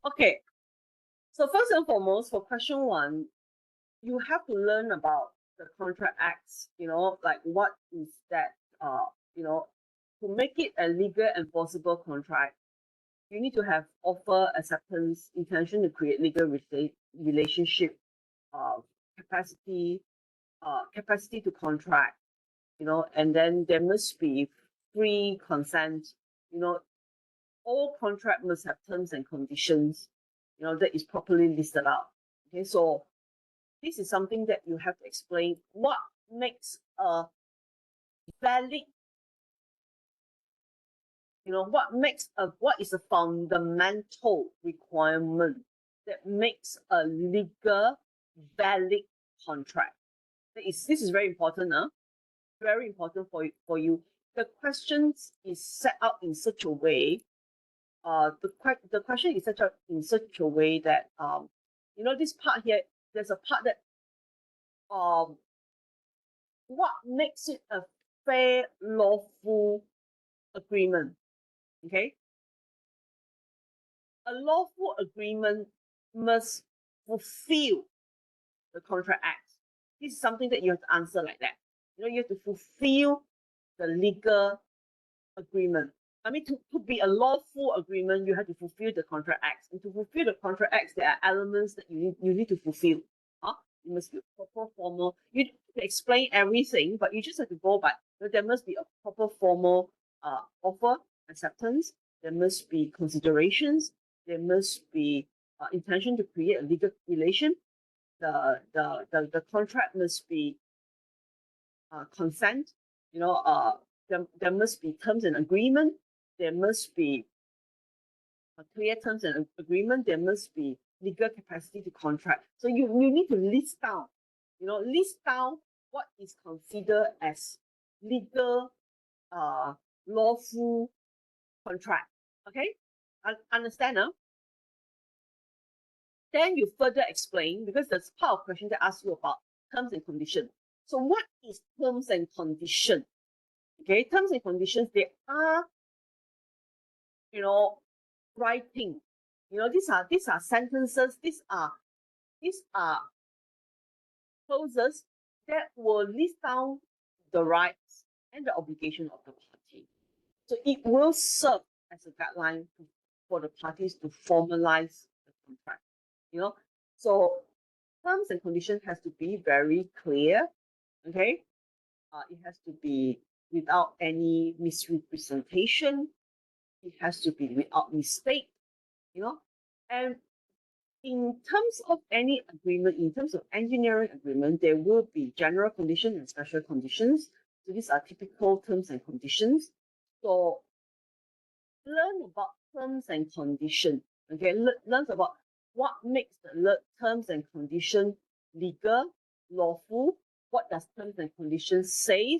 Okay, so first and foremost, for question one, you have to learn about the contract acts, like what is that, to make it a legal enforceable contract, you need to have offer, acceptance, intention to create legal relationship, capacity, capacity to contract, and then there must be free consent, all contract must have terms and conditions, that is properly listed out. Okay, so this is something that you have to explain what makes a valid, what is a fundamental requirement that makes a legal valid contract. This is very important, very important for you. The questions is set out in such a way, the question is set out in such a way that, this part here, there's a part that, what makes it a fair, lawful agreement? Okay, a lawful agreement must fulfill the Contract Act. This is something that you have to answer like that. You have to fulfill the legal agreement. I mean, to be a lawful agreement, you have to fulfill the Contract Acts. And to fulfill the Contract Acts, there are elements that you need to fulfill. It must be proper formal. You don't have to explain everything, but you just have to go by. There must be a proper formal offer, acceptance. There must be considerations. There must be intention to create a legal relation. The contract must be consent. There must be terms and agreement. There must be clear terms and agreement. There must be legal capacity to contract. So you need to list down, what is considered as legal, lawful contract. Okay, understand now? Then you further explain, because there's part of question that asks you about terms and conditions. So what is terms and conditions? Okay, terms and conditions, they are, writing. These are sentences, these are clauses that will list down the rights and the obligation of the party. So it will serve as a guideline for the parties to formalize the contract. So terms and conditions has to be very clear. Okay, it has to be without any misrepresentation. It has to be without mistake. And in terms of any agreement, in terms of engineering agreement, there will be general conditions and special conditions. So these are typical terms and conditions. So learn about terms and conditions. Okay, learn about what makes the terms and conditions legal, lawful. What does terms and conditions say?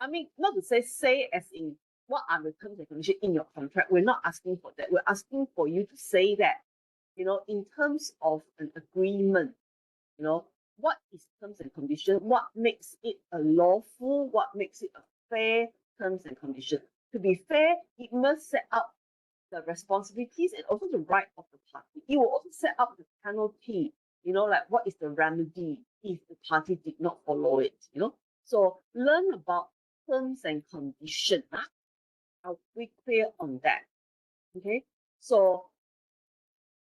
I mean, not to say as in what are the terms and conditions in your contract. We're not asking for that. We're asking for you to say that, in terms of an agreement, what is terms and conditions? What makes it a lawful? What makes it a fair terms and conditions? To be fair, it must set up the responsibilities and also the right of the party. It will also set up the penalty, like what is the remedy if the party did not follow it, So learn about terms and conditions. Are we clear on that? Okay, so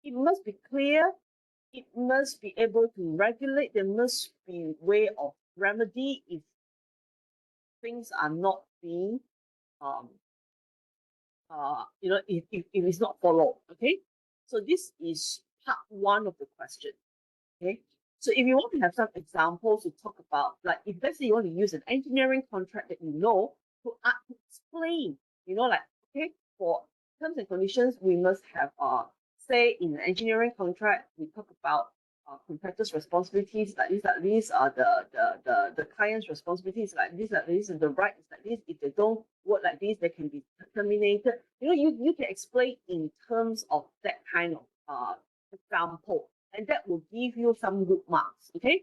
it must be clear, it must be able to regulate, there must be way of remedy if things are not being if it's not followed. Okay, so this is part one of the question. Okay, so if you want to have some examples to talk about, like if let's say you want to use an engineering contract that you know to explain, like okay, for terms and conditions, we must have say in an engineering contract, we talk about contractor's responsibilities like these are the client's responsibilities like this and the right is like this. If they don't work like this, they can be terminated. You can explain in terms of that kind of example, and that will give you some good marks. Okay,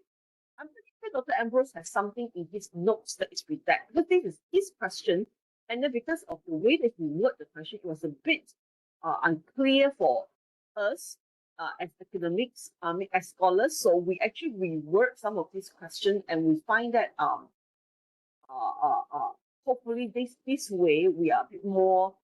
I'm pretty sure Dr. Ambrose has something in his notes that is with that, because this is his question, and then because of the way that he worded the question, it was a bit unclear for us as academics, as scholars. So we actually reword some of these questions, and we find that hopefully this way we are a bit more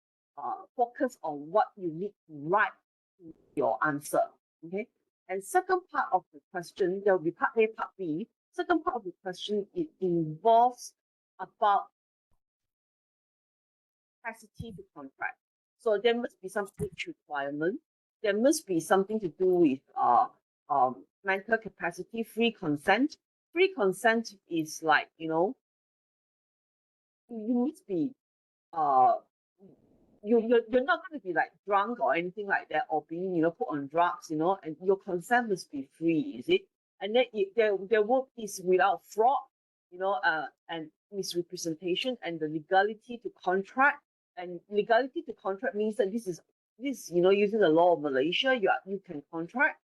focused on what you need to write in your answer. Okay. And second part of the question, there will be part A, part B. Second part of the question, it involves about capacity to contract. So there must be some age requirement. There must be something to do with mental capacity, free consent. Free consent is like, you must be you're not going to be like drunk or anything like that, or being put on drugs, and your consent must be free, is it? And then there will is without fraud, and misrepresentation, and the legality to contract. And legality to contract means that this using the law of Malaysia, you can contract.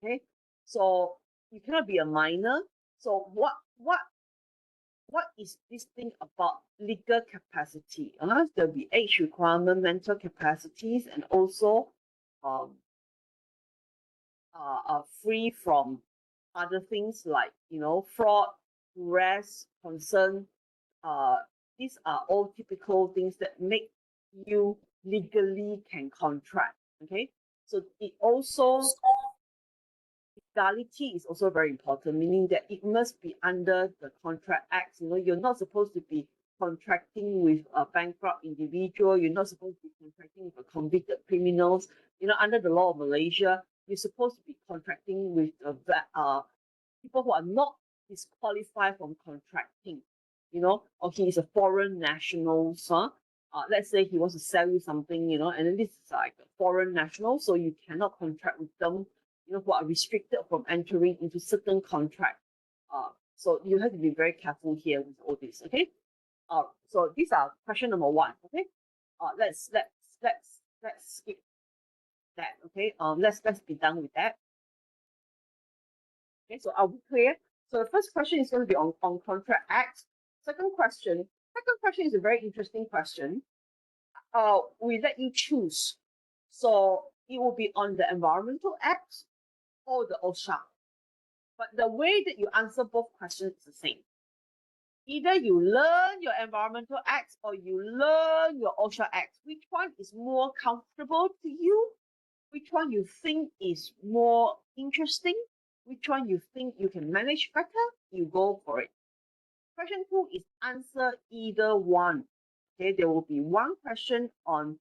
Okay, so you cannot be a minor. So what is this thing about legal capacity? There'll be age requirement, mental capacities, and also free from other things like fraud, duress, concern. These are all typical things that make you legally can contract. Okay, so it also legality is also very important, meaning that it must be under the Contract Act. You're not supposed to be contracting with a bankrupt individual. You're not supposed to be contracting with a convicted criminals. Under the law of Malaysia, you're supposed to be contracting with people who are not disqualified from contracting. Or he is a foreign national, so let's say he wants to sell you something, and then this is like a foreign national, so you cannot contract with them, who are restricted from entering into certain contract. So you have to be very careful here with all this. Okay. So these are question number one. Okay. Let's skip that. Okay. Let's be done with that. Okay. So are we clear? So the first question is going to be on Contract Act. Second question is a very interesting question. We let you choose. So it will be on the Environmental Act or the OSHA. But the way that you answer both questions is the same. Either you learn your Environmental Act or you learn your OSHA Act. Which one is more comfortable to you? Which one you think is more interesting? Which one you think you can manage better? You go for it. Question 2 is answer either one. Okay, there will be one question on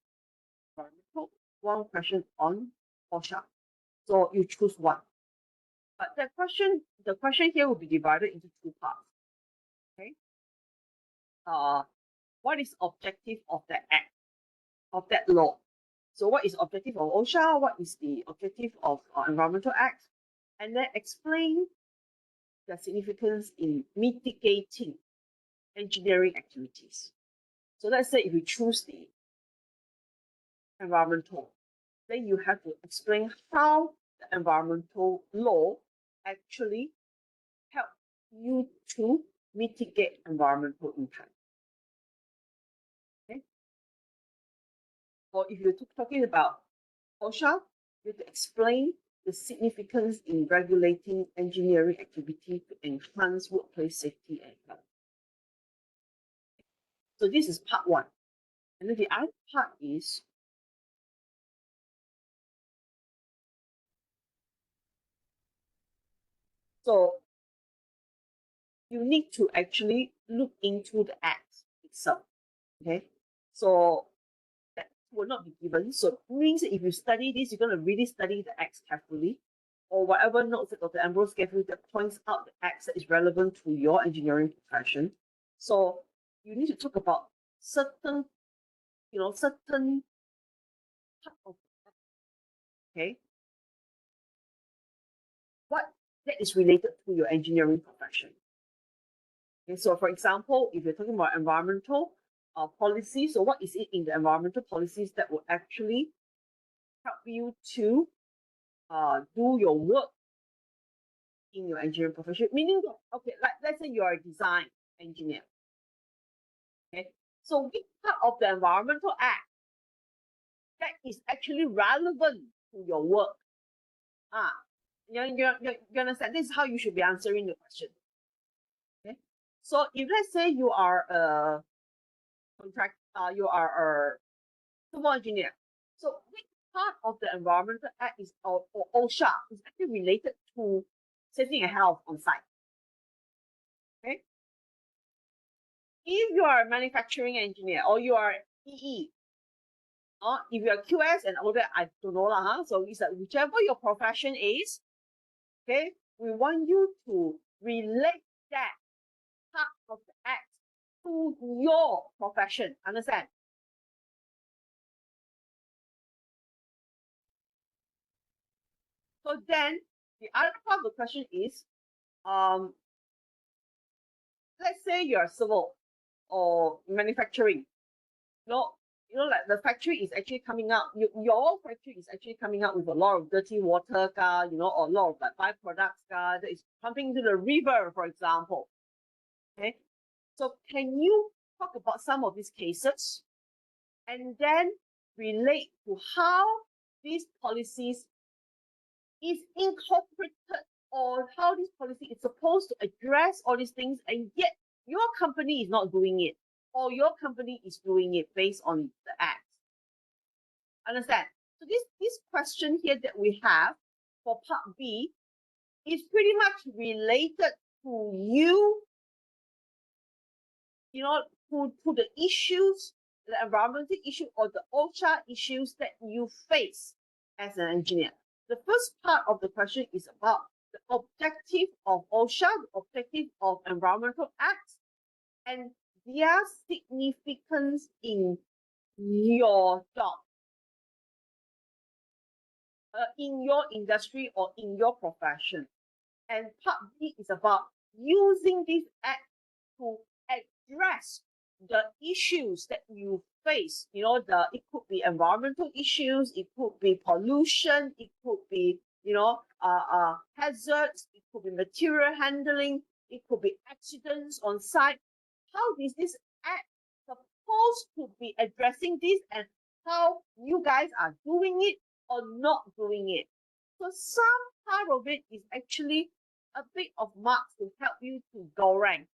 environmental, one question on OSHA. So you choose one. But the question here will be divided into two parts. Okay. What is objective of that act, of that law? So what is objective of OSHA? What is the objective of Environmental Act? And then explain the significance in mitigating engineering activities. So let's say if you choose the environmental, then you have to explain how the environmental law actually help you to mitigate environmental impact. Okay. Or if you're talking about OSHA, you have to explain the significance in regulating engineering activity to enhance workplace safety and health. So this is part one. And then the other part is so you need to actually look into the act itself. Okay, so that will not be given. So it means that if you study this, you're going to really study the acts carefully, or whatever notes that Dr. Ambrose gave you that points out the acts that is relevant to your engineering profession. So you need to talk about certain, certain part of the act, okay, what that is related to your engineering profession. Okay, so for example, if you're talking about environmental policies, so what is it in the environmental policies that will actually help you to do your work in your engineering profession? Meaning, okay, let's say you're a design engineer. Okay, so which part of the environmental act that is actually relevant to your work? You understand? This is how you should be answering the question. Okay, so if let's say you are a you are a civil engineer. So which part of the environmental act is or OSHA is actually related to safety and health on site? Okay. If you are a manufacturing engineer or you are EE, or if you are QS and all that, I don't know lah, huh? So it's like whichever your profession is, okay, we want you to relate that part of the act to your profession. Understand? So then the other part of the question is, let's say you're civil or manufacturing, like the factory is actually coming out, your factory is actually coming out with a lot of dirty water, or a lot of like byproducts that is pumping into the river, for example. Okay, so can you talk about some of these cases and then relate to how these policies is incorporated, or how this policy is supposed to address all these things, and yet your company is not doing it, or your company is doing it based on the act? Understand? So this question here that we have for part B is pretty much related to you, to the issues, the environmental issue or the OSHA issues that you face as an engineer. The first part of the question is about the objective of OSHA, the objective of environmental acts, and their significance in your job, in your industry or in your profession. And part B is about using this act to address the issues that you face. It could be environmental issues, it could be pollution, it could be hazards, it could be material handling, it could be accidents on site. How is this act supposed to be addressing this, and how you guys are doing it or not doing it? So some part of it is actually a bit of marks to help you to go rank.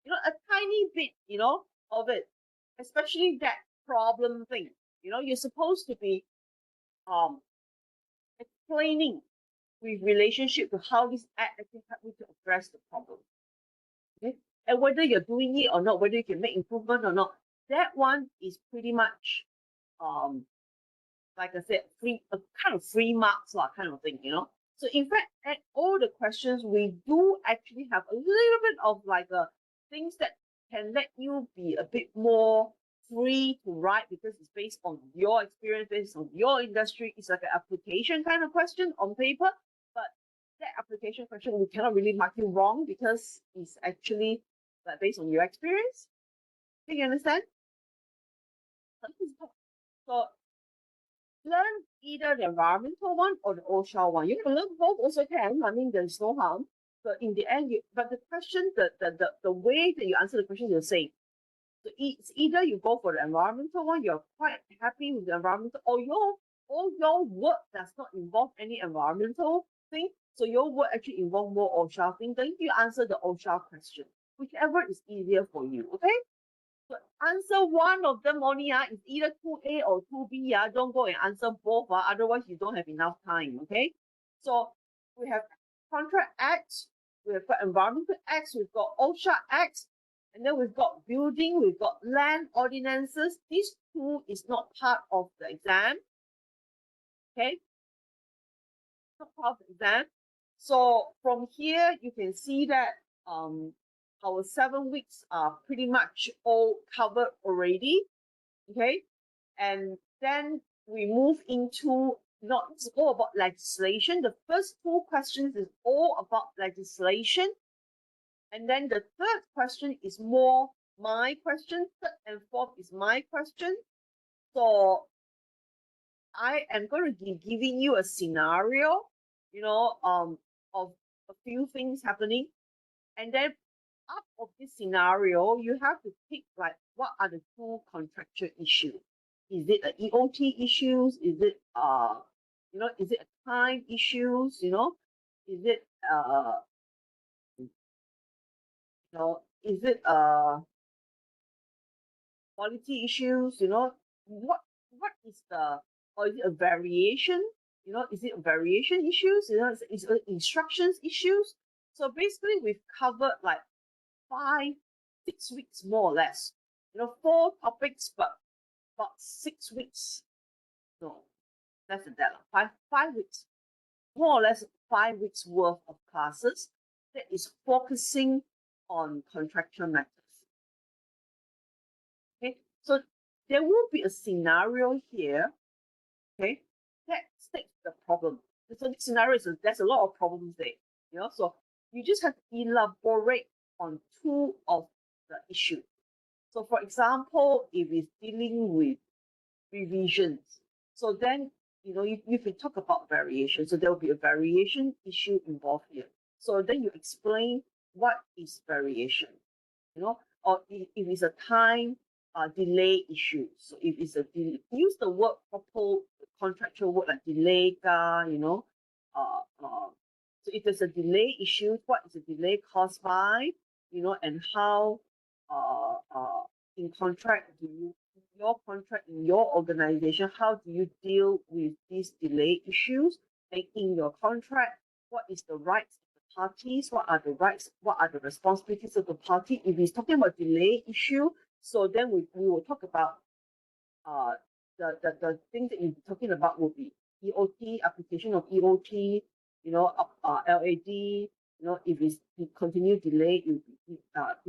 A tiny bit, of it, especially that problem thing. You're supposed to be explaining with relationship to how this act actually help you to address the problem. Okay? And whether you're doing it or not, whether you can make improvement or not, that one is pretty much like I said, a kind of free marks kind of thing, So in fact, at all the questions, we do actually have a little bit of like things that can let you be a bit more free to write, because it's based on your experience, based on your industry. It's like an application kind of question on paper, but that application question, we cannot really mark you wrong because it's actually like based on your experience. Do you understand? So learn either the environmental one or the OSHA one. You can learn both also can. I mean, there's no harm. But in the end, but the question, the way that you answer the question is the same. So it's either you go for the environmental one, you're quite happy with the environmental, or your work does not involve any environmental thing. So your work actually involve more OSHA thing. Then you answer the OSHA question, whichever is easier for you. Okay. So answer one of them only. It's either 2A or 2B. Don't go and answer both. Otherwise, you don't have enough time. Okay. So we have Contract Act, we've got Environmental Acts, we've got OSHA Acts, and then we've got Building, we've got Land Ordinances. These two is not part of the exam. Okay. Not part of the exam. So from here, you can see that our 7 weeks are pretty much all covered already. Okay. And then we move into, it's all about legislation. The first two questions is all about legislation. And then the third question is more my question. Third and fourth is my question. So I am going to be giving you a scenario, of a few things happening. And then out of this scenario, you have to pick like what are the two contractual issues. Is it an EOT issues? Is it is it a time issues? Is it is it quality issues? What is the, or is it a variation? Is it a variation issues? Is it instructions issues? So basically, we've covered like 5, 6 weeks more or less. 4 topics, but about 6 weeks. No, less than that. 5 weeks, more or less 5 weeks worth of classes that is focusing on contractual matters. Okay, so there will be a scenario here. Okay, that states the problem. So the scenario is there's a lot of problems there. So you just have to elaborate on 2 of the issues. So for example, if it's dealing with revisions, so then you can talk about variation. So there will be a variation issue involved here. So then you explain what is variation, or if it's a time delay issue. So if it's use the word proper contractual word like delay, so if there's a delay issue, what is the delay caused by, and how in contract your contract in your organization, how do you deal with these delay issues? And in your contract, what is the rights of the parties? What are the rights? What are the responsibilities of the party? If he's talking about delay issue, so then we will talk about the things that you're talking about will be EOT, application of EOT, LAD, if it's continued delay, it will be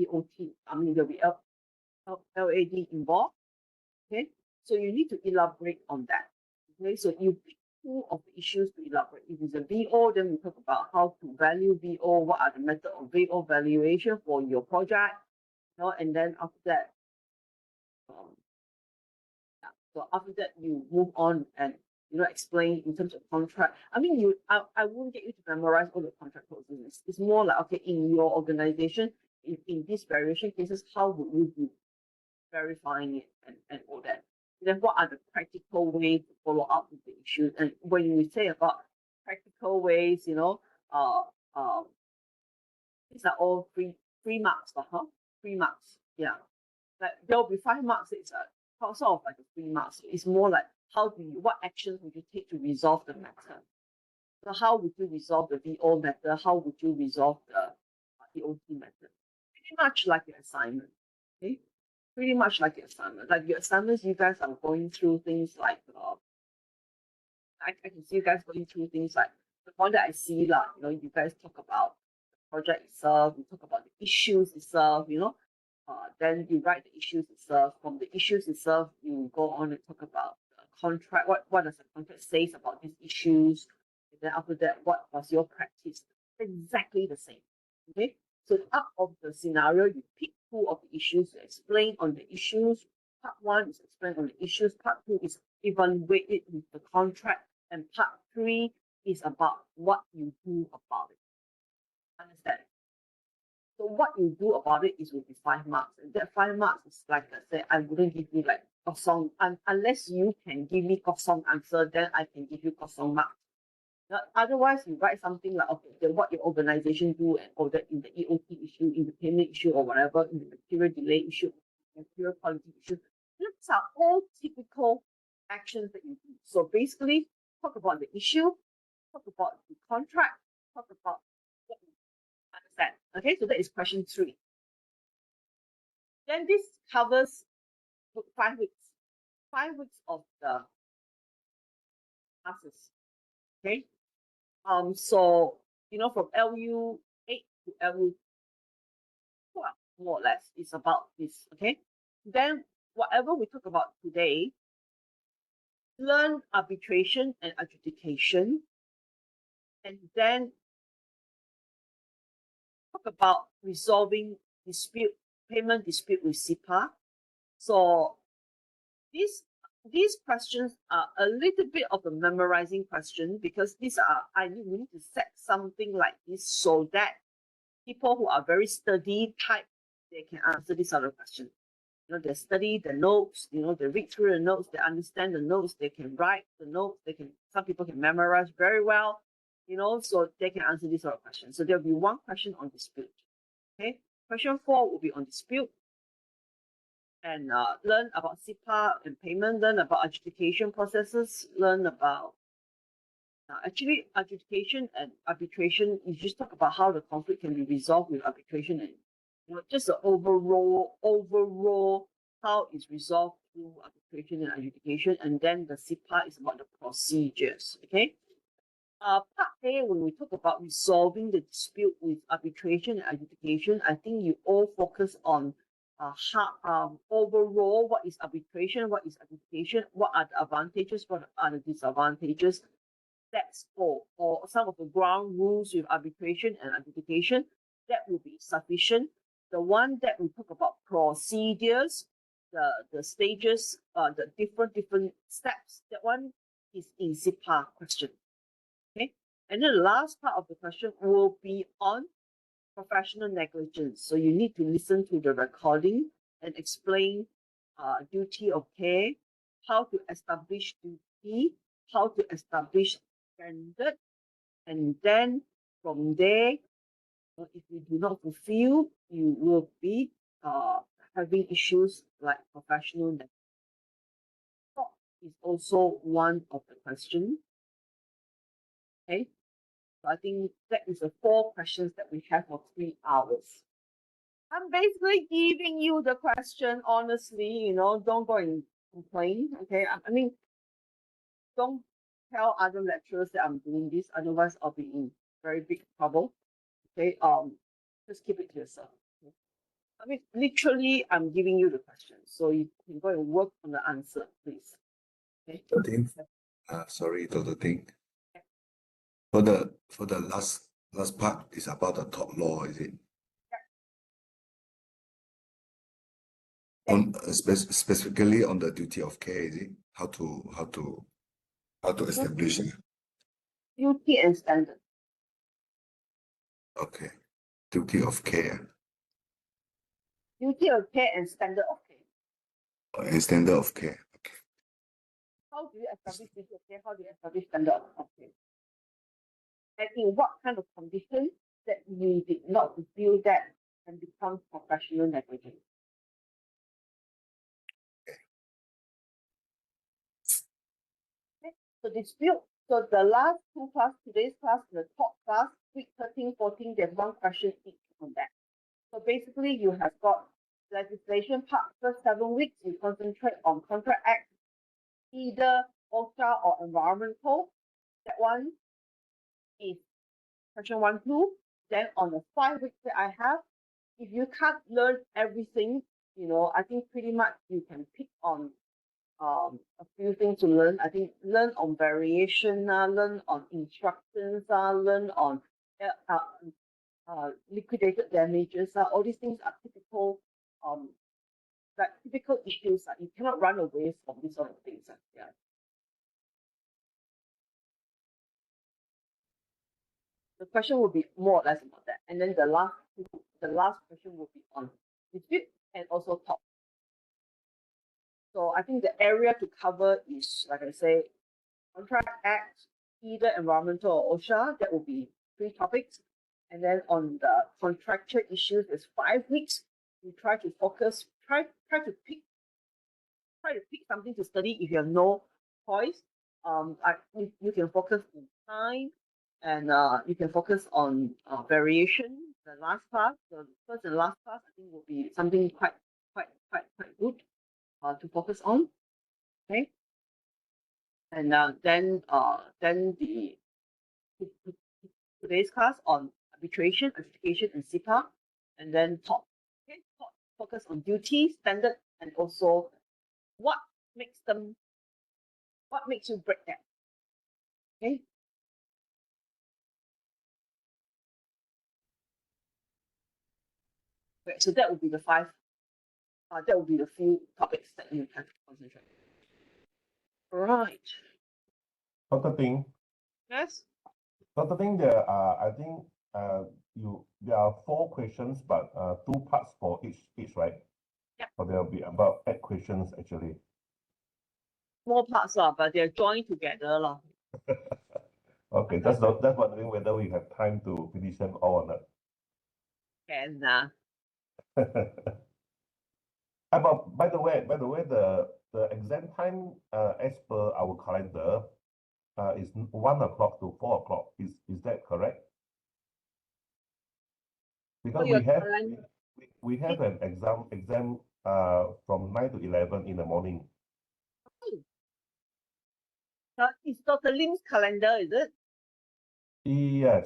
EOT, there'll be LAD involved. Okay, so you need to elaborate on that. Okay, so you pick 2 of the issues to elaborate. If it's a VO, then we talk about how to value VO, what are the method of VO valuation for your project, and then after that, so after that you move on and explain in terms of contract. I won't get you to memorize all the contract clauses. It's more like, okay, in your organization, in these variation cases, how would you be verifying it and all that? Then what are the practical ways to follow up with the issues? And when we say about practical ways, these are all free marks, 3 marks. Yeah, like there'll be 5 marks. It's sort of like a 3 marks. It's more like what actions would you take to resolve the matter? So how would you resolve the VO matter? How would you resolve the EOT matter? Pretty much like your assignment. Okay, pretty much like your assignment. Like your assignments, you guys are going through things like I can see you guys going through things like the one that I see you guys talk about the project itself, you talk about the issues itself, then you write the issues itself. From the issues itself, you go on and talk about the contract. What does the contract says about these issues? And then after that, what was your practice? Exactly the same. Okay. So out of the scenario, you pick 2 of the issues to explain on the issues. Part 1 is explain on the issues. Part 2 is evaluate it with the contract. And part 3 is about what you do about it. Understand? So what you do about it will be 5 marks. And that 5 marks is like I said, I wouldn't give you like kosong, unless you can give me kosong answer, then I can give you kosong marks. Otherwise, you write something like, okay, then what your organization do and all that in the EOT issue, in the payment issue or whatever, in the material delay issue, material quality issues. These are all typical actions that you do. So basically, talk about the issue, talk about the contract, talk about what you understand. Okay, so that is question 3. Then this covers 5 weeks. 5 weeks of the classes. Okay. So from LU 8 to LU 12, more or less, it's about this. Okay. Then whatever we talk about today, learn arbitration and adjudication, and then talk about resolving payment dispute with SIPA. So these questions are a little bit of a memorizing question, because we need to set something like this so that people who are very study type, they can answer this sort of question. They study the notes, they read through the notes, they understand the notes, they can write the notes, some people can memorize very well, so they can answer this sort of question. So there'll be one question on dispute. Okay, question 4 will be on dispute, and learn about SIPA and payment, learn about adjudication processes, learn about actually adjudication and arbitration. You just talk about how the conflict can be resolved with arbitration, and just the overall how it's resolved through arbitration and adjudication, and then the SIPA is about the procedures. Okay. Part A, when we talk about resolving the dispute with arbitration and adjudication, I think you all focus on overall, what is arbitration, what is adjudication, what are the advantages, what are the disadvantages. That's all, or some of the ground rules with arbitration and adjudication. That will be sufficient. The one that we talk about procedures, the stages, the different steps, that one is in SIPA question. Okay, and then the last part of the question will be on professional negligence. So you need to listen to the recording and explain duty of care, how to establish duty, how to establish standard, and then from there, if you do not fulfill, you will be having issues like professional negligence. Is also one of the questions. Okay, so I think that is the 4 questions that we have for 3 hours. I'm basically giving you the question honestly, don't go and complain. Okay, I mean, don't tell other lecturers that I'm doing this, otherwise I'll be in very big trouble. Okay, just keep it to yourself. Okay? I mean, literally, I'm giving you the question, so you can go and work on the answer, please. Okay. Dr. Ting, sorry, Dr. Ting. For the last part is about the tort law, is it? Yeah. On specifically on the duty of care, is it? How to establish it? Duty and standard. Okay, duty of care. Duty of care and standard of care. And standard of care. Okay. How do you establish duty of care? How do you establish standard of care? And in what kind of conditions that you did not fulfill that and become professional negligence? Okay. So dispute. So the last 2 class, today's class, the top class, week 13, 14, there's 1 question each on that. So basically, you have got legislation part. First 7 weeks, you concentrate on Contract Act, either OSHA or environmental. That one is question 1, 2. Then on the 5 weeks that I have, if you can't learn everything, I think pretty much you can pick on a few things to learn. I think learn on variation, learn on instructions, learn on liquidated damages. All these things are typical typical issues. You cannot run away from these sort of things. Yeah. The question will be more or less about that. And then the last question will be on dispute and also tort. So I think the area to cover is, like I say, Contract Act, either environmental or OSHA. That will be 3 topics. And then on the contractual issues, there's 5 weeks. We try to focus try to pick something to study if you have no choice. You can focus on time, and you can focus on variation. The last class, the first and last class, I think will be something quite good to focus on. Okay, and then the today's class on arbitration, adjudication, and CIPA, and then talk. Okay, talk, focus on duty, standard, and also what makes you break them. Okay. Right, so that would be the five. That would be the few topics that you have to concentrate. Right. Dr. Ting, Yes. Dr. Ting, there are, I think, there are 4 questions, but 2 parts for each, right? Yeah. So there will be about 8 questions actually. Small parts, but they're joined together. Okay, that's wondering whether we have time to finish them all or not. And By the way, the exam time as per our calendar is 1 o'clock to 4 o'clock. Is that correct? Because your we have an exam from 9 to 11 in the morning. it's Dr. Lim's calendar, is it? Yes.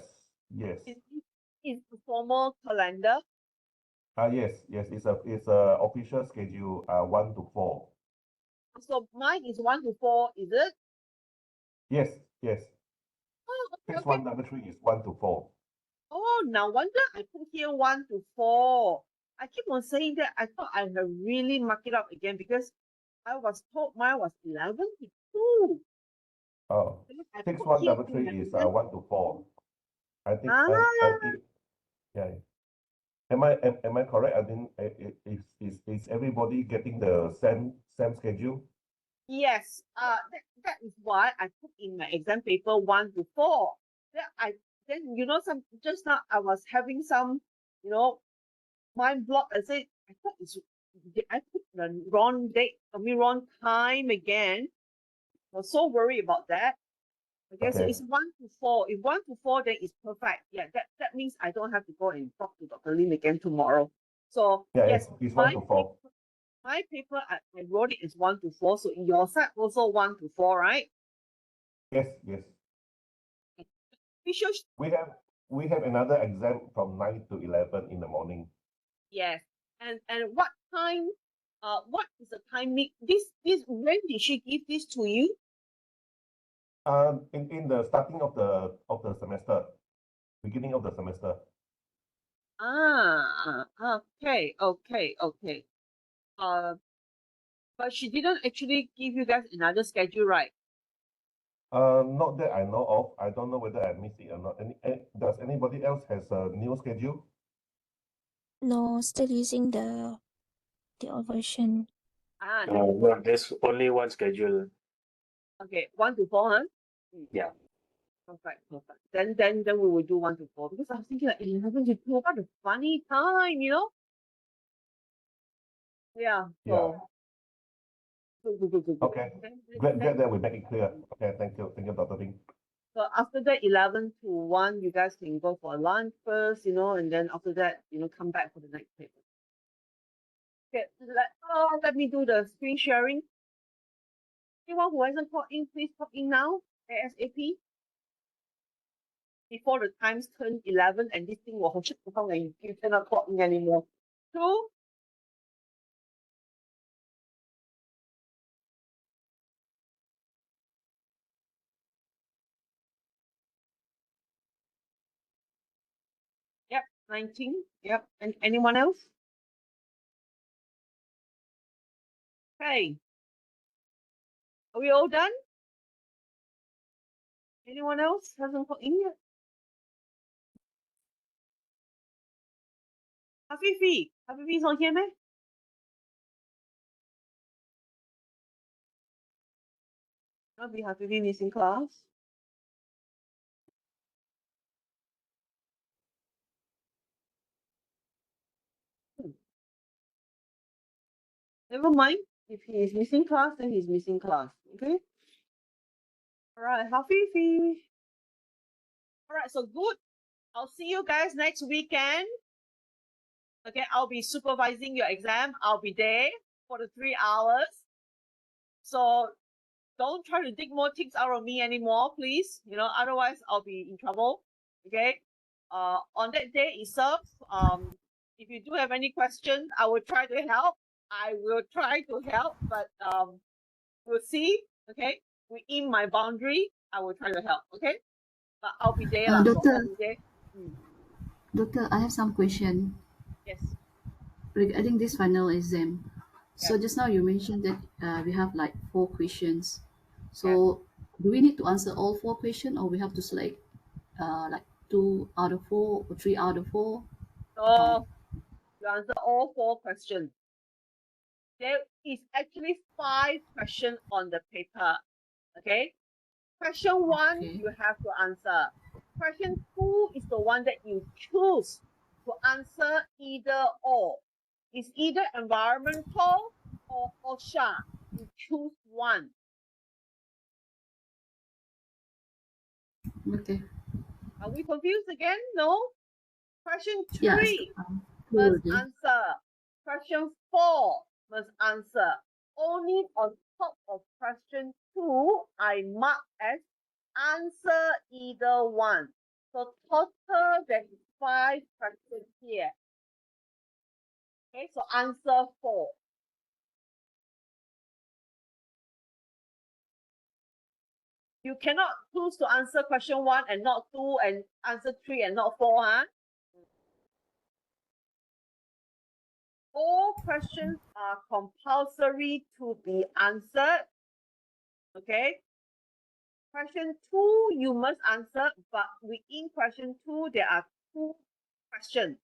It's the formal calendar. Yes. It's a official schedule 1 to 4. So mine is 1 to 4, is it? Yes. Oh, okay. 6133 is 1 to 4. Oh, no wonder I put here 1 to 4. I keep on saying that. I thought I have really marked it up again because I was told mine was 11 to 2. Oh, I put 6133 here is 1 to 4. I think Ah, yeah. Am I correct? I think is everybody getting the same schedule? yes. That is why I put in my exam paper 1 to 4. Then just now I was having some mind block. I said I thought I put the wrong date, wrong time again. I was so worried about that. Okay, so Okay. it's 1 to 4. If 1 to 4, then it's perfect. Yeah, that means I don't have to go and talk to Dr. Lim again tomorrow. So Yeah, yes, it's 1 to 4. my paper I wrote it as 1 to 4. So in your side also 1 to 4, right? Yes. We should We have another exam from 9 to 11 in the morning. yes. And what time? What is the timing? This when did she give this to you? In the starting of the semester, beginning of the semester. Okay. But she didn't actually give you guys another schedule, right? Not that I know of. I don't know whether I missed it or not. Does anybody else has a new schedule? No, still using the old version. No, there's only one schedule. Okay, 1 to 4, huh? Yeah. Perfect. Then we will do 1 to 4 because I was thinking like 11 to 2, what a funny time, Yeah. Yeah. Good. Okay. Glad that we make it clear. Okay, thank you, Dr. Ting. So after that, 11 to 1, you guys can go for lunch first, and then after that, come back for the next paper. Okay, let me do the screen sharing. Anyone who hasn't called in, please pop in now, ASAP. Before the times turn 11 and this thing will shut down and you cannot clock in anymore. 2. Yep, 19. Yep. And anyone else? Okay. Are we all done? Anyone else hasn't clocked in yet? Hafifi's on here, man? I'll be Hafifi missing class. Never mind. If he is missing class, then he's missing class. Okay. All right, Hafifi. All right, so good. I'll see you guys next weekend. Okay, I'll be supervising your exam. I'll be there for the 3 hours. So don't try to dig more ticks out of me anymore, please. You know, otherwise I'll be in trouble. Okay. On that day itself, if you do have any questions, I will try to help. I will try to help, but we'll see. Okay. Within my boundary, I will try to help. Okay. But I'll be there, lah. So Doctor, I'll be there. Doctor, I have some question Yes. regarding this final exam. So Yeah. just now you mentioned that we have like 4 questions. So Yeah. do we need to answer all 4 questions, or we have to select like 2 out of 4 or 3 out of 4? So you answer all 4 questions. There is actually 5 questions on the paper. Okay. Question 1, Okay. you have to answer. Question 2 is the one that you choose to answer either or. It's either environmental or OSHA. You choose one. Okay. Are we confused again? No. Question Yeah. 3 clear must already. answer. Question 4 must answer. Only on top of question 2, I mark as answer either one. So total there is 5 questions here. Okay, so answer 4. You cannot choose to answer question 1 and not 2 and answer 3 and not 4, huh? All questions are compulsory to be answered. Okay. Question 2, you must answer, but within question 2, there are 2 questions.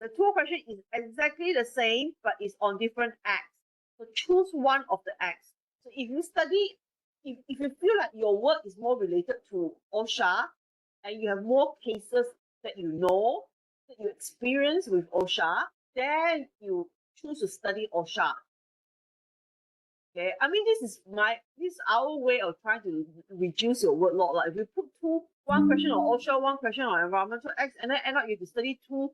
The 2 questions is exactly the same, but it's on different acts. So choose one of the acts. So if you study, if you feel like your work is more related to OSHA, and you have more cases that you know, that you experience with OSHA, then you choose to study OSHA. Okay, I mean this is our way of trying to reduce your workload. Like if you put one question on OSHA, one question on environmental acts, and then end up you have to study two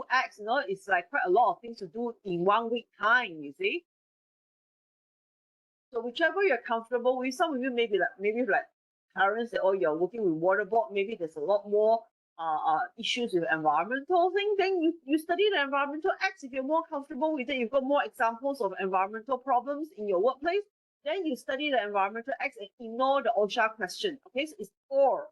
acts, you know, it's like quite a lot of things to do in 1 week time, you see. So whichever you're comfortable with, some of you maybe like parents that, oh, you're working with water board, maybe there's a lot more issues with environmental thing, then you study the environmental acts. If you're more comfortable with it, you've got more examples of environmental problems in your workplace, then you study the environmental acts and ignore the OSHA question. Okay, so it's or.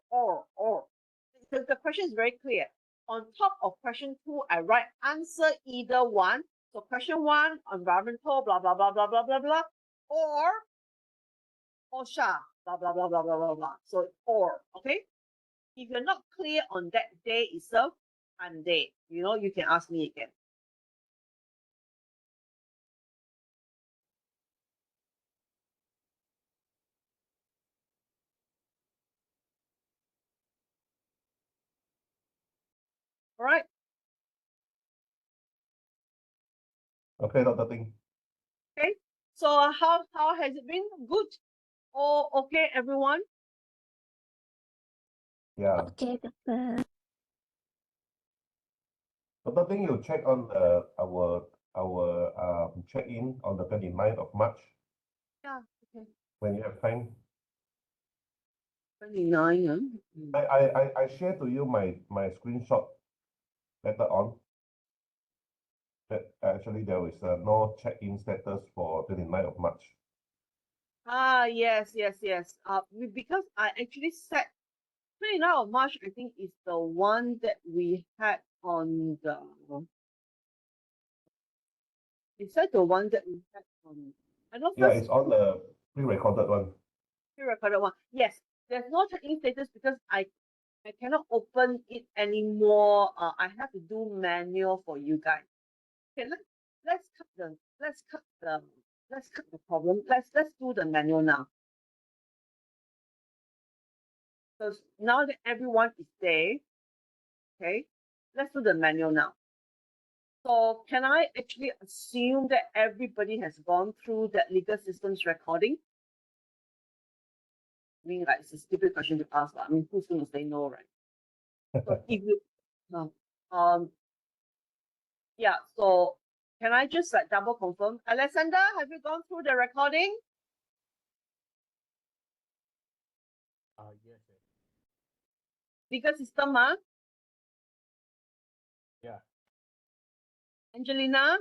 The question is very clear. On top of question 2, I write answer either one. So question 1, environmental, blah, blah, blah, blah, blah, blah, blah, or OSHA, blah, blah, blah, blah, blah, blah, blah. So or, okay? If you're not clear on that day itself, I'm there. You know, you can ask me again. All right. Okay, Dr. Ting. Okay. So how has it been? Good. Oh, okay, everyone. Yeah. Okay, Doctor. Dr. Ting, you check on our check-in on the 29th of March Yeah. Okay. when you have time. 29. I share to you my screenshot later on. That actually there is no check-in status for 29th of March. Yes. Because I actually set 29th of March, I think is the one that we had on the. Is that the one that we had on? I know Yeah, first it's on the pre-recorded one. pre-recorded one. Yes, there's no check-in status because I cannot open it anymore. I have to do manual for you guys. Okay, let's cut the problem. Let's do the manual now. So now that everyone is there, okay, let's do the manual now. So can I actually assume that everybody has gone through that legal systems recording? I mean, like, it's a stupid question to ask, but I mean, who's going to say no, right? So if you, no, yeah, so can I just like double confirm? Alexander, have you gone through the recording? Yes. Legal system, huh? Yeah. Angelina,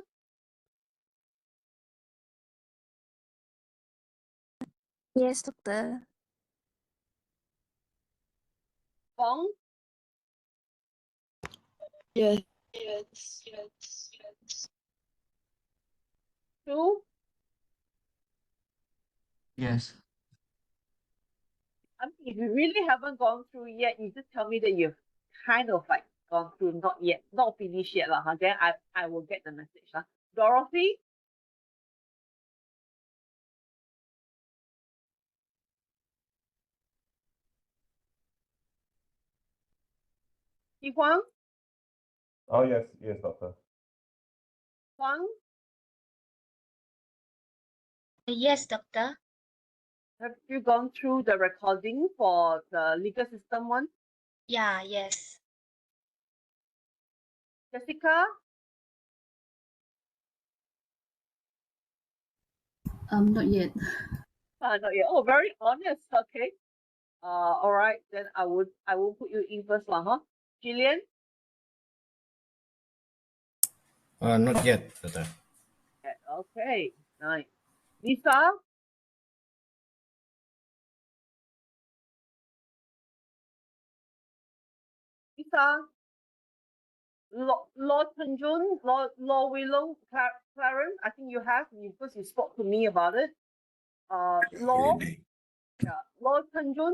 Yes, doctor. Fong, Yes. Chu, Yes. I mean, if you really haven't gone through yet, you just tell me that you've kind of like gone through, not yet, not finished yet, huh? Then I will get the message. Huh? Dorothy, Yi Huang, Oh, yes, yes, doctor. Huang, Yes, doctor. have you gone through the recording for the legal system one? Yeah, yes. Jessica, Not yet. not yet. Oh, very honest. Okay. All right. Then I will put you in first, lah, huh? Jillian, Not yet, doctor. yeah, okay, nice. Lisa, Lisa, Law Tenjun, Law Willow, Clarence. I think you have because you spoke to me about it. Law, KNM. yeah, Law Tenjun,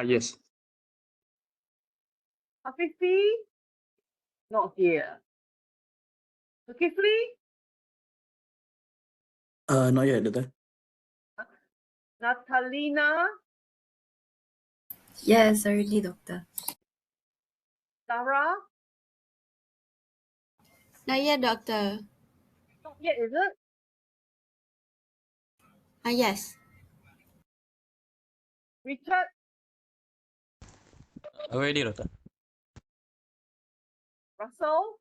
Yes. Hafifi, not here. Zulkifli, Not yet, doctor. Natalina, Yes, already, doctor. Sarah, Not yet, doctor. not yet, is it? Yes. Richard, Already, doctor. Russell,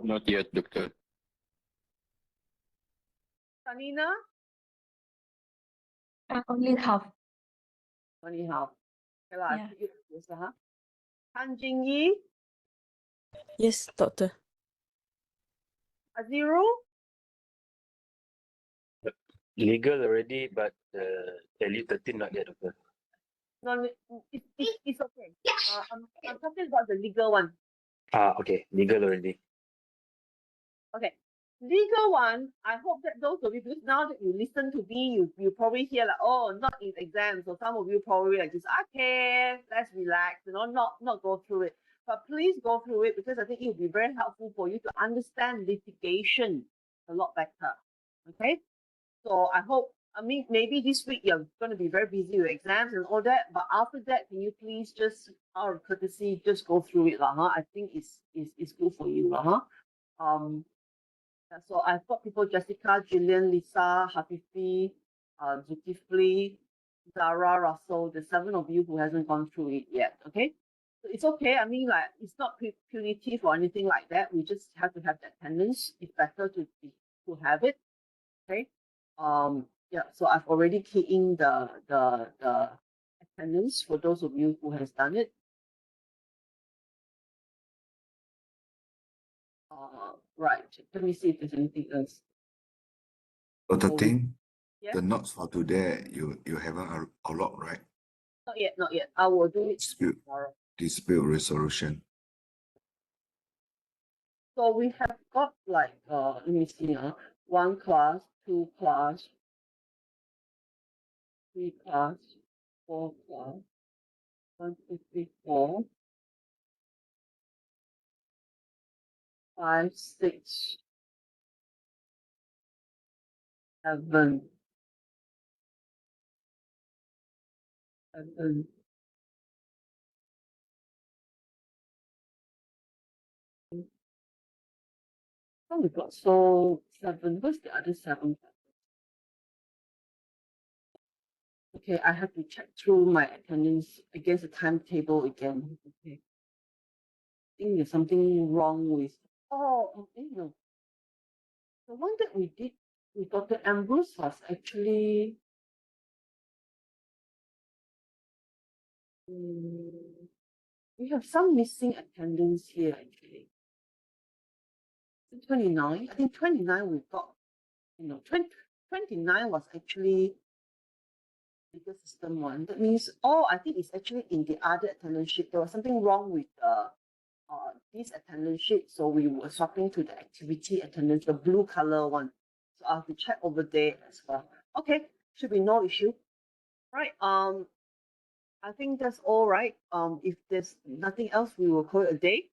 Not yet, doctor. Sanina, Only half. only half. Okay, lah, I Yeah. put you yes, huh? Han Jingyi, Yes, doctor. Aziru, Legal already, but tele 13 not yet, doctor. no, it's okay. I'm talking about the legal one. Okay. Legal already. Okay. Legal one, I hope that those of you, because now that you listen to me, you probably hear like, oh, not in exams. So some of you probably like just, okay, let's relax, not go through it. But please go through it because I think it will be very helpful for you to understand litigation a lot better. Okay. So I hope, I mean, maybe this week you're going to be very busy with exams and all that, but after that, can you please just, out of courtesy, just go through it, huh? I think it's good for you, huh? So I've got people, Jessica, Gillian, Lisa, Hafifi, Zulkifli, Zara, Russell, the 7 of you who hasn't gone through it yet, okay? So it's okay. I mean, like, it's not punitive or anything like that. We just have to have that attendance. It's better to have it, okay? Yeah, so I've already keyed in the attendance for those of you who has done it. Right. Let me see if there's anything else. Dr. Oh, Ting, yeah. the notes for today, you haven't unlocked, right? Not yet, not yet. I will do it Dispute, tomorrow. dispute resolution. So we have got like let me see, 1 class, 2 class, 3 class, 4 class, 1, 2, 3, 4, 5, 6, 7, 7, Oh my god, so 7. Where's the other 7? Okay, I have to check through my attendance against the timetable again. Okay. I think there's something wrong with. Oh, no. The one that we did with Dr. Ambrose was actually. We have some missing attendance here actually. 29. I think 29 we've got. 29 was actually legal system one. That means, I think it's actually in the other attendance sheet. There was something wrong with this attendance sheet, so we were swapping to the activity attendance, the blue color one. So I have to check over there as well. Okay, should be no issue. Right. I think that's all right. If there's nothing else, we will call it a day,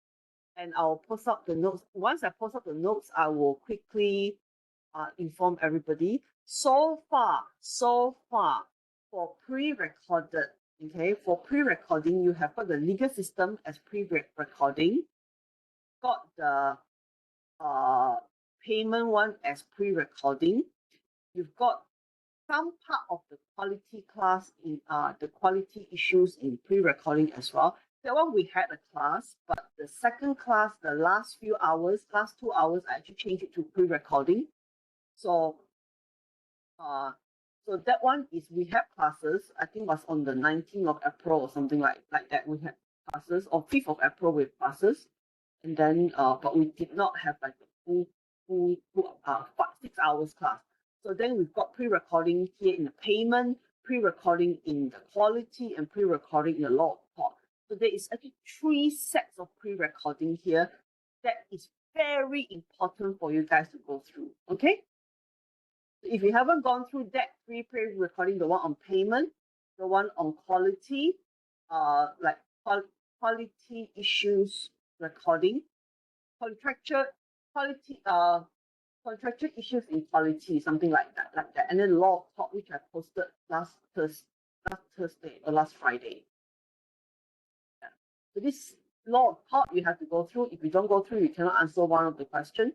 and I'll post up the notes. Once I post up the notes, I will quickly inform everybody. So far, for pre-recorded, okay, for pre-recording, you have got the legal system as pre-recording, got the payment one as pre-recording. You've got some part of the quality class in the quality issues in pre-recording as well. That one we had a class, but the second class, the last 2 hours, I actually changed it to pre-recording. So so that one is we have classes. I think was on the 19th of April or something like that. We had classes, or 5th of April with classes, and then but we did not have like the full 6 hours class. So then we've got pre-recording here in the payment, pre-recording in the quality, and pre-recording in the law report. So there is actually 3 sets of pre-recording here that is very important for you guys to go through. Okay. If you haven't gone through that pre-recording, the one on payment, the one on quality, like quality issues recording, contractual issues in quality, something like that, and then law of tort, which I posted last Thursday or last Friday. Yeah. So this law of tort you have to go through. If you don't go through, you cannot answer one of the questions.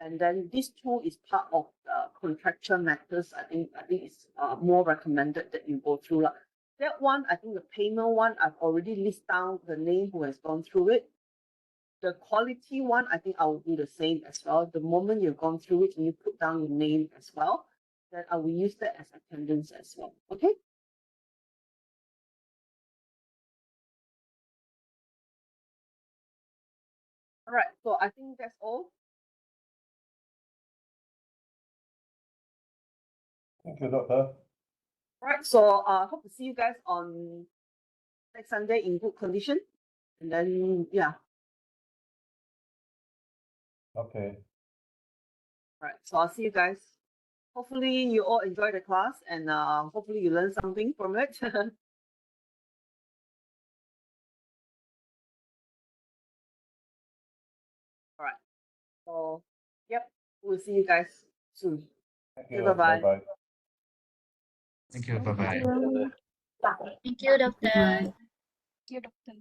And then this tool is part of the contractual matters. I think it's more recommended that you go through. That one, I think the payment one, I've already listed down the name who has gone through it. The quality one, I think I will do the same as well. The moment you've gone through it and you put down your name as well, then I will use that as attendance as well. Okay? All right, so I think that's all. Thank you, Doctor. Right, so hope to see you guys on next Sunday in good condition. And then, yeah. Okay. Right, so I'll see you guys. Hopefully you all enjoy the class, and hopefully you learn something from it. All right, so, yep, we'll see you guys soon. Thank you. Bye-bye. Bye-bye. Thank you. Bye bye. Thank you, doctor. Bye. Thank you, doctor.